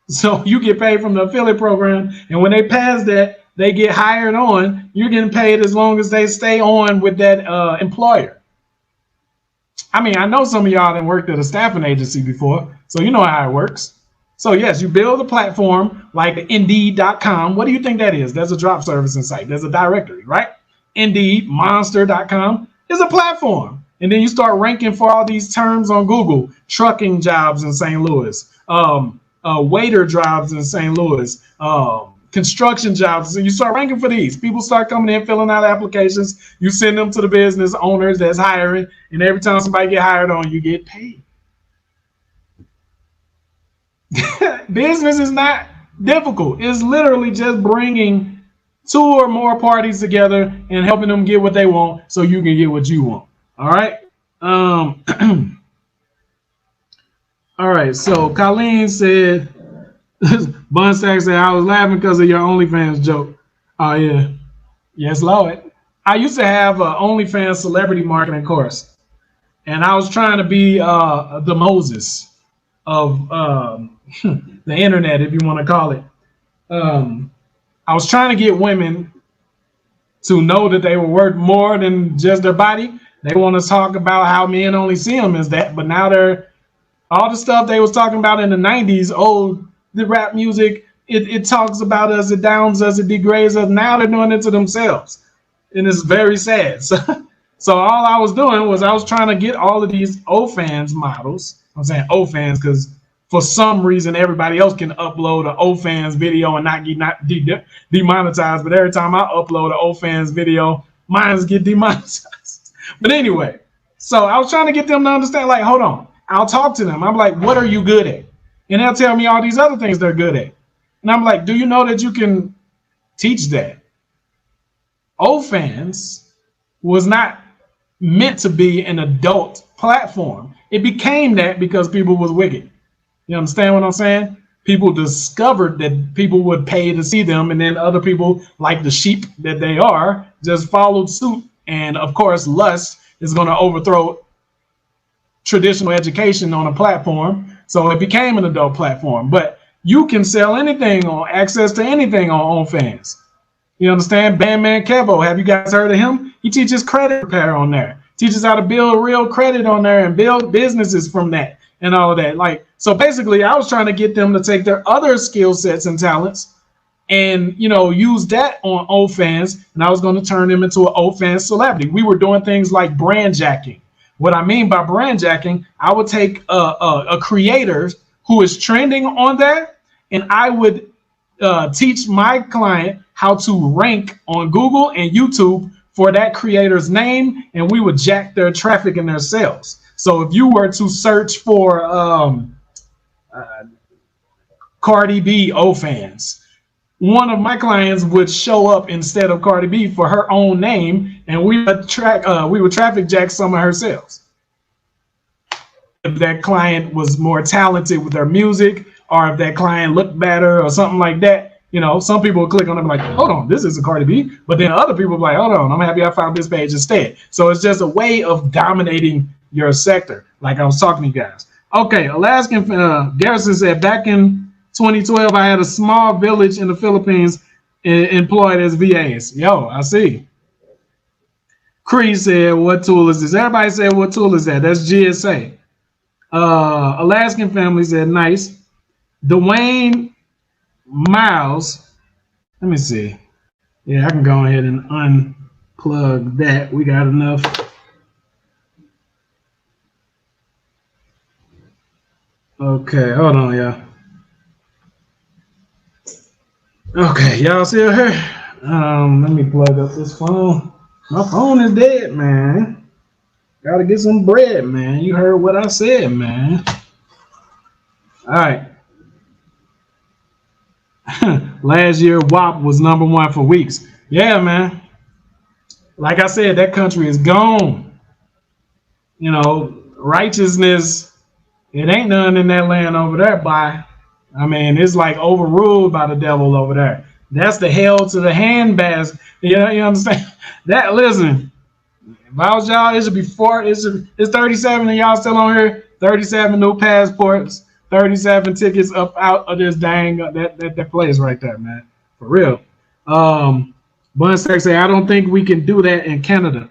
So you get paid from the affiliate program. And when they pass that, they get hired on. You're getting paid as long as they stay on with that employer. I mean, I know some of y'all done worked at a staffing agency before, so you know how it works. So yes, you build a platform like Indeed.com. What do you think that is? There's a drop servicing site. There's a directory, right? Indeed, Monster.com is a platform. And then you start ranking for all these terms on Google. Trucking jobs in St. Louis, waiter jobs in St. Louis, construction jobs. So you start ranking for these. People start coming in, filling out applications. You send them to the business owners that's hiring. And every time somebody get hired on, you get paid. Business is not difficult. It's literally just bringing two or more parties together and helping them get what they want so you can get what you want. All right. All right. So Colleen said, Bunstack said, I was laughing because of your OnlyFans joke. Oh, yeah. Yes, Lord. I used to have an OnlyFans celebrity marketing course, and I was trying to be the Moses of the internet, if you want to call it. I was trying to get women to know that they were worth more than just their body. They want to talk about how men only see them as that, but now they're all the stuff they was talking about in the 90s, the rap music, it talks about us, it downs us, it degrades us. Now they're doing it to themselves. And it's very sad. So all I was doing was I was trying to get all of these OFans models. I'm saying OFans because for some reason everybody else can upload an OFans video and not get demonetized. But every time I upload an OFans video, mine get demonetized. But anyway, so I was trying to get them to understand, like, hold on. I'll talk to them. I'm like, what are you good at? And they'll tell me all these other things they're good at. And I'm like, do you know that you can teach that? OFans was not meant to be an adult platform. It became that because people was wicked. You understand what I'm saying? People discovered that people would pay to see them, and then other people, like the sheep that they are, just followed suit. And of course, lust is going to overthrow traditional education on a platform. So it became an adult platform. But you can sell anything on access to anything on OnlyFans. You understand? Bandman Kevo, have you guys heard of him? He teaches credit repair on there, teaches how to build real credit on there and build businesses from that and all of that. Like, so basically, I was trying to get them to take their other skill sets and talents and, you know, use that on OnlyFans, and I was going to turn them into an OnlyFans celebrity. We were doing things like brand jacking. What I mean by brand jacking, I would take a creator who is trending on that, and I would teach my client how to rank on Google and YouTube for that creator's name, and we would jack their traffic and their sales. So if you were to search for Cardi B OnlyFans, one of my clients would show up instead of Cardi B for her own name, and we would traffic jack some of her sales. If that client was more talented with their music, or if that client looked better or something like that, you know, some people would click on it and be like, hold on, this isn't Cardi B. But then other people would be like, hold on, I'm happy I found this page instead. So it's just a way of dominating your sector, like I was talking to you guys. Okay, Alaskan Garrison said, back in 2012, I had a small village in the Philippines employed as VAs. Yo, I see. Cree said, what tool is this? Everybody said, what tool is that? That's GSA. Alaskan family said, nice. Dwayne Miles, let me see. Yeah, I can go ahead and unplug that. We got enough. Okay, hold on, y'all. Okay, y'all still here? Let me plug up this phone. My phone is dead, man. Gotta get some bread, man. You heard what I said, man. All right. Last year, WAP was #1 for weeks. Yeah, man. Like I said, that country is gone. You know, righteousness, it ain't none in that land over there, boy. I mean, it's like overruled by the devil over there. That's the hell to the handbasket. You know, you understand? That, listen, if I was y'all, it should be it's 37 and y'all still on here. 37 new passports, 37 tickets up out of this dang that place right there, man. For real. Bunsack say, I don't think we can do that in Canada.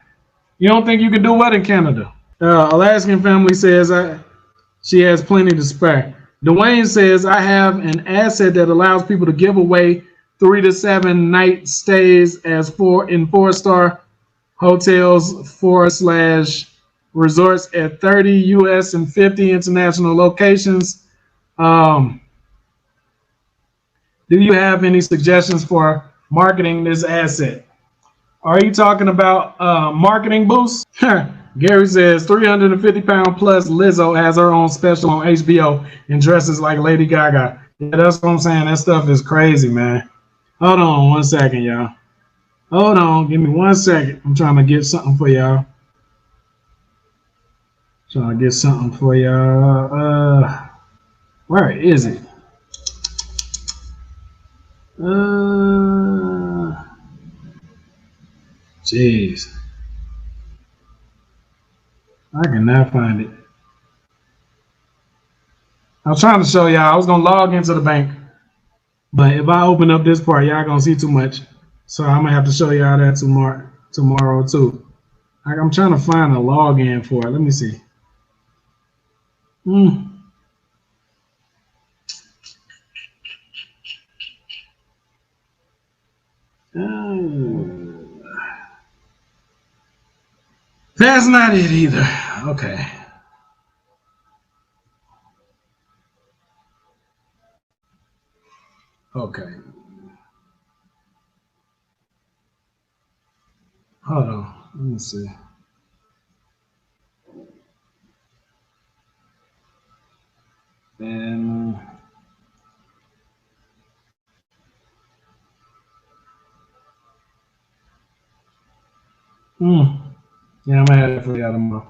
You don't think you can do what in Canada? Alaskan family says she has plenty to spare. Dwayne says, I have an asset that allows people to give away 3 to 7 night stays as in 4-star hotels /resorts at 30 US and 50 international locations. Do you have any suggestions for marketing this asset? Are you talking about marketing boosts? Gary says 350-pound plus Lizzo has her own special on HBO and dresses like Lady Gaga. Yeah, that's what I'm saying. That stuff is crazy, man. Hold on 1 second, y'all. Hold on. Give me 1 second. I'm trying to get something for y'all. Where is it? Jeez. I cannot find it. I was trying to show y'all. I was going to log into the bank. But if I open up this part, y'all going to see too much. So I'm going to have to show y'all that tomorrow too. I'm trying to find a login for it. Let me see. That's not it either. Okay. Okay. Hold on. Let me see. And yeah, I'm gonna have it for y'all tomorrow.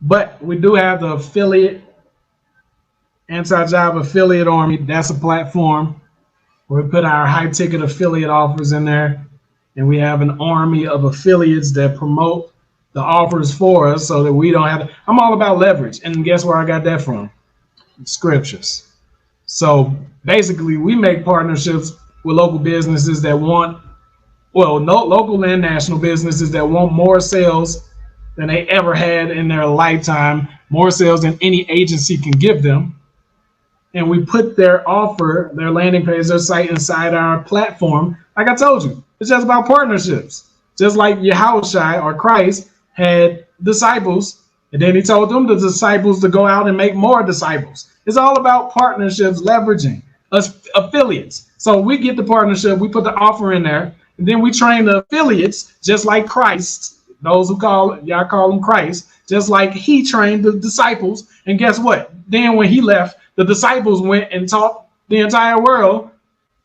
But we do have the affiliate anti-job affiliate army. That's a platform where we put our high ticket affiliate offers in there, and we have an army of affiliates that promote the offers for us so that we don't have to. I'm all about leverage, and guess where I got that from? scriptures. So basically, we make partnerships with local businesses that want, well, no local and national businesses that want more sales than they ever had in their lifetime, more sales than any agency can give them. And we put their offer, their landing page, their site inside our platform. Like I told you, it's just about partnerships. Just like Yahushua or Christ had disciples, and then he told them, the disciples, to go out and make more disciples. It's all about partnerships, leveraging us, affiliates. So we get the partnership, we put the offer in there, and then we train the affiliates just like Christ. Those who y'all call him Christ, just like he trained the disciples. And guess what? Then when he left, the disciples went and taught the entire world,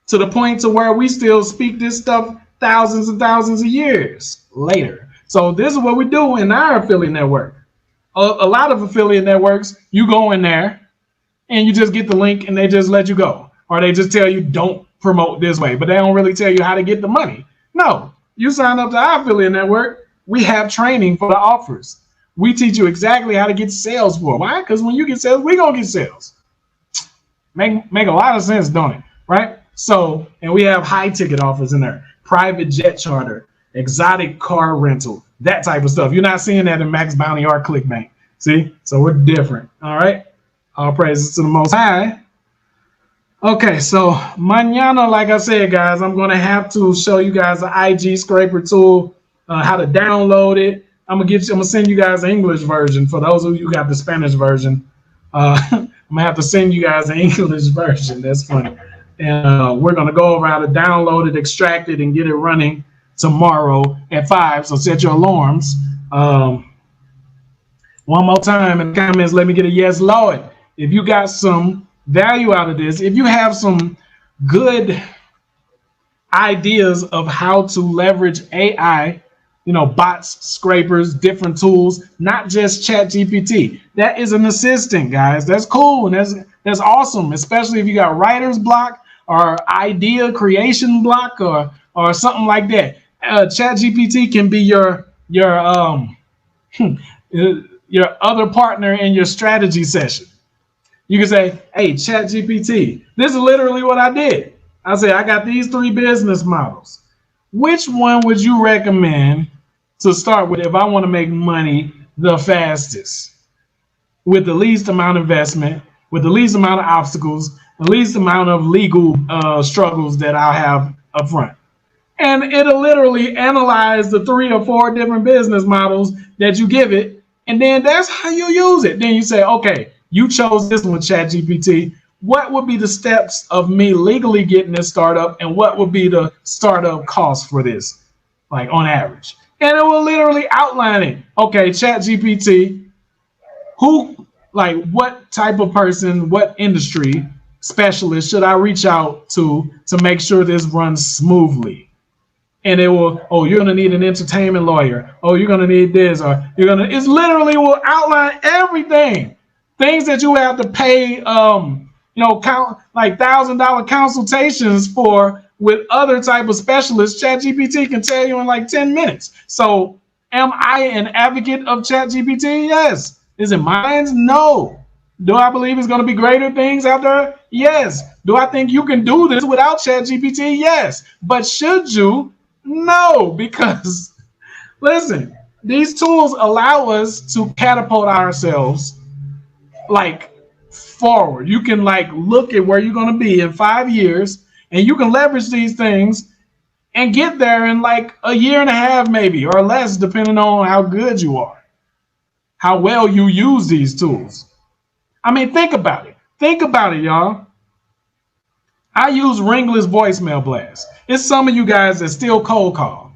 to the point to where we still speak this stuff thousands and thousands of years later. So this is what we do in our affiliate network. A lot of affiliate networks, you go in there and you just get the link and they just let you go. Or they just tell you don't promote this way, but they don't really tell you how to get the money. No, you sign up to our affiliate network, we have training for the offers. We teach you exactly how to get sales for. Why? Because when you get sales, we're going to get sales. Make a lot of sense, don't it? Right? So, and we have high ticket offers in there. Private jet charter, exotic car rental, that type of stuff. You're not seeing that in Max Bounty or ClickBank. See? So we're different. All right? All praises to the Most High. Okay, so mañana, like I said, guys, I'm going to have to show you guys the IG scraper tool, how to download it. I'm gonna send you guys the English version. For those of you who got the Spanish version, I'm gonna have to send you guys the English version. That's funny. And we're gonna go over how to download it, extract it, and get it running tomorrow at 5. So set your alarms. One more time in the comments, let me get a yes, Lord. If you got some value out of this, if you have some good ideas of how to leverage AI, bots, scrapers, different tools, not just Chat GPT. That is an assistant, guys. That's cool and that's awesome, especially if you got writer's block or idea creation block or something like that. Chat GPT can be your other partner in your strategy session. You can say, hey, Chat GPT, this is literally what I did. I said, I got these 3 business models. Which one would you recommend to start with if I want to make money the fastest, with the least amount of investment, with the least amount of obstacles, the least amount of legal struggles that I'll have up front? And it'll literally analyze the 3 or 4 different business models that you give it, and then that's how you use it. Then you say, okay, you chose this one, ChatGPT. What would be the steps of me legally getting this startup, and what would be the startup cost for this, like on average? And it will literally outline it. Okay, ChatGPT, what type of person, what industry specialist should I reach out to make sure this runs smoothly? And it will, you're gonna need an entertainment lawyer. You're gonna need this, or it's literally will outline everything. Things that you have to pay, count like $1,000 consultations for with other type of specialists. ChatGPT can tell you in like 10 minutes. So am I an advocate of ChatGPT? Yes. Is it mine? No. Do I believe it's going to be greater things out there? Yes. Do I think you can do this without ChatGPT? Yes. But should you? No, because listen, these tools allow us to catapult ourselves like forward. You can like look at where you're going to be in 5 years, and you can leverage these things and get there in like a year and a half, maybe, or less, depending on how good you are, how well you use these tools. I mean, think about it. Think about it, y'all. I use Ringless voicemail blast. It's some of you guys that still cold call.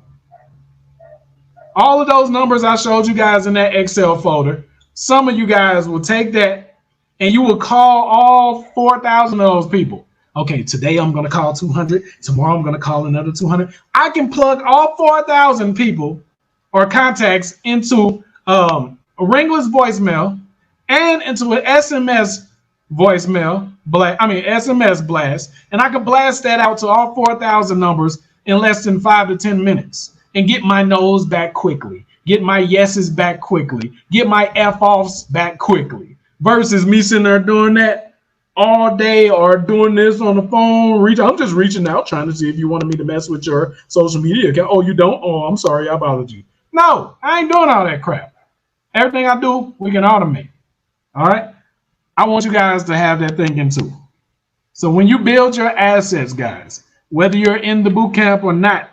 All of those numbers I showed you guys in that Excel folder, some of you guys will take that and you will call all 4,000 of those people. Okay, today I'm going to call 200. Tomorrow I'm going to call another 200. I can plug all 4,000 people or contacts into a Ringless voicemail and into an SMS voicemail, SMS blast, and I can blast that out to all 4,000 numbers in less than 5 to 10 minutes and get my no's back quickly, get my yeses back quickly, get my F-offs back quickly, versus me sitting there doing that all day or doing this on the phone. I'm just reaching out trying to see if you wanted me to mess with your social media account. Oh, you don't? Oh, I'm sorry. I bothered you. No, I ain't doing all that crap. Everything I do, we can automate. All right. I want you guys to have that thinking too. So when you build your assets, guys, whether you're in the boot camp or not,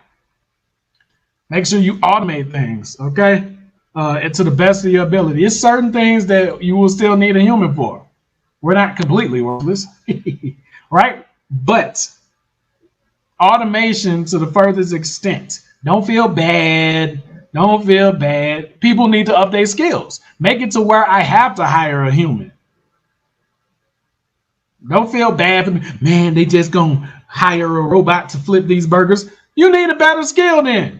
make sure you automate things, okay? And to the best of your ability. It's certain things that you will still need a human for. We're not completely worthless, right? But automation to the furthest extent. Don't feel bad. Don't feel bad. People need to update skills. Make it to where I have to hire a human. Don't feel bad for me. Man, they just gonna hire a robot to flip these burgers. You need a better skill then.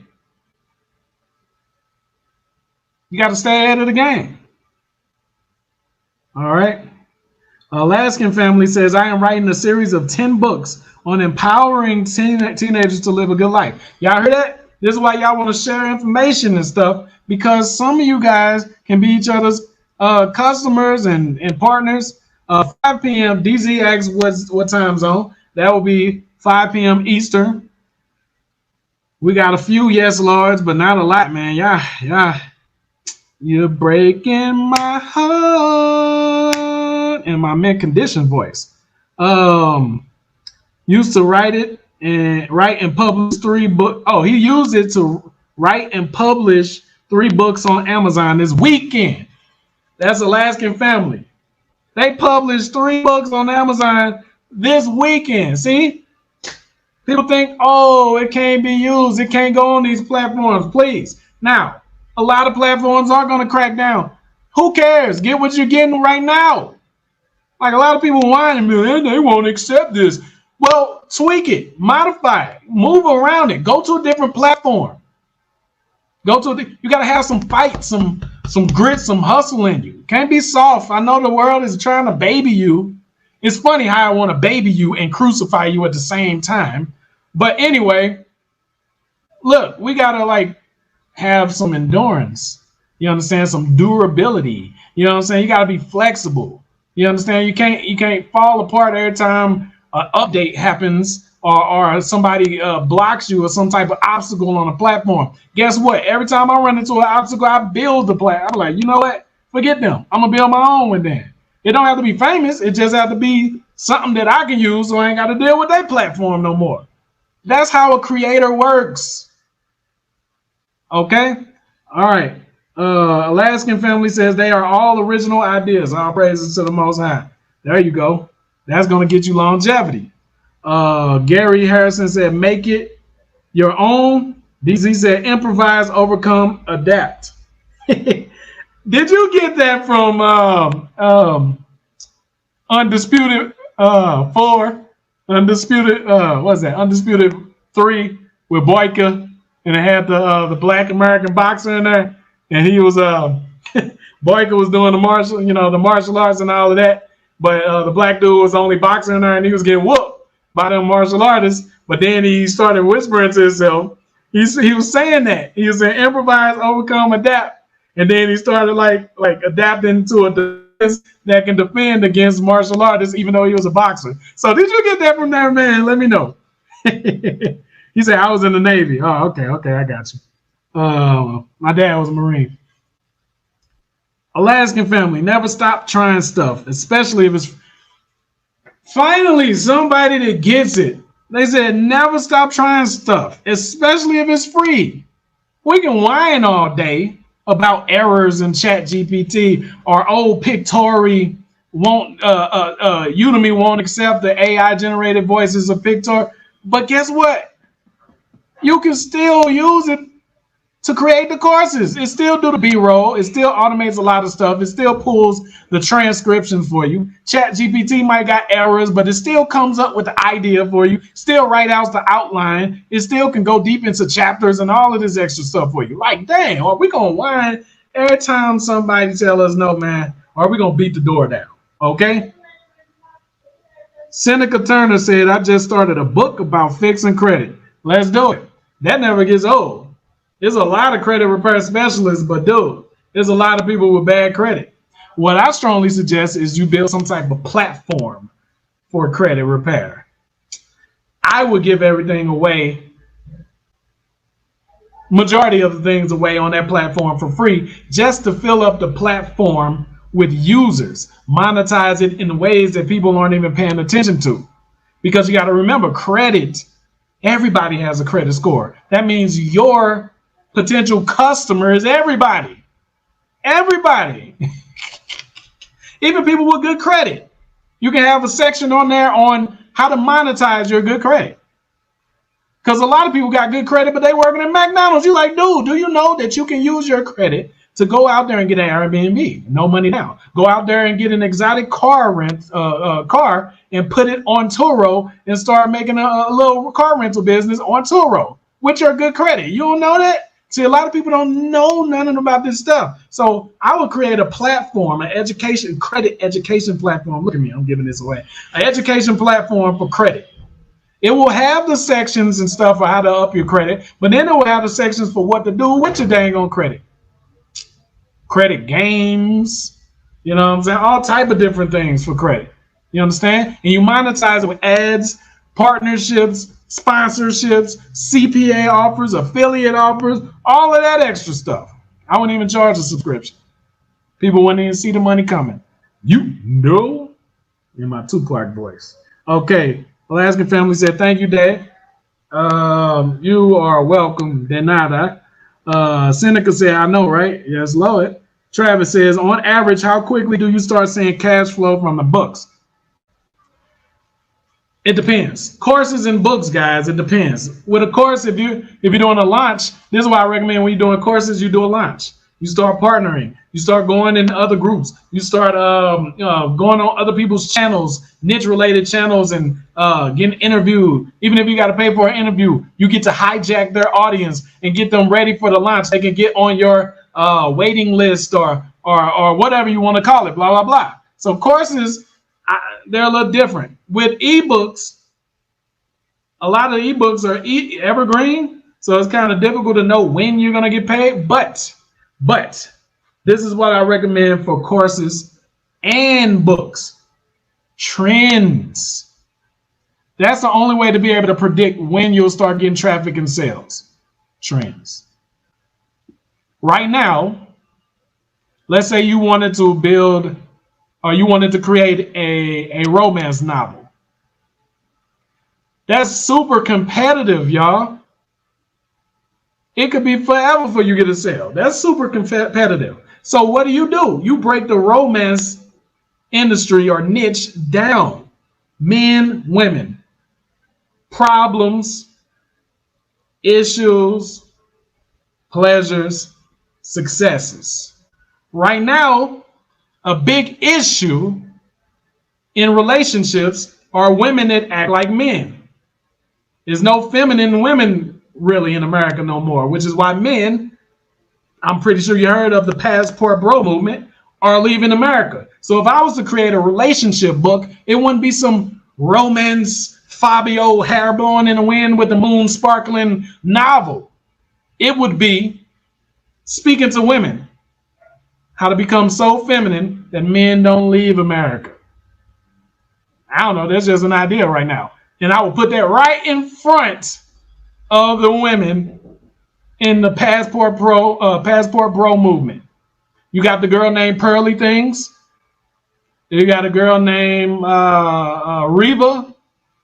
You got to stay ahead of the game. All right. Alaskan family says, I am writing a series of 10 books on empowering teenagers to live a good life. Y'all heard that? This is why y'all want to share information and stuff, because some of you guys can be each other's customers and partners. 5 p.m. DZX, what time zone? That will be 5 p.m. Eastern. We got a few yes lords, but not a lot, man. Yeah. You're breaking my heart in my mint condition voice. Used to write and publish 3 books. Oh, he used it to write and publish 3 books on Amazon this weekend. That's Alaskan family. They published 3 books on Amazon this weekend. See? People think, oh, it can't be used. It can't go on these platforms. Please. Now, a lot of platforms are going to crack down. Who cares? Get what you're getting right now. Like a lot of people whining, man, they won't accept this. Well, tweak it, modify it, move around it. Go to a different platform. You got to have some fight, some grit, some hustle in you. Can't be soft. I know the world is trying to baby you. It's funny how I want to baby you and crucify you at the same time. But anyway, look, we got to have some endurance. You understand? Some durability. You know what I'm saying? You got to be flexible. You understand? You can't fall apart every time an update happens or somebody blocks you or some type of obstacle on a platform. Guess what? Every time I run into an obstacle, I build the platform. I'm like, you know what? Forget them. I'm going to build my own one then. It don't have to be famous. It just have to be something that I can use so I ain't got to deal with their platform no more. That's how a creator works. Okay? All right. Alaskan family says they are all original ideas. All praises to the Most High. There you go. That's going to get you longevity. Gary Harrison said, make it your own. DZ said, improvise, overcome, adapt. Did you get that from Undisputed 4? Undisputed, what's that? Undisputed 3 with Boyka, and it had the Black American boxer in there, and he was Boyka was doing the martial arts and all of that, but the black dude was the only boxer in there, and he was getting whooped by them martial artists. But then he started whispering to himself. He was saying that. He was saying improvise, overcome, adapt. And then he started like adapting to a defense that can defend against martial artists, even though he was a boxer. So did you get that from there, man? Let me know. He said, I was in the Navy. Oh, okay, I got you. My dad was a Marine. Alaskan family, never stop trying stuff, especially if it's finally somebody that gets it. They said never stop trying stuff, especially if it's free. We can whine all day about errors in Chat GPT or Pictory won't Udemy won't accept the AI generated voices of Pictory. But guess what? You can still use it to create the courses. It still do the B-roll. It still automates a lot of stuff. It still pulls the transcriptions for you. Chat GPT might got errors, but it still comes up with the idea for you. Still write out the outline. It still can go deep into chapters and all of this extra stuff for you. Like, dang, are we going to whine every time somebody tell us no, man? Or are we going to beat the door down? Okay? Seneca Turner said, I just started a book about fixing credit. Let's do it. That never gets old. There's a lot of credit repair specialists, but dude, there's a lot of people with bad credit. What I strongly suggest is you build some type of platform for credit repair. I would give everything away, majority of the things away on that platform for free, just to fill up the platform with users, monetize it in ways that people aren't even paying attention to. Because you got to remember, credit, everybody has a credit score. That means your potential customer is everybody. Everybody. Even people with good credit. You can have a section on there on how to monetize your good credit. Because a lot of people got good credit, but they working at McDonald's. You're like, dude, do you know that you can use your credit to go out there and get an Airbnb? No money down. Go out there and get an exotic car and put it on Turo and start making a little car rental business on Turo with your good credit. You don't know that? See, a lot of people don't know nothing about this stuff. So I would create a platform, an education, credit education platform. Look at me, I'm giving this away. An education platform for credit. It will have the sections and stuff for how to up your credit, but then it will have the sections for what to do with your dang on credit. Credit games, you know what I'm saying? All type of different things for credit. You understand? And you monetize it with ads, partnerships, sponsorships, CPA offers, affiliate offers, all of that extra stuff. I wouldn't even charge a subscription. People wouldn't even see the money coming. You know, in my Tupac voice. Okay, Alaskan family said, thank you, Dad. You are welcome, de nada. Seneca said, I know, right? Yes, Lord. Travis says, on average, how quickly do you start seeing cash flow from the books? It depends. Courses and books, guys, it depends. With a course, if you're doing a launch, this is why I recommend when you're doing courses, you do a launch. You start partnering. You start going into other groups. You start going on other people's channels, niche-related channels, and getting interviewed. Even if you got to pay for an interview, you get to hijack their audience and get them ready for the launch. They can get on your waiting list or whatever you want to call it, blah, blah, blah. So courses, they're a little different. With ebooks, a lot of ebooks are evergreen, so it's kind of difficult to know when you're going to get paid. But this is what I recommend for courses and books. Trends. That's the only way to be able to predict when you'll start getting traffic and sales. Trends. Right now, let's say you wanted to build or you wanted to create a romance novel. That's super competitive, y'all. It could be forever for you to get a sale. That's super competitive. So what do? You break the romance industry or niche down. Men, women, problems, issues, pleasures, successes. Right now, a big issue in relationships are women that act like men. There's no feminine women really in America no more, which is why men, I'm pretty sure you heard of the passport bro movement, are leaving America. So if I was to create a relationship book, it wouldn't be some romance Fabio hair blowing in the wind with the moon sparkling novel. It would be speaking to women, how to become so feminine that men don't leave America. I don't know, that's just an idea right now. And I will put that right in front of the women in the passport bro movement. You got the girl named Pearly Things. You got a girl named Reba.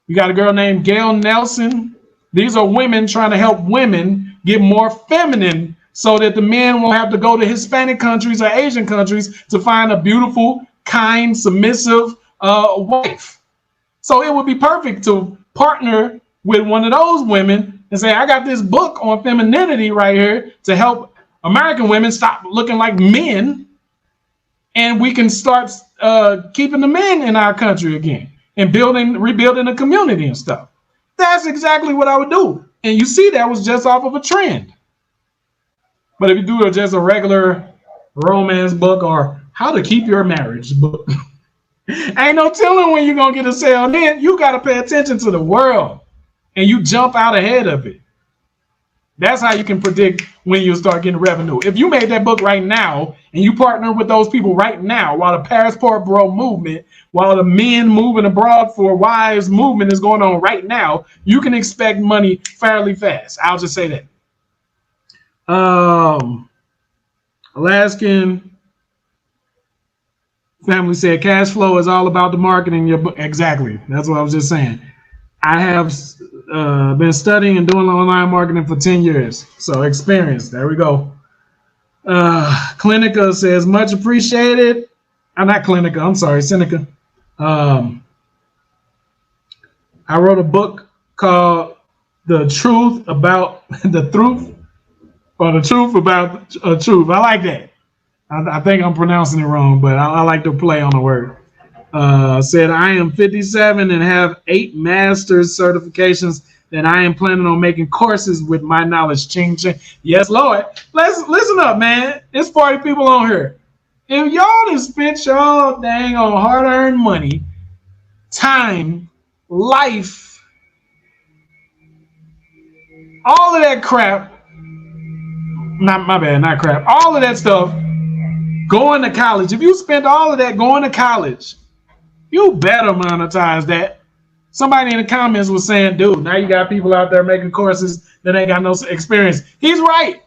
You got a girl named Gail Nelson. These are women trying to help women get more feminine so that the men won't have to go to Hispanic countries or Asian countries to find a beautiful, kind, submissive wife. So it would be perfect to partner with one of those women and say, I got this book on femininity right here to help American women stop looking like men, and we can start keeping the men in our country again and rebuilding a community and stuff. That's exactly what I would do. And you see, that was just off of a trend. But if you do just a regular romance book or how to keep your marriage book, ain't no telling when you're going to get a sale. Then you got to pay attention to the world and you jump out ahead of it. That's how you can predict when you start getting revenue. If you made that book right now and you partner with those people right now, while the passport bro movement, while the men moving abroad for wives movement is going on right now, you can expect money fairly fast. I'll just say that. Alaskan family said cash flow is all about the marketing. Your book. Exactly. That's what I was just saying. I have been studying and doing online marketing for 10 years. So experience. There we go. Clinica says much appreciated. Not Clinica. I'm sorry. Seneca. I wrote a book called The Truth About the Truth or The Truth About Truth. I like that. I think I'm pronouncing it wrong, but I like to play on the word. Said I am 57 and have 8 master's certifications that I am planning on making courses with my knowledge. Ching ching. Yes, Lord. Let's listen up, man. It's 40 people on here. If y'all done spent y'all dang on hard-earned money, time, life, all of that crap, not crap, all of that stuff, going to college. If you spent all of that going to college, you better monetize that. Somebody in the comments was saying, dude, now you got people out there making courses that ain't got no experience. He's right.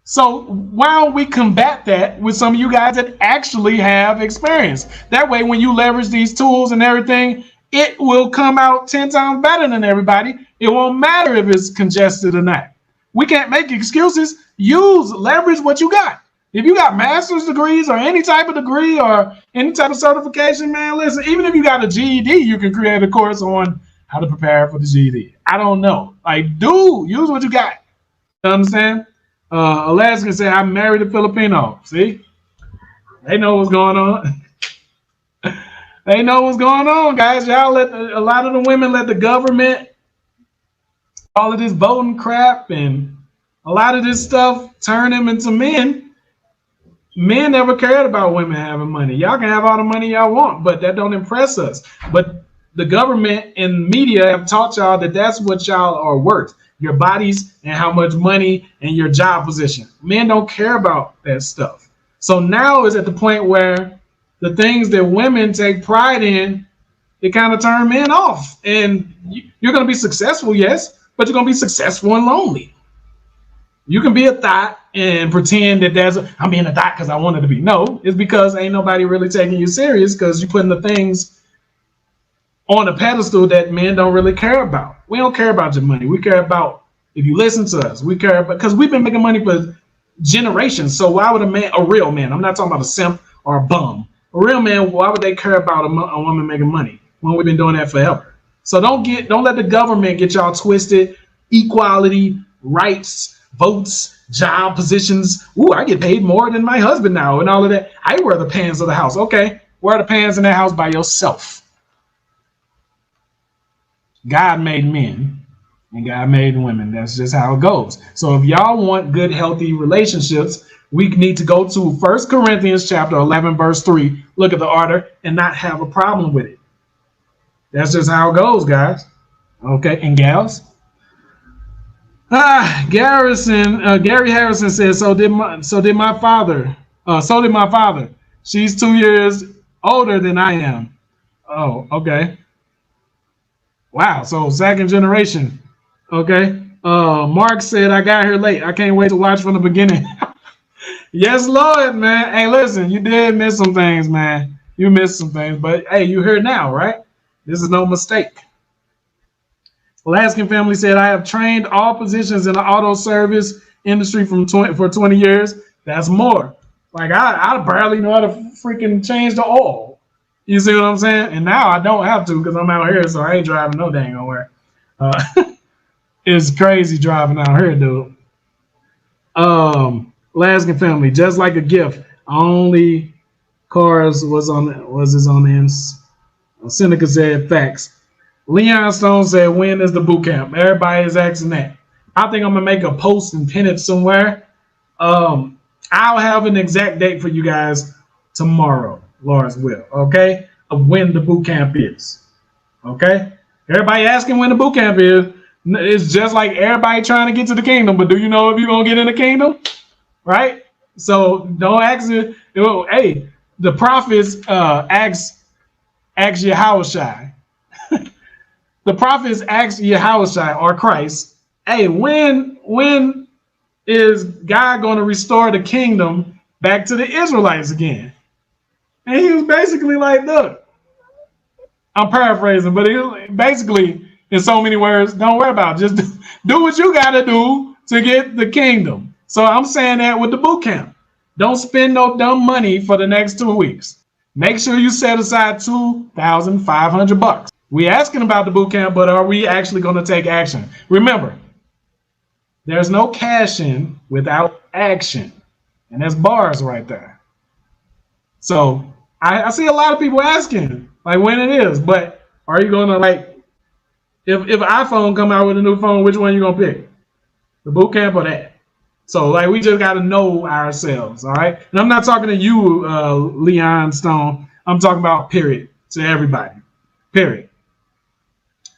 So why don't we combat that with some of you guys that actually have experience? That way, when you leverage these tools and everything, it will come out 10 times better than everybody. It won't matter if it's congested or not. We can't make excuses. Leverage what you got. If you got master's degrees or any type of degree or any type of certification, man, listen, even if you got a GED, you can create a course on how to prepare for the GED. I don't know. Like, dude, use what you got. You understand? Alaska said, I'm married a Filipino. See? They know what's going on. They know what's going on, guys. Y'all a lot of the women let the government, all of this voting crap and a lot of this stuff turn them into men. Men never cared about women having money. Y'all can have all the money y'all want, but that don't impress us. But the government and media have taught y'all that that's what y'all are worth. Your bodies and how much money and your job position. Men don't care about that stuff. So now is at the point where the things that women take pride in, it kind of turn men off. And you're going to be successful, yes, but you're going to be successful and lonely. You can be a thought and pretend that I'm being a thought because I wanted to be. No, it's because ain't nobody really taking you serious because you're putting the things on a pedestal that men don't really care about. We don't care about your money. We care about if you listen to us. We care about because we've been making money for generations. So why would a real man, I'm not talking about a simp or a bum, a real man, why would they care about a woman making money when we've been doing that forever? So don't let the government get y'all twisted. Equality, rights, votes, job positions. Ooh, I get paid more than my husband now and all of that. I wear the pants of the house. Okay, wear the pants in that house by yourself. God made men and God made women. That's just how it goes. So if y'all want good, healthy relationships, we need to go to 1 Corinthians chapter 11, verse 3, look at the order and not have a problem with it. That's just how it goes, guys. Okay, and gals. Gary Harrison says, so did my father. She's 2 years older than I am. Oh, okay. Wow, so second generation. Okay. Mark said, I got here late. I can't wait to watch from the beginning. Yes, Lord, man. Hey, listen, you did miss some things, man. You missed some things, but hey, you're here now, right? This is no mistake. Alaskan family said, I have trained all positions in the auto service industry for 20 years. That's more. Like I barely know how to freaking change the oil. You see what I'm saying? And now I don't have to because I'm out here, so I ain't driving no dang nowhere. It's crazy driving out here, dude. Alaskan family, just like a gift. Only cars was his on the ends. Seneca said facts. Leon Stone said, when is the boot camp? Everybody is asking that. I think I'm gonna make a post and pin it somewhere. I'll have an exact date for you guys tomorrow, Lord's will, okay? Of when the boot camp is. Okay? Everybody asking when the boot camp is. It's just like everybody trying to get to the kingdom, but do you know if you're gonna get in the kingdom? Right? So don't ask it. Hey, the prophets ask Yahushua. The prophets ask Yahushua or Christ, hey, when is God going to restore the kingdom back to the Israelites again? And he was basically like, look, I'm paraphrasing, but he was basically, in so many words, don't worry about it. Just do what you got to do to get the kingdom. So I'm saying that with the boot camp. Don't spend no dumb money for the next 2 weeks. Make sure you set aside $2,500. We asking about the boot camp, but are we actually going to take action? Remember, there's no cash in without action. And that's bars right there. So I see a lot of people asking like when it is, but are you going to like, if iPhone come out with a new phone, which one you going to pick? The boot camp or that? So like we just got to know ourselves, all right? And I'm not talking to you, Leon Stone. I'm talking about period, to everybody, period.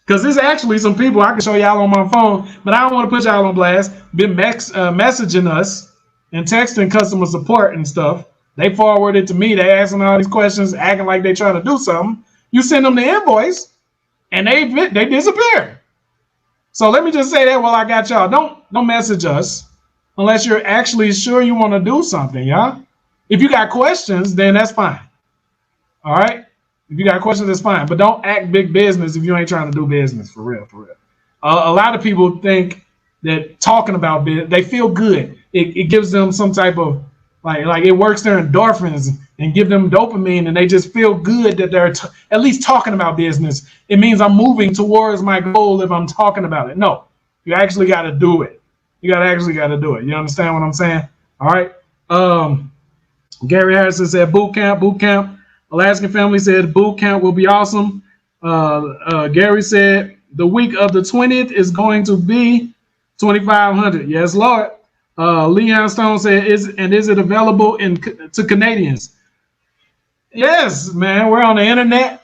Because there's actually some people I can show y'all on my phone, but I don't want to put y'all on blast. Been messaging us and texting customer support and stuff. They forward it to me. They asking all these questions, acting like they trying to do something. You send them the invoice, and they disappear. So let me just say that while I got y'all. Don't message us unless you're actually sure you want to do something, y'all. If you got questions, then that's fine. All right. If you got questions, that's fine. But don't act big business if you ain't trying to do business, for real, for real. A lot of people think that talking about business, they feel good. It gives them some type of, like it works their endorphins and give them dopamine, and they just feel good that they're at least talking about business. It means I'm moving towards my goal if I'm talking about it. No, you actually got to do it. You actually got to do it. You understand what I'm saying? All right. Gary Harrison said boot camp. Alaskan family said boot camp will be awesome. Gary said the week of the 20th is going to be 2,500. Yes, Lord. Leon Stone said, is it available to Canadians? Yes, man. We're on the internet.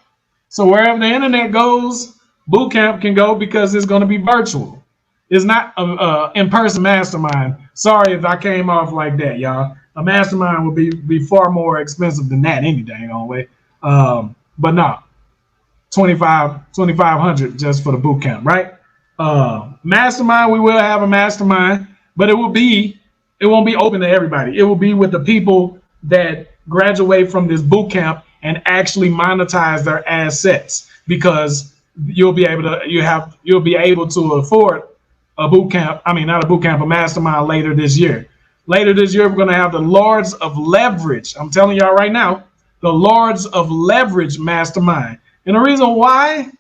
So wherever the internet goes, boot camp can go because it's going to be virtual. It's not an in-person mastermind. Sorry if I came off like that, y'all. A mastermind would be far more expensive than that any dang on way. But no, 2,500 just for the boot camp, right? Mastermind, we will have a mastermind, but it won't be open to everybody. It will be with the people that graduate from this boot camp and actually monetize their assets, because you'll be able to afford a boot camp. I mean, not a boot camp, a mastermind later this year. Later this year, we're going to have the Lords of Leverage. I'm telling y'all right now, the Lords of Leverage mastermind. And the reason why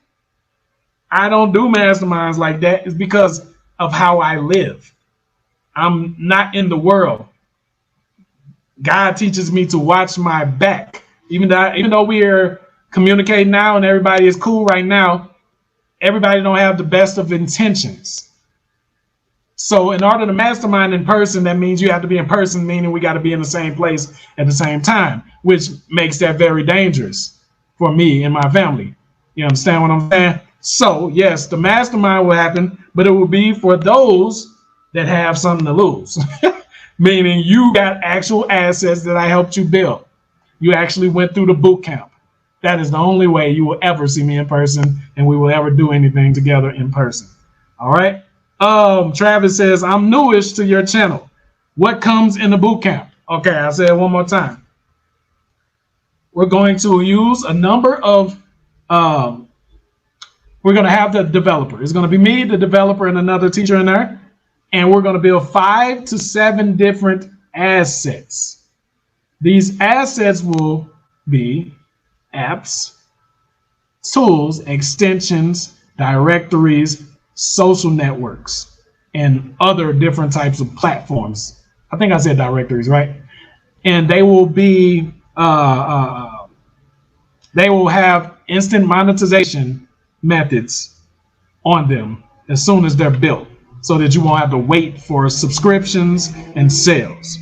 I don't do masterminds like that is because of how I live. I'm not in the world. God teaches me to watch my back. Even though we are communicating now and everybody is cool right now, everybody don't have the best of intentions. So in order to mastermind in person, that means you have to be in person, meaning we got to be in the same place at the same time, which makes that very dangerous for me and my family. You understand what I'm saying? So yes, the mastermind will happen, but it will be for those that have something to lose. Meaning you got actual assets that I helped you build. You actually went through the boot camp. That is the only way you will ever see me in person, and we will ever do anything together in person. All right. Travis says, I'm newish to your channel. What comes in the boot camp? Okay, I'll say it one more time. We're going to use a number of, we're going to have the developer. It's going to be me, the developer, and another teacher in there. And we're going to build 5 to 7 different assets. These assets will be apps, tools, extensions, directories, social networks, and other different types of platforms. I think I said directories, right? And they will be, they will have instant monetization methods on them as soon as they're built, so that you won't have to wait for subscriptions and sales.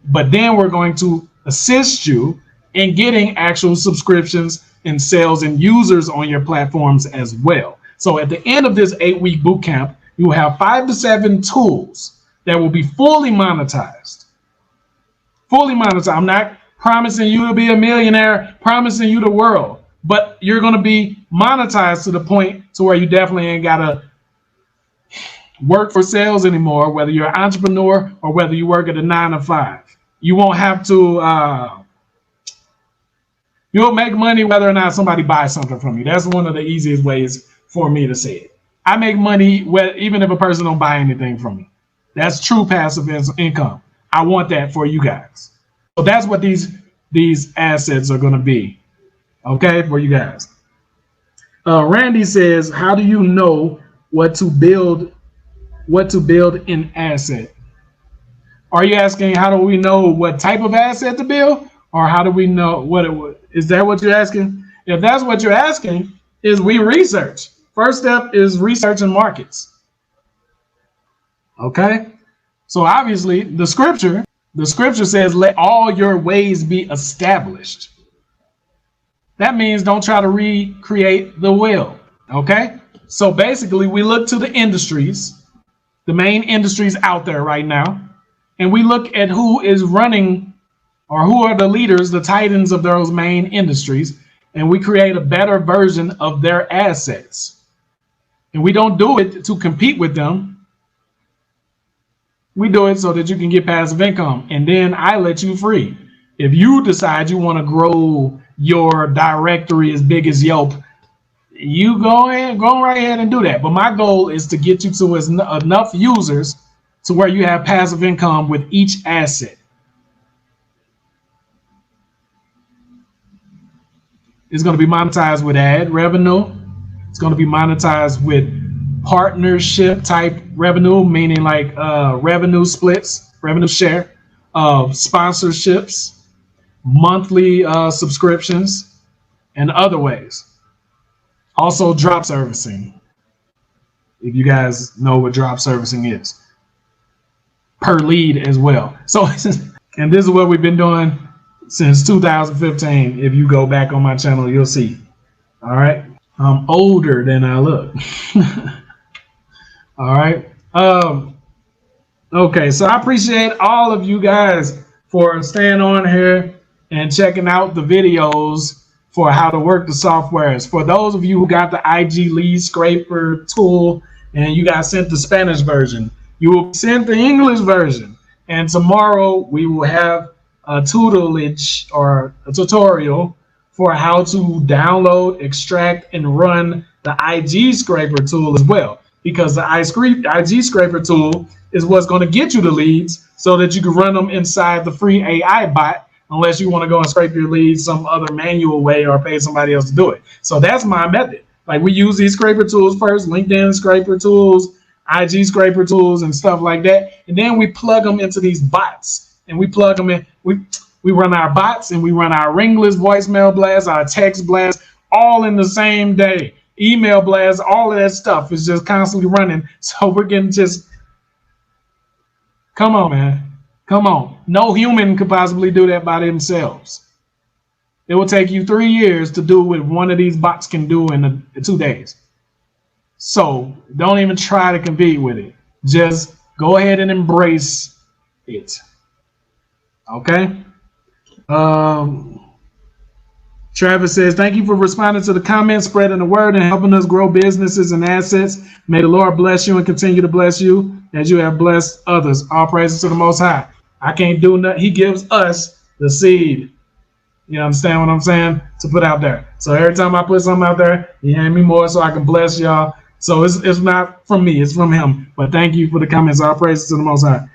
But then we're going to assist you in getting actual subscriptions and sales and users on your platforms as well. So at the end of this 8-week boot camp, you will have 5 to 7 tools that will be fully monetized. Fully monetized. I'm not promising you to be a millionaire, promising you the world, but you're going to be monetized to the point to where you definitely ain't got to work for sales anymore, whether you're an entrepreneur or whether you work at a 9 to 5. You won't have to, you'll make money whether or not somebody buys something from you. That's one of the easiest ways for me to say it. I make money even if a person don't buy anything from me. That's true passive income. I want that for you guys. So that's what these assets are going to be. Okay, for you guys. Randy says, how do you know what to build in asset? Are you asking how do we know what type of asset to build, or how do we know what it would? Is that what you're asking? If that's what you're asking, is we research. First step is researching markets. Okay, so obviously the scripture says, let all your ways be established. That means don't try to recreate the wheel. Okay, so basically we look to the industries, the main industries out there right now, and we look at who is running or who are the leaders, the titans of those main industries, and we create a better version of their assets. And we don't do it to compete with them. We do it so that you can get passive income, and then I let you free. If you decide you want to grow your directory as big as Yelp, you go right ahead and do that. But my goal is to get you to enough users to where you have passive income with each asset. It's going to be monetized with ad revenue. It's going to be monetized with partnership type revenue, meaning like revenue splits, revenue share, sponsorships, monthly subscriptions, and other ways. Also drop servicing, if you guys know what drop servicing is, per lead as well. So, and this is what we've been doing since 2015. If you go back on my channel, you'll see. All right, I'm older than I look. All right. Okay, so I appreciate all of you guys for staying on here and checking out the videos for how to work the softwares. For those of you who got the IG lead scraper tool and you got sent the Spanish version, you will be sent the English version. And tomorrow we will have a tutelage or a tutorial for how to download, extract, and run the IG scraper tool as well. Because the IG scraper tool is what's going to get you the leads so that you can run them inside the free AI bot, unless you want to go and scrape your leads some other manual way or pay somebody else to do it. So that's my method. Like, we use these scraper tools first, LinkedIn scraper tools, IG scraper tools, and stuff like that. And then we plug them into these bots, and we plug them in. We run our bots, and we run our ringless voicemail blasts, our text blasts, all in the same day. Email blasts, all of that stuff is just constantly running. So we're getting just, come on, man. Come on. No human could possibly do that by themselves. It will take you 3 years to do what one of these bots can do in 2 days. So don't even try to compete with it. Just go ahead and embrace it. Okay? Travis says, thank you for responding to the comments, spreading the word, and helping us grow businesses and assets. May the Lord bless you and continue to bless you as you have blessed others. All praises to the Most High. I can't do nothing. He gives us the seed. You understand what I'm saying? To put out there. So every time I put something out there, he hand me more so I can bless y'all. So it's not from me, it's from him. But thank you for the comments. All praises to the Most High.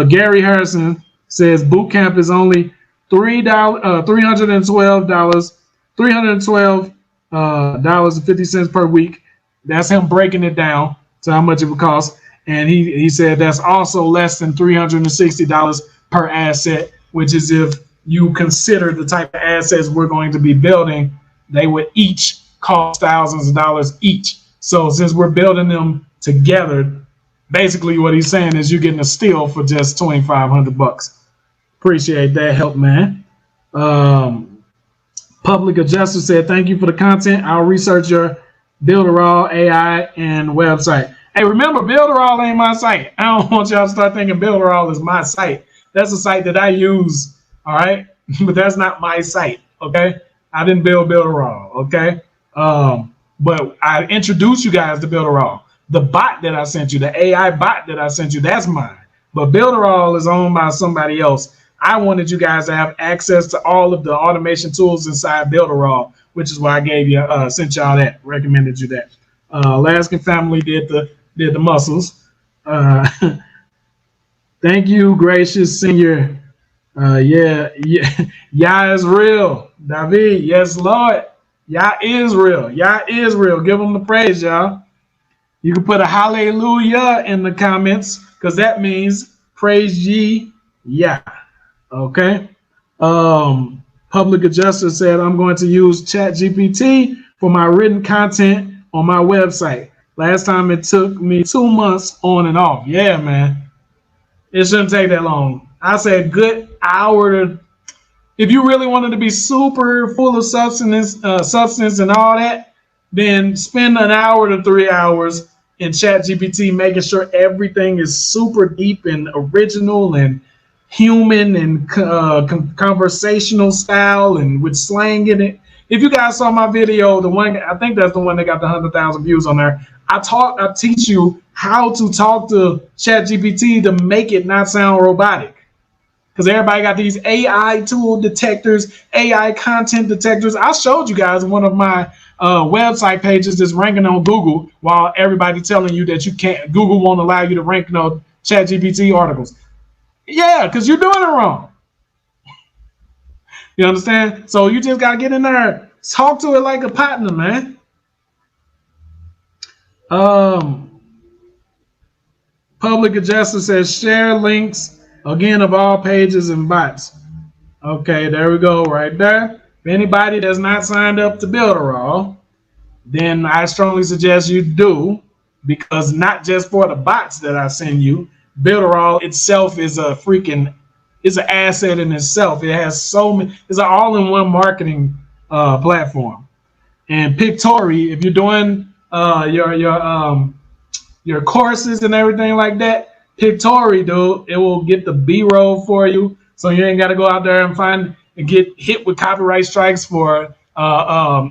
Gary Harrison says boot camp is only $312. $312.50 per week. That's him breaking it down to how much it would cost. And he said that's also less than $360 per asset, which is if you consider the type of assets we're going to be building, they would each cost thousands of dollars each. So since we're building them together, basically what he's saying is you're getting a steal for just $2,500. Appreciate that help, man. Public Adjuster said, thank you for the content. I'll research your Builderall AI and website. Hey, remember, Builderall ain't my site. I don't want y'all to start thinking Builderall is my site. That's a site that I use, all right? But that's not my site, okay? I didn't build Builderall, okay? But I introduced you guys to Builderall. The bot that I sent you, the AI bot that I sent you, that's mine. But Builderall is owned by somebody else. I wanted you guys to have access to all of the automation tools inside Builderall, which is why I gave you, sent y'all that, recommended you that. Alaskan family did the muscles. Uh, thank you, gracious senior. Yah is real, David. Yes, Lord. Yah is real. Yah is real. Give them the praise, y'all. You can put a hallelujah in the comments because that means praise ye Yah. Okay. Public adjuster said I'm going to use Chat GPT for my written content on my website. Last time it took me 2 months on and off. Yeah, man. It shouldn't take that long. I said good hour to, if you really wanted to be super full of substance and all that, then spend an hour to 3 hours in Chat GPT, making sure everything is super deep and original and human and conversational style and with slang in it. If you guys saw my video, the one, I think that's the one that got the 100,000 views on there. I teach you how to talk to ChatGPT to make it not sound robotic. Because everybody got these AI tool detectors, AI content detectors. I showed you guys one of my website pages that's ranking on Google, while everybody telling you that you can't. Google won't allow you to rank no ChatGPT articles. Yeah, because you're doing it wrong. You understand? So you just gotta get in there, talk to it like a partner, man. Public adjuster says share links again of all pages and bots. Okay, there we go, right there. If anybody that's not signed up to Builderall, then I strongly suggest you do, because not just for the bots that I send you, Builderall itself is a freaking, it's an asset in itself. It has so many, it's an all-in-one marketing platform. And Pictory, if you're doing your courses and everything like that, Pictory, dude, it will get the B-roll for you, so you ain't got to go out there and find and get hit with copyright strikes for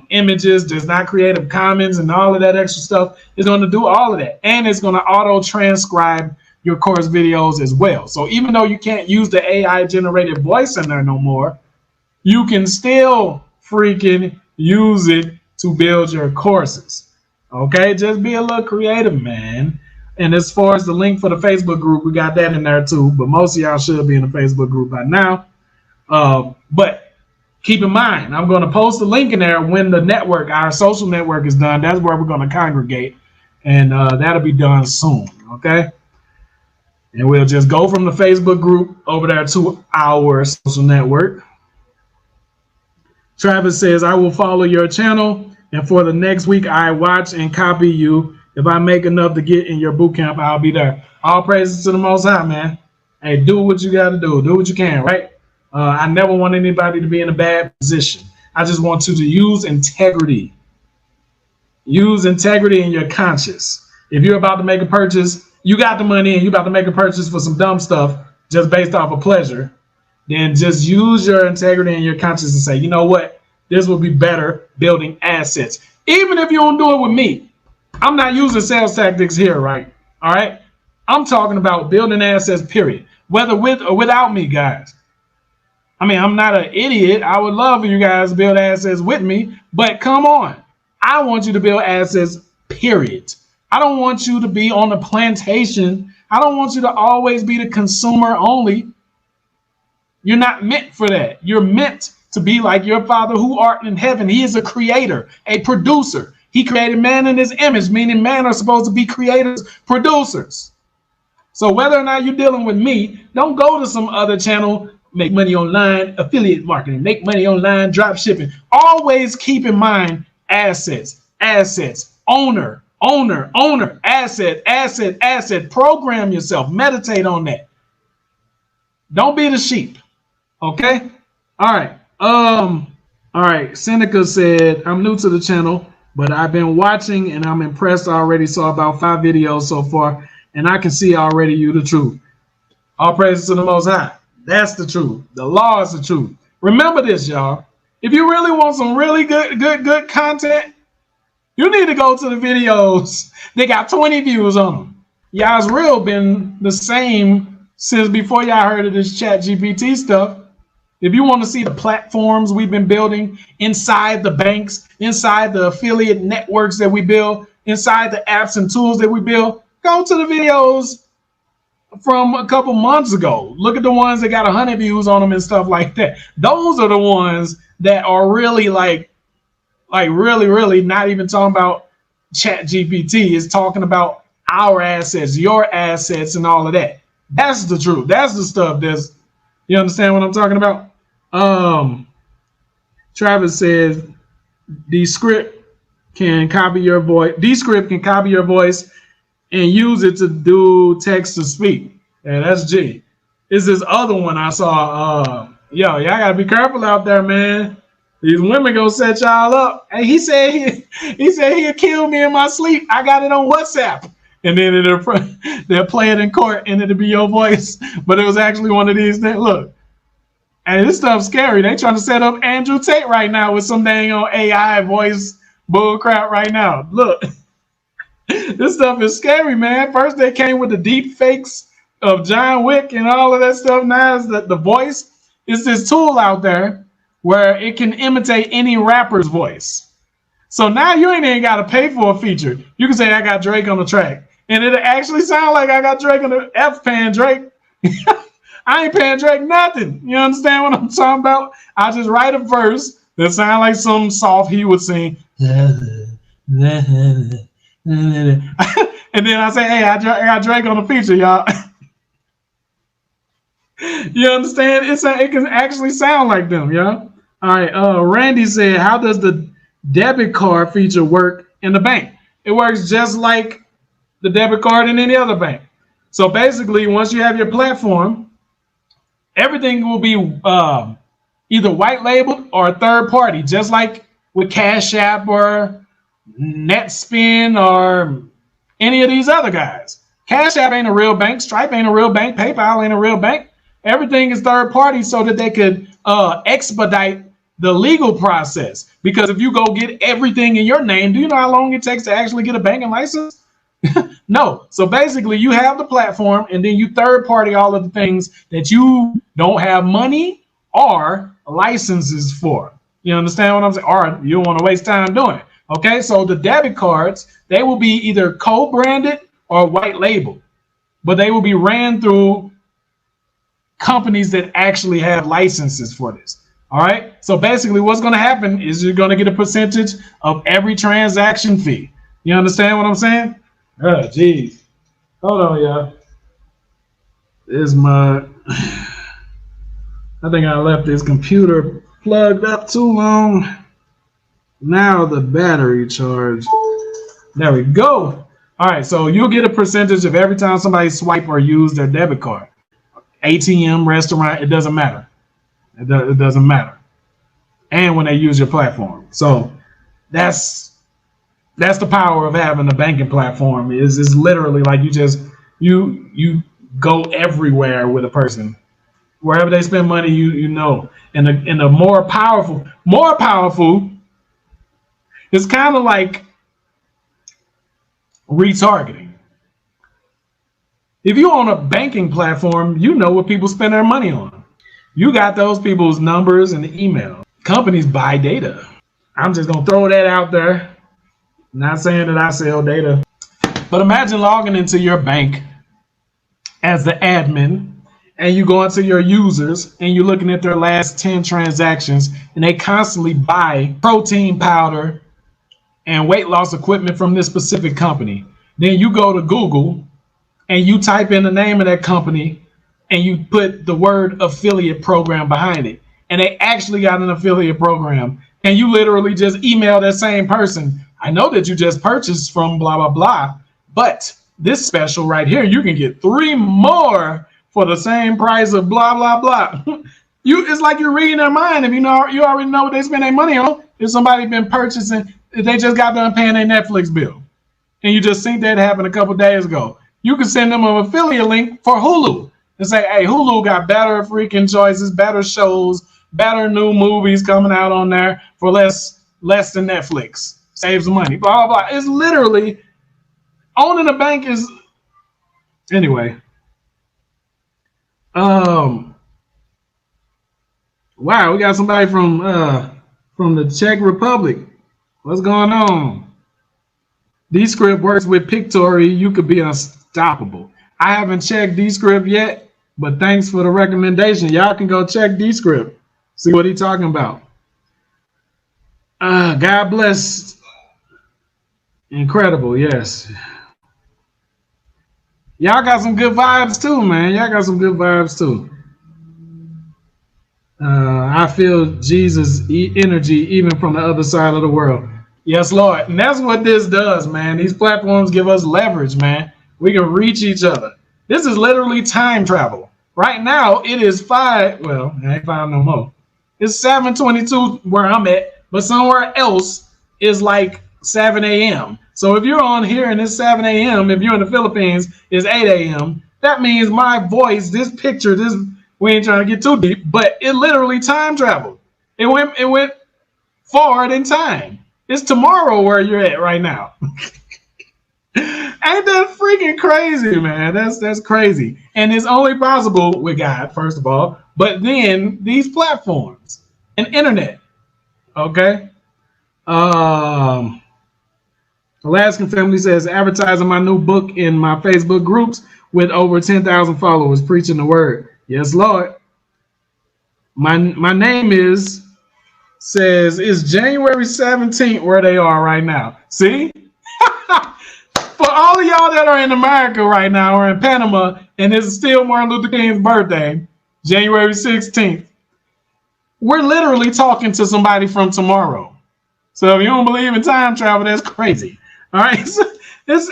images that's not Creative Commons and all of that extra stuff. It's going to do all of that, and it's going to auto transcribe your course videos as well. So even though you can't use the AI generated voice in there no more, you can still freaking use it to build your courses. Okay, just be a little creative, man. And as far as the link for the Facebook group, we got that in there too. But most of y'all should be in the Facebook group by now. But keep in mind, I'm going to post the link in there when the network, our social network, is done. That's where we're going to congregate, and that'll be done soon. Okay. And we'll just go from the Facebook group over there to our social network. Travis says, I will follow your channel, and for the next week, I watch and copy you. If I make enough to get in your boot camp, I'll be there. All praises to the Most High, man. Hey, do what you got to do. Do what you can, right? I never want anybody to be in a bad position. I just want you to use integrity. Use integrity in your conscience. If you're about to make a purchase, you got the money and you're about to make a purchase for some dumb stuff just based off of pleasure, then just use your integrity and your conscience and say, you know what? This will be better building assets. Even if you don't do it with me. I'm not using sales tactics here, right? All right? I'm talking about building assets, period. Whether with or without me, guys. I mean, I'm not an idiot. I would love for you guys to build assets with me, but come on. I want you to build assets, period. I don't want you to be on the plantation. I don't want you to always be the consumer only. You're not meant for that. You're meant to be like your Father who art in heaven. He is a creator, a producer. He created man in his image, meaning man are supposed to be creators, producers. So whether or not you're dealing with me, don't go to some other channel, make money online, affiliate marketing, make money online, drop shipping. Always keep in mind assets, owner, asset. Program yourself, meditate on that. Don't be the sheep. Okay. All right. Seneca said, I'm new to the channel, but I've been watching and I'm impressed already. Saw about 5 videos so far, and I can see already you the truth. All praises to the Most High. That's the truth. The law is the truth. Remember this, y'all. If you really want some really good content, you need to go to the videos. They got 20 views on them. Y'all's real been the same since before y'all heard of this Chat GPT stuff. If you want to see the platforms we've been building inside the banks, inside the affiliate networks that we build, inside the apps and tools that we build, go to the videos from a couple months ago. Look at the ones that got 100 views on them and stuff like that. Those are the ones that are really like really not even talking about Chat GPT. It's talking about our assets, your assets, and all of that. That's the truth. That's the stuff that's, you understand what I'm talking about? Travis says Descript can copy your voice. Descript can copy your voice and use it to do text to speak. And that's G. It's this other one I saw. Y'all gotta be careful out there, man. These women gonna set y'all up. Hey, he said he'll kill me in my sleep. I got it on WhatsApp. And then they'll play it in court and it'll be your voice. But it was actually one of these things. Look, and this stuff's scary. They trying to set up Andrew Tate right now with some dang on AI voice bull crap right now. Look, this stuff is scary, man. First they came with the deep fakes of John Wick and all of that stuff. Now is the voice. It's this tool out there where it can imitate any rapper's voice. So now you ain't even got to pay for a feature. You can say, I got Drake on the track. And it'll actually sound like I got Drake on the F paying Drake. I ain't paying Drake nothing. You understand what I'm talking about? I just write a verse that sound like some soft he would sing. And then I say, hey, I got Drake on the feature, y'all. You understand? It can actually sound like them, y'all. All right. Randy said, how does the debit card feature work in the bank? It works just like the debit card in any other bank. So basically, once you have your platform, everything will be either white labeled or third party, just like with Cash App or NetSpin or any of these other guys. Cash App ain't a real bank. Stripe ain't a real bank. PayPal ain't a real bank. Everything is third party so that they could expedite the legal process. Because if you go get everything in your name, do you know how long it takes to actually get a banking license? No. So basically, you have the platform and then you third party all of the things that you don't have money or licenses for. You understand what I'm saying? Or you don't want to waste time doing it. Okay, so the debit cards, they will be either co-branded or white labeled, but they will be ran through companies that actually have licenses for this. All right, so basically what's going to happen is you're going to get a percentage of every transaction fee. You understand what I'm saying? Oh, geez. Hold on, y'all. This is my... I think I left this computer plugged up too long. Now the battery charge. There we go. All right, so you'll get a percentage of every time somebody swipe or use their debit card. ATM, restaurant, it doesn't matter. It doesn't matter. And when they use your platform. So that's the power of having a banking platform. Is literally like you go everywhere with a person. Wherever they spend money, you know. And the more powerful, it's kind of like retargeting. If you own a banking platform, you know what people spend their money on. You got those people's numbers and email. Companies buy data. I'm just going to throw that out there. Not saying that I sell data. But imagine logging into your bank as the admin and you go into your users and you're looking at their last 10 transactions and they constantly buy protein powder and weight loss equipment from this specific company. Then you go to Google and you type in the name of that company and you put the word affiliate program behind it. And they actually got an affiliate program. And you literally just email that same person. I know that you just purchased from blah, blah, blah, but this special right here, you can get 3 more for the same price of blah, blah, blah. It's like you're reading their mind. If you already know what they spend their money on. If somebody been purchasing They just got done paying their Netflix bill, and you just seen that happen a couple days ago. You can send them an affiliate link for Hulu and say, "Hey, Hulu got better freaking choices, better shows, better new movies coming out on there for less than Netflix. Saves money." Blah blah. It's literally owning a bank is anyway. Wow, we got somebody from the Czech Republic. What's going on? Descript works with Pictory. You could be unstoppable. I haven't checked Descript yet, but thanks for the recommendation. Y'all can go check Descript. See what he's talking about. God bless. Incredible, yes. Y'all got some good vibes too, man. Y'all got some good vibes too. I feel Jesus energy even from the other side of the world. Yes, Lord. And that's what this does, man. These platforms give us leverage, man. We can reach each other. This is literally time travel. Right now, it is 5. Well, I ain't 5 no more. It's 7:22 where I'm at, but somewhere else is like 7 a.m. So if you're on here and it's 7 a.m., if you're in the Philippines, it's 8 a.m. That means my voice, this picture, this, we ain't trying to get too deep, but it literally time traveled. It went forward in time. It's tomorrow where you're at right now. Ain't that freaking crazy, man? That's crazy. And it's only possible with God, first of all, but then these platforms and internet. Okay. Alaskan Family says, advertising my new book in my Facebook groups with over 10,000 followers, preaching the word. Yes, Lord. My name says it's January 17th where they are right now. See? For all of y'all that are in America right now or in Panama, and it's still Martin Luther King's birthday, January 16th, we're literally talking to somebody from tomorrow. So if you don't believe in time travel, that's crazy. All right. So there's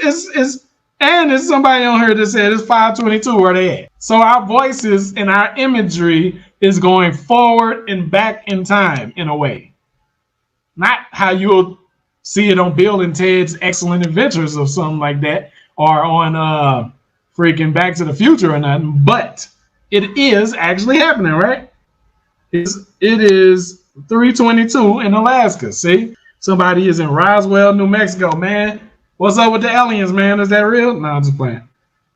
somebody on here that said it's 5:22 where they at. So our voices and our imagery is going forward and back in time in a way. Not how you'll see it on Bill and Ted's Excellent Adventures or something like that, or on freaking Back to the Future or nothing, but it is actually happening, right? It is 3:22 in Alaska. See? Somebody is in Roswell, New Mexico, man. What's up with the aliens, man? Is that real? No, I'm just playing.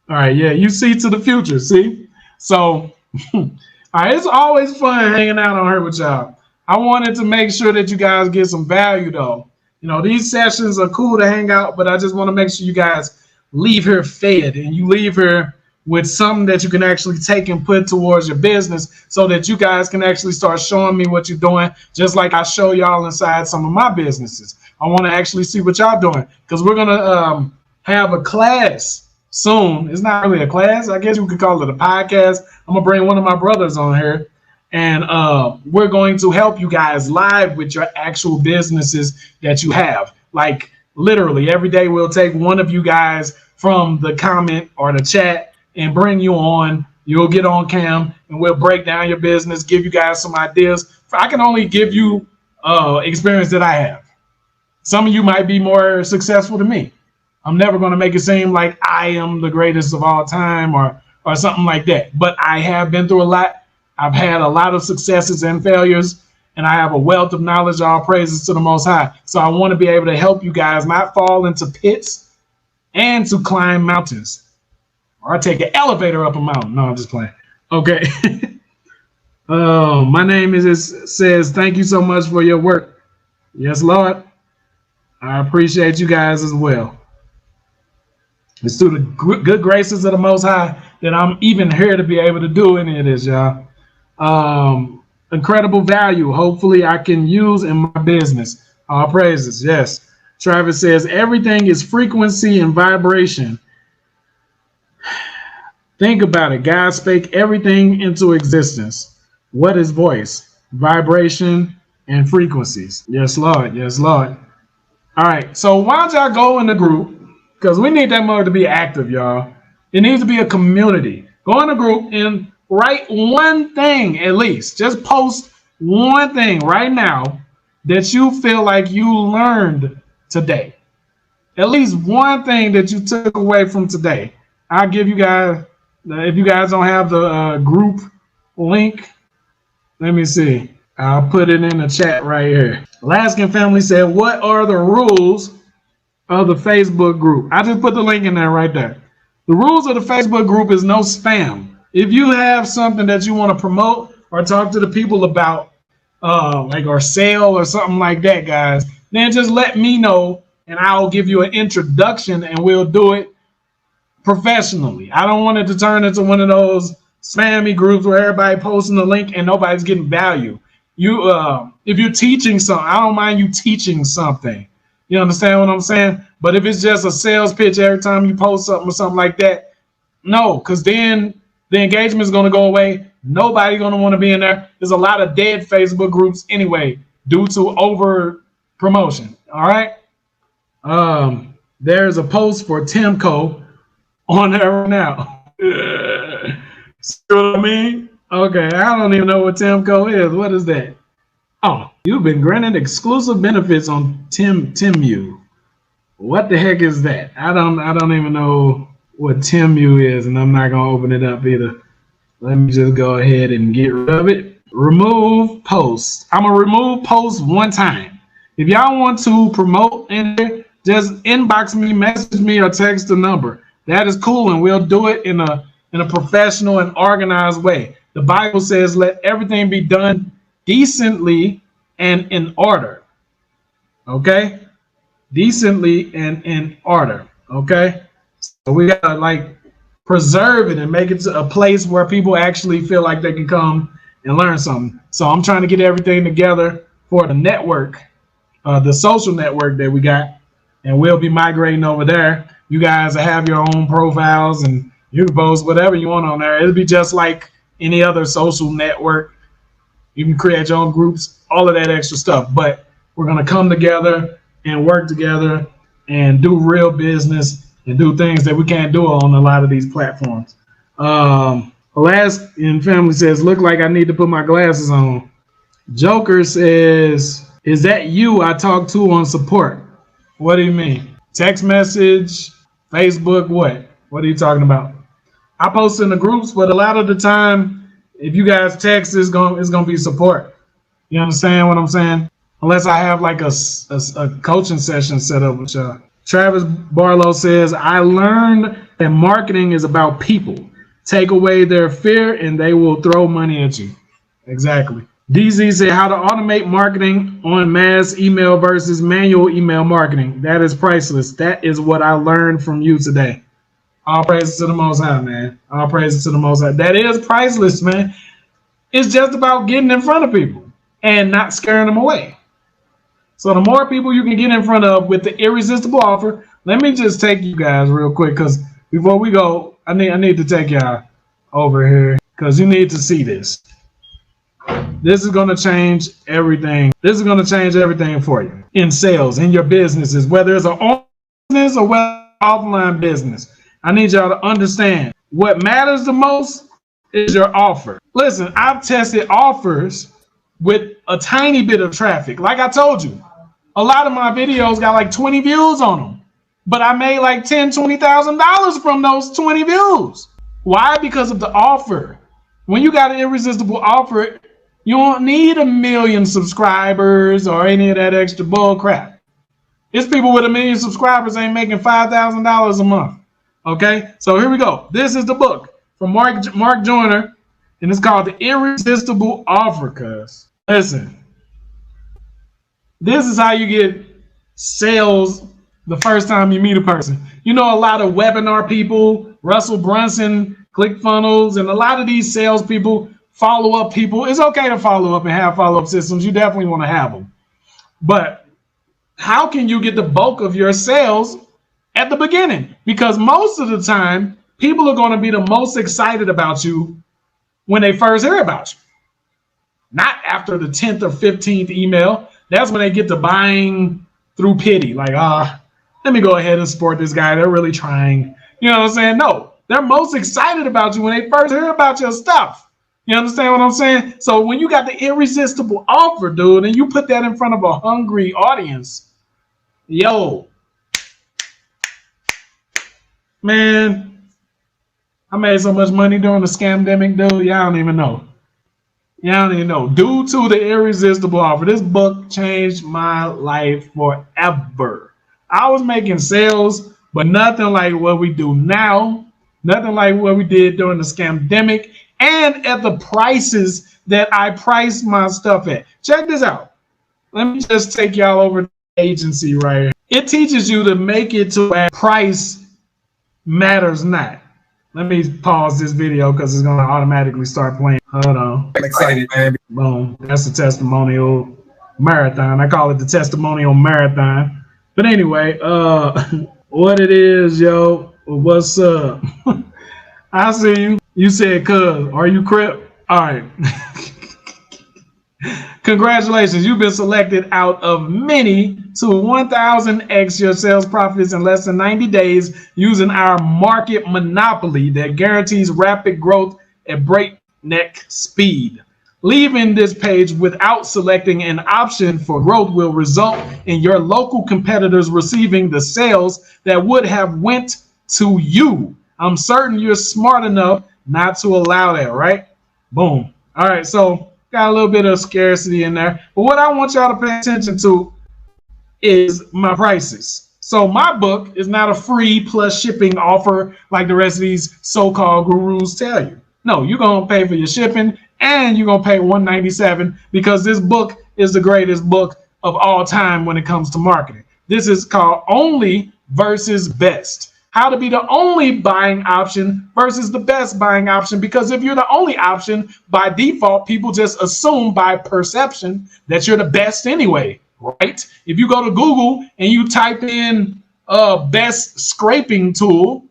All right, yeah, you see to the future, see? So, all right, it's always fun hanging out on here with y'all. I wanted to make sure that you guys get some value, though. You know, these sessions are cool to hang out, but I just want to make sure you guys leave here fed and you leave here with something that you can actually take and put towards your business so that you guys can actually start showing me what you're doing, just like I show y'all inside some of my businesses. I want to actually see what y'all doing because we're going to have a class soon. It's not really a class. I guess you could call it a podcast. I'm going to bring one of my brothers on here, and we're going to help you guys live with your actual businesses that you have. Like literally every day we'll take one of you guys from the comment or the chat and bring you on. You'll get on cam and we'll break down your business, give you guys some ideas. I can only give you experience that I have. Some of you might be more successful than me. I'm never going to make it seem like I am the greatest of all time or something like that. But I have been through a lot. I've had a lot of successes and failures, and I have a wealth of knowledge. All praises to the Most High. So I want to be able to help you guys not fall into pits and to climb mountains. Or take an elevator up a mountain. No, I'm just playing. Okay. My name says, thank you so much for your work. Yes, Lord. I appreciate you guys as well. It's through the good graces of the Most High that I'm even here to be able to do any of this, y'all. Incredible value. Hopefully I can use in my business. All praises. Yes. Travis says, everything is frequency and vibration. Think about it. God spake everything into existence. What is voice? Vibration and frequencies. Yes, Lord. Yes, Lord. All right. So why don't y'all go in the group? Because we need that mother to be active, y'all. It needs to be a community. Go in the group and write one thing at least. Just post one thing right now that you feel like you learned today. At least one thing that you took away from today. I'll give you guys, if you guys don't have the group link, let me see. I'll put it in the chat right here. Alaskan family said, what are the rules of the Facebook group? I just put the link in there right there. The rules of the Facebook group is no spam. If you have something that you want to promote or talk to the people about, like our sale or something like that, guys, then just let me know and I'll give you an introduction and we'll do it professionally. I don't want it to turn into one of those spammy groups where everybody posting the link and nobody's getting value. You, if you're teaching something, I don't mind you teaching something. You understand what I'm saying? But if it's just a sales pitch every time you post something or something like that, no, because then the engagement is going to go away. Nobody's going to want to be in there. There's a lot of dead Facebook groups anyway due to over promotion. All right. There's a post for Timco on there right now. See what I mean? Okay, I don't even know what Timco is. What is that? Oh, you've been granted exclusive benefits on Timu. What the heck is that? I don't even know what Timu is, and I'm not gonna open it up either. Let me just go ahead and get rid of it. Remove post. I'm gonna remove post one time. If y'all want to promote in there, just inbox me, message me, or text the number. That is cool, and we'll do it in a professional and organized way. The Bible says, "Let everything be done decently and in order." Okay, decently and in order. Okay, so we gotta like preserve it and make it a place where people actually feel like they can come and learn something. So I'm trying to get everything together for the network, the social network that we got, and we'll be migrating over there. You guys have your own profiles and you can post whatever you want on there. It'll be just like any other social network. You can create your own groups, all of that extra stuff. But we're going to come together and work together and do real business and do things that we can't do on a lot of these platforms. Alaskan family says, look like I need to put my glasses on. Joker says, is that you I talked to on support? What do you mean? Text message, Facebook, what? What are you talking about? I post in the groups, but a lot of the time, if you guys text, it's gonna be support. You understand what I'm saying? Unless I have like a coaching session set up with y'all. Travis Barlow says, I learned that marketing is about people. Take away their fear and they will throw money at you. Exactly. DZ said, how to automate marketing on mass email versus manual email marketing. That is priceless. That is what I learned from you today. All praises to the Most High, man. All praises to the Most High. That is priceless, man. It's just about getting in front of people and not scaring them away. So the more people you can get in front of with the irresistible offer, let me just take you guys real quick, because before we go, I need to take y'all over here because you need to see this. This is going to change everything. This is going to change everything for you in sales, in your businesses, whether it's an online business or whether it's offline business. I need y'all to understand what matters the most is your offer. Listen, I've tested offers with a tiny bit of traffic. Like I told you, a lot of my videos got like 20 views on them, but I made like $10,000-$20,000 from those 20 views. Why? Because of the offer. When you got an irresistible offer, you don't need 1 million subscribers or any of that extra bull crap. It's people with 1 million subscribers ain't making $5,000 a month. Okay, so here we go. This is the book from Mark Joyner, and it's called The Irresistible Offer. Cuz listen, this is how you get sales the first time you meet a person. You know, a lot of webinar people, Russell Brunson, ClickFunnels, and a lot of these sales people, follow-up people. It's okay to follow up and have follow-up systems. You definitely want to have them. But how can you get the bulk of your sales at the beginning? Because most of the time, people are going to be the most excited about you when they first hear about you. Not after the 10th or 15th email. That's when they get to buying through pity. Like, let me go ahead and support this guy. They're really trying. You know what I'm saying? No, they're most excited about you when they first hear about your stuff. You understand what I'm saying? So when you got the irresistible offer, dude, and you put that in front of a hungry audience, yo, man, I made so much money during the scamdemic, dude. Y'all don't even know. Y'all don't even know. Due to the irresistible offer, this book changed my life forever. I was making sales, but nothing like what we do now. Nothing like what we did during the scamdemic, and at the prices that I priced my stuff at. Check this out. Let me just take y'all over to the agency right here. It teaches you to make it to where price matters not. Let me pause this video because it's going to automatically start playing. Hold on. I'm excited, man. Boom. That's the testimonial marathon. I call it the testimonial marathon. But anyway, what it is, yo, what's up? I see you. You said, cuz, are you Crip? All right. Congratulations, you've been selected out of many to 1000x your sales profits in less than 90 days using our market monopoly that guarantees rapid growth at breakneck speed. Leaving this page without selecting an option for growth will result in your local competitors receiving the sales that would have went to you. I'm certain you're smart enough not to allow that, right? Boom. All right, so got a little bit of scarcity in there. But what I want y'all to pay attention to is my prices. So my book is not a free plus shipping offer like the rest of these so-called gurus tell you. No, you're going to pay for your shipping and you're going to pay $197 because this book is the greatest book of all time when it comes to marketing. This is called Only versus Best. How to be the only buying option versus the best buying option. Because if you're the only option, by default, people just assume by perception that you're the best anyway, right? If you go to Google and you type in best scraping tool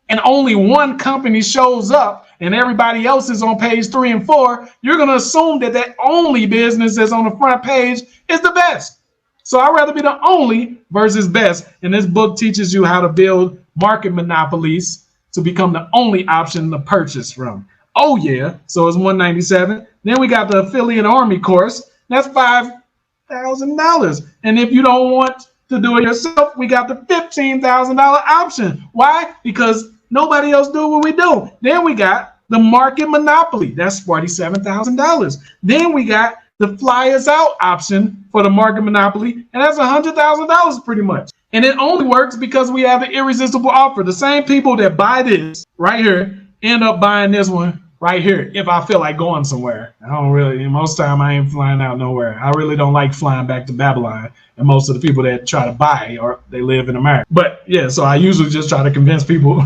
and only one company shows up and everybody else is on page 3 and 4, you're going to assume that that only business that's on the front page is the best. So I'd rather be the only versus best. And this book teaches you how to build market monopolies to become the only option to purchase from. Oh yeah, so it's $197. Then we got the affiliate army course. That's $5,000. And if you don't want to do it yourself, we got the $15,000 option. Why? Because nobody else do what we do. Then we got the market monopoly. That's $47,000. Then we got the fly us out option for the market monopoly, and that's $100,000 pretty much. And it only works because we have an irresistible offer. The same people that buy this right here end up buying this one right here if I feel like going somewhere. I don't really, most time I ain't flying out nowhere. I really don't like flying back to Babylon, and most of the people that try to buy or they live in America. But yeah, so I usually just try to convince people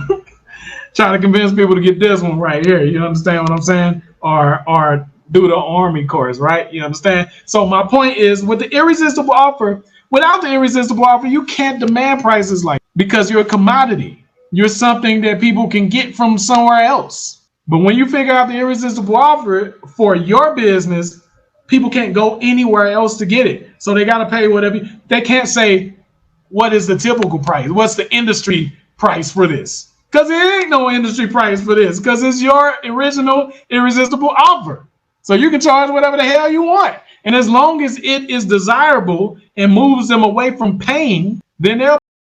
to get this one right here. You understand what I'm saying? Or do the army course, right? You understand? So my point is, with the irresistible offer, without the irresistible offer, you can't demand prices like, because you're a commodity. You're something that people can get from somewhere else. But when you figure out the irresistible offer for your business, people can't go anywhere else to get it. So they got to pay whatever. They can't say, what is the typical price? What's the industry price for this? Because there ain't no industry price for this, because it's your original irresistible offer. So you can charge whatever the hell you want. And as long as it is desirable and moves them away from pain, then they'll